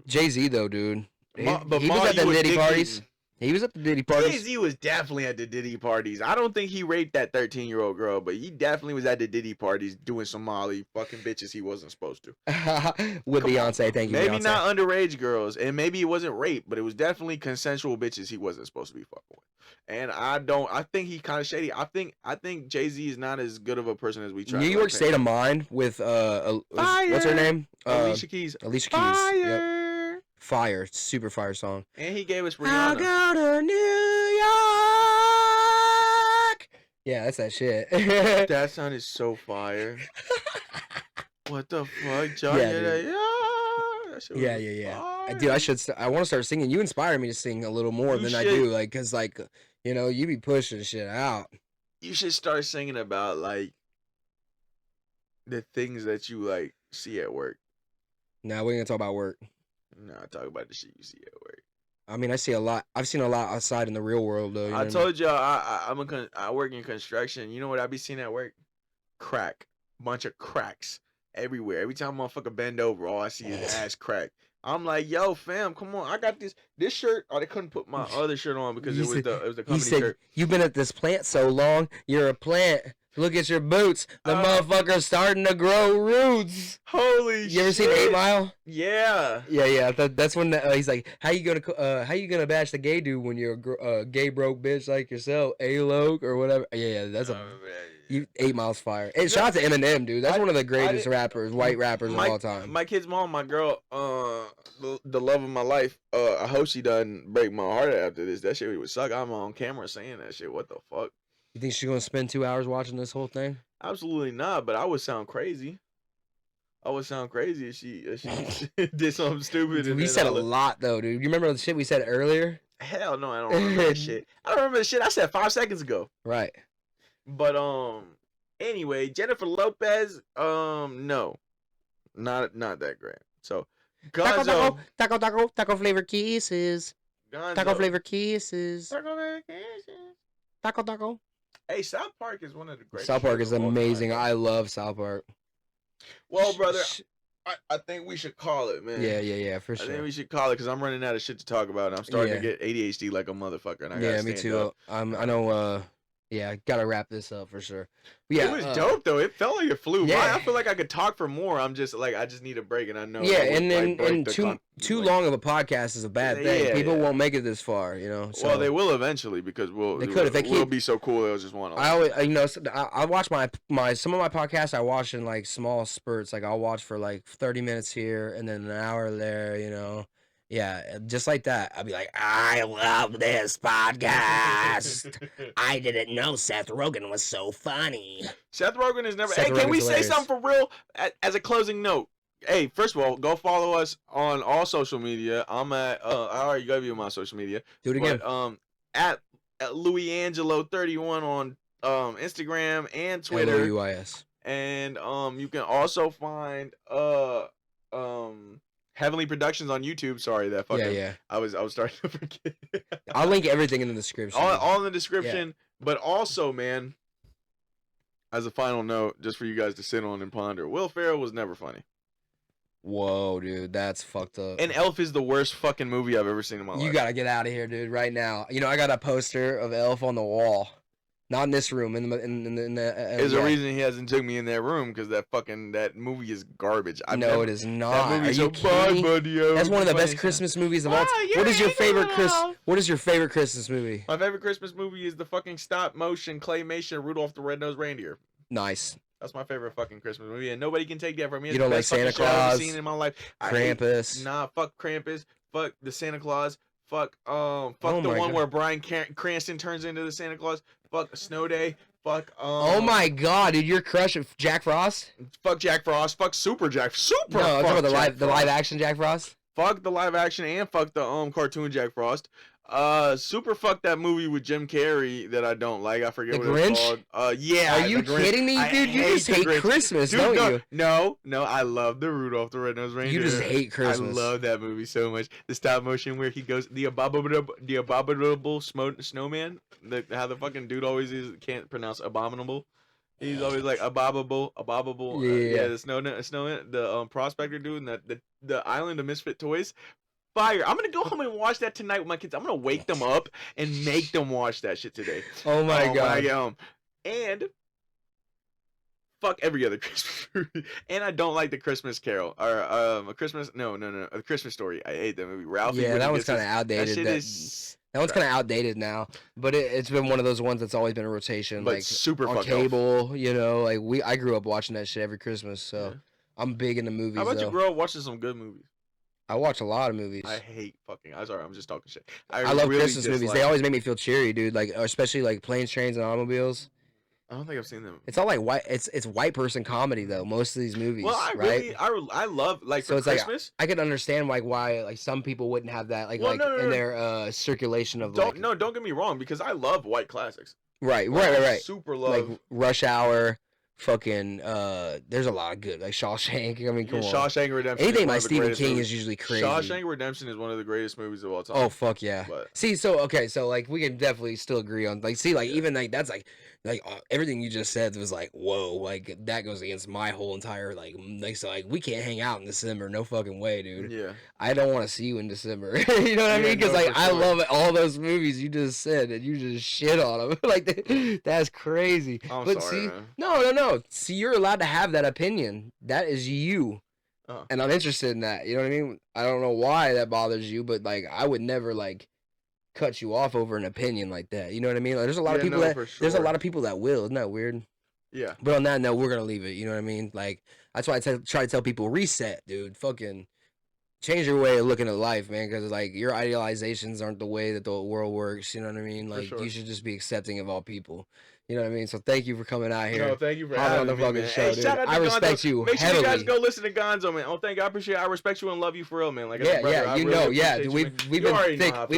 Jay-Z though, dude. He But was Maul, at the you was Nitty dick parties. eating. He was at the Diddy parties. Jay-Z was definitely at the Diddy parties. I don't think he raped that 13-year-old girl, but he definitely was at the Diddy parties doing some Molly fucking bitches he wasn't supposed to. With Beyonce, thank you, Maybe Beyonce. not underage girls, and maybe it wasn't rape, but it was definitely consensual bitches he wasn't supposed to be fucking with. And I think he kind of shady. I think Jay-Z is not as good of a person as we try. New York State of Mind with what's her name? Alicia Keys. Alicia Keys. Fire. Yep. Fire, super fire song. And he gave us Rihanna. I'll go to New York. Yeah, that's that shit. That sounded so fire. What the fuck, John? Yeah. Dude, I want to start singing. You inspire me to sing a little more than I do, like, cause like, you know, you be pushing shit out. You should start singing about like the things that you like see at work. Nah, we ain't gonna talk about work. No, talk about the shit you see at work. I mean, I see a lot. I've seen a lot outside in the real world, though. I told y'all I work in construction. You know what I be seeing at work? Crack. Bunch of cracks everywhere. Every time a motherfucker bend over, all I see is ass crack. I'm like, yo, fam, come on. I got this shirt. Oh, they couldn't put my other shirt on because it was the company shirt. You've been at this plant so long, you're a plant. Look at your boots. The motherfucker's starting to grow roots. Holy shit. You ever seen 8 Mile? Yeah. Yeah. That's when he's like, how you gonna bash the gay dude when you're a gay broke bitch like yourself, A-Loke or whatever. Yeah, that's 8 Mile's fire. And shout out to Eminem, dude. That's one of the greatest rappers, white rappers of all time. My kid's mom, my girl, the love of my life. I hope she doesn't break my heart after this. That shit would suck. I'm on camera saying that shit. What the fuck? You think she's gonna spend 2 hours watching this whole thing? Absolutely not. But I would sound crazy. If she did something stupid. Dude, we said a lot though, dude. You remember the shit we said earlier? Hell no, I don't remember that shit. I don't remember the shit I said 5 seconds ago. Right. But anyway, Jennifer Lopez, no, not that great. So, Gonzo, taco flavor kisses. Gonzo. Taco flavor kisses. Taco. Hey, South Park is one of the greatest. South Park is amazing. I love South Park. Well, brother, I think we should call it, man. Yeah, for sure. I think we should call it because I'm running out of shit to talk about. And I'm starting to get ADHD like a motherfucker. And I gotta me too. Up. I know. Yeah, gotta wrap this up for sure. But yeah, it was dope though. It felt like it flew by. Yeah. I feel like I could talk for more. I'm just like I just need a break, and I know. Yeah, and too long of a podcast is a bad thing. Yeah, People won't make it this far, you know. So. Well, they will eventually because we'll be so cool. They'll just want to. I always, I watch my some of my podcasts. I watch in like small spurts. Like I'll watch for like 30 minutes here and then an hour there. You know. Yeah, just like that. I'd be like, I love this podcast. I didn't know Seth Rogen was so funny. Seth Rogen is never. Hey, can we say something for real as a closing note? Hey, first of all, go follow us on all social media. I'm at. I already gave you my social media. Do it again. At LouisAngelo31 on Instagram and Twitter. LOUIS. And you can also find Heavenly Productions on YouTube. Sorry, that fucking. Yeah. I was starting to forget. I'll link everything in the description. All in the description. Yeah. But also, man, as a final note, just for you guys to sit on and ponder, Will Ferrell was never funny. Whoa, dude, that's fucked up. And Elf is the worst fucking movie I've ever seen in my life. You gotta get out of here, dude, right now. You know, I got a poster of Elf on the wall. Not in this room. In the There's a reason he hasn't took me in that room because that movie is garbage. It is not. That movie's Are you kidding? Buddy, that's one of the best Christmas movies of all time. What is your favorite Christmas movie? My favorite Christmas movie is the fucking stop motion claymation Rudolph the Red-Nosed Reindeer. Nice. That's my favorite fucking Christmas movie, and nobody can take that from me. You don't like Santa Claus? I've seen in my life. Krampus. Fuck Krampus. Fuck the Santa Claus. Fuck the one where Bryan Cranston turns into the Santa Claus. Fuck Snow Day. Fuck. Oh my God, dude, you're crushing Jack Frost. Fuck Jack Frost. Fuck Super Jack. No, I'm talking about the live action Jack Frost. Fuck the live action and fuck the cartoon Jack Frost. Super fuck that movie with Jim Carrey that I don't like. I forget what it's called. Yeah. Are you kidding me, dude? You just hate Christmas, don't you? No. I love the Rudolph the Red-Nosed Reindeer. You just hate Christmas. I love that movie so much. The stop motion where he goes the abominable snowman. How the fucking dude always can't pronounce abominable. He's always like abominable. Yeah. The prospector dude and the Island of Misfit Toys. fire. I'm gonna go home and watch that tonight with my kids. I'm gonna wake them up and make them watch that shit today. Oh my god. And fuck every other Christmas movie. And I don't like the Christmas Carol or a Christmas. No, a Christmas Story. I hate that movie. Ralphie. Yeah, that one's kind of outdated. That shit is. That one's kind of outdated now, but it's been one of those ones that's always been a rotation, but like super on cable. You know, like I grew up watching that shit every Christmas, so I'm big into movies. How about you grow up watching some good movies? I watch a lot of movies. I hate fucking. I'm sorry, I'm just talking shit. I love Christmas movies. They always make me feel cheery, dude. Like especially like Planes, Trains, and Automobiles. I don't think I've seen them. It's all like white. It's white person comedy though. Most of these movies. Well, I love like so for it's Christmas. Like I can understand why like some people wouldn't have that in their circulation of don't get me wrong because I love white classics. Right. Super love like Rush Hour. Fucking there's a lot of good like Shawshank. I mean, come on. Shawshank Redemption. Anything by Stephen King is usually crazy. Shawshank Redemption is one of the greatest movies of all time. Oh fuck yeah! But, see, so like we can definitely still agree on even like that's like everything you just said was like whoa, like that goes against my whole entire like so like we can't hang out in December, no fucking way, dude. Yeah. I don't want to see you in December. You know what I mean? Because like I love all those movies you just said and you just shit on them. Like that's crazy. I'm sorry, man. No. See, you're allowed to have that opinion. That is you. And I'm interested in that. You know what I mean? I don't know why that bothers you, but like I would never like cut you off over an opinion like that. You know what I mean? Like, there's a lot of people there's a lot of people that will. Isn't that weird? Yeah. But on that note, we're gonna leave it. You know what I mean? Like that's why I try to tell people reset, dude. Fucking change your way of looking at life, man. Because like your idealizations aren't the way that the world works. You know what I mean? Like you should just be accepting of all people. You know what I mean? So thank you for coming out here. No, thank you for having on the fucking me, show, hey, dude. shout out to I respect you Make sure heavily. you guys go listen to Gonzo, man. Oh, thank you. I appreciate it. I respect you and love you for real, man. Like, yeah, dude, we've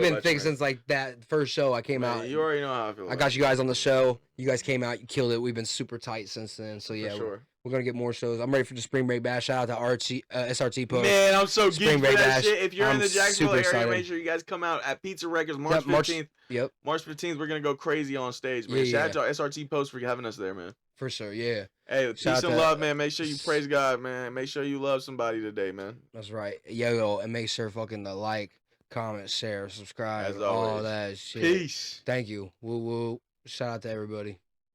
been thick since like that first show I came out. You already know how I feel. I got you guys on the show. You guys came out, you killed it. We've been super tight since then. So yeah, we're gonna get more shows. I'm ready for the Spring Break Bash. Shout out to SRT Post. Man, I'm so geeked for that shit. If you're in the Jacksonville area, excited. make sure you guys come out at Pizza Records March 15th. Yep. March 15th, we're gonna go crazy on stage, man. Shout out to SRT Post for having us there, man. For sure, yeah. Hey, peace and love, man. Make sure you praise God, man. Make sure you love somebody today, man. That's right. Yo, and make sure fucking to like, comment, share, subscribe, all that shit. Peace. Thank you. Woo woo. Shout out to everybody.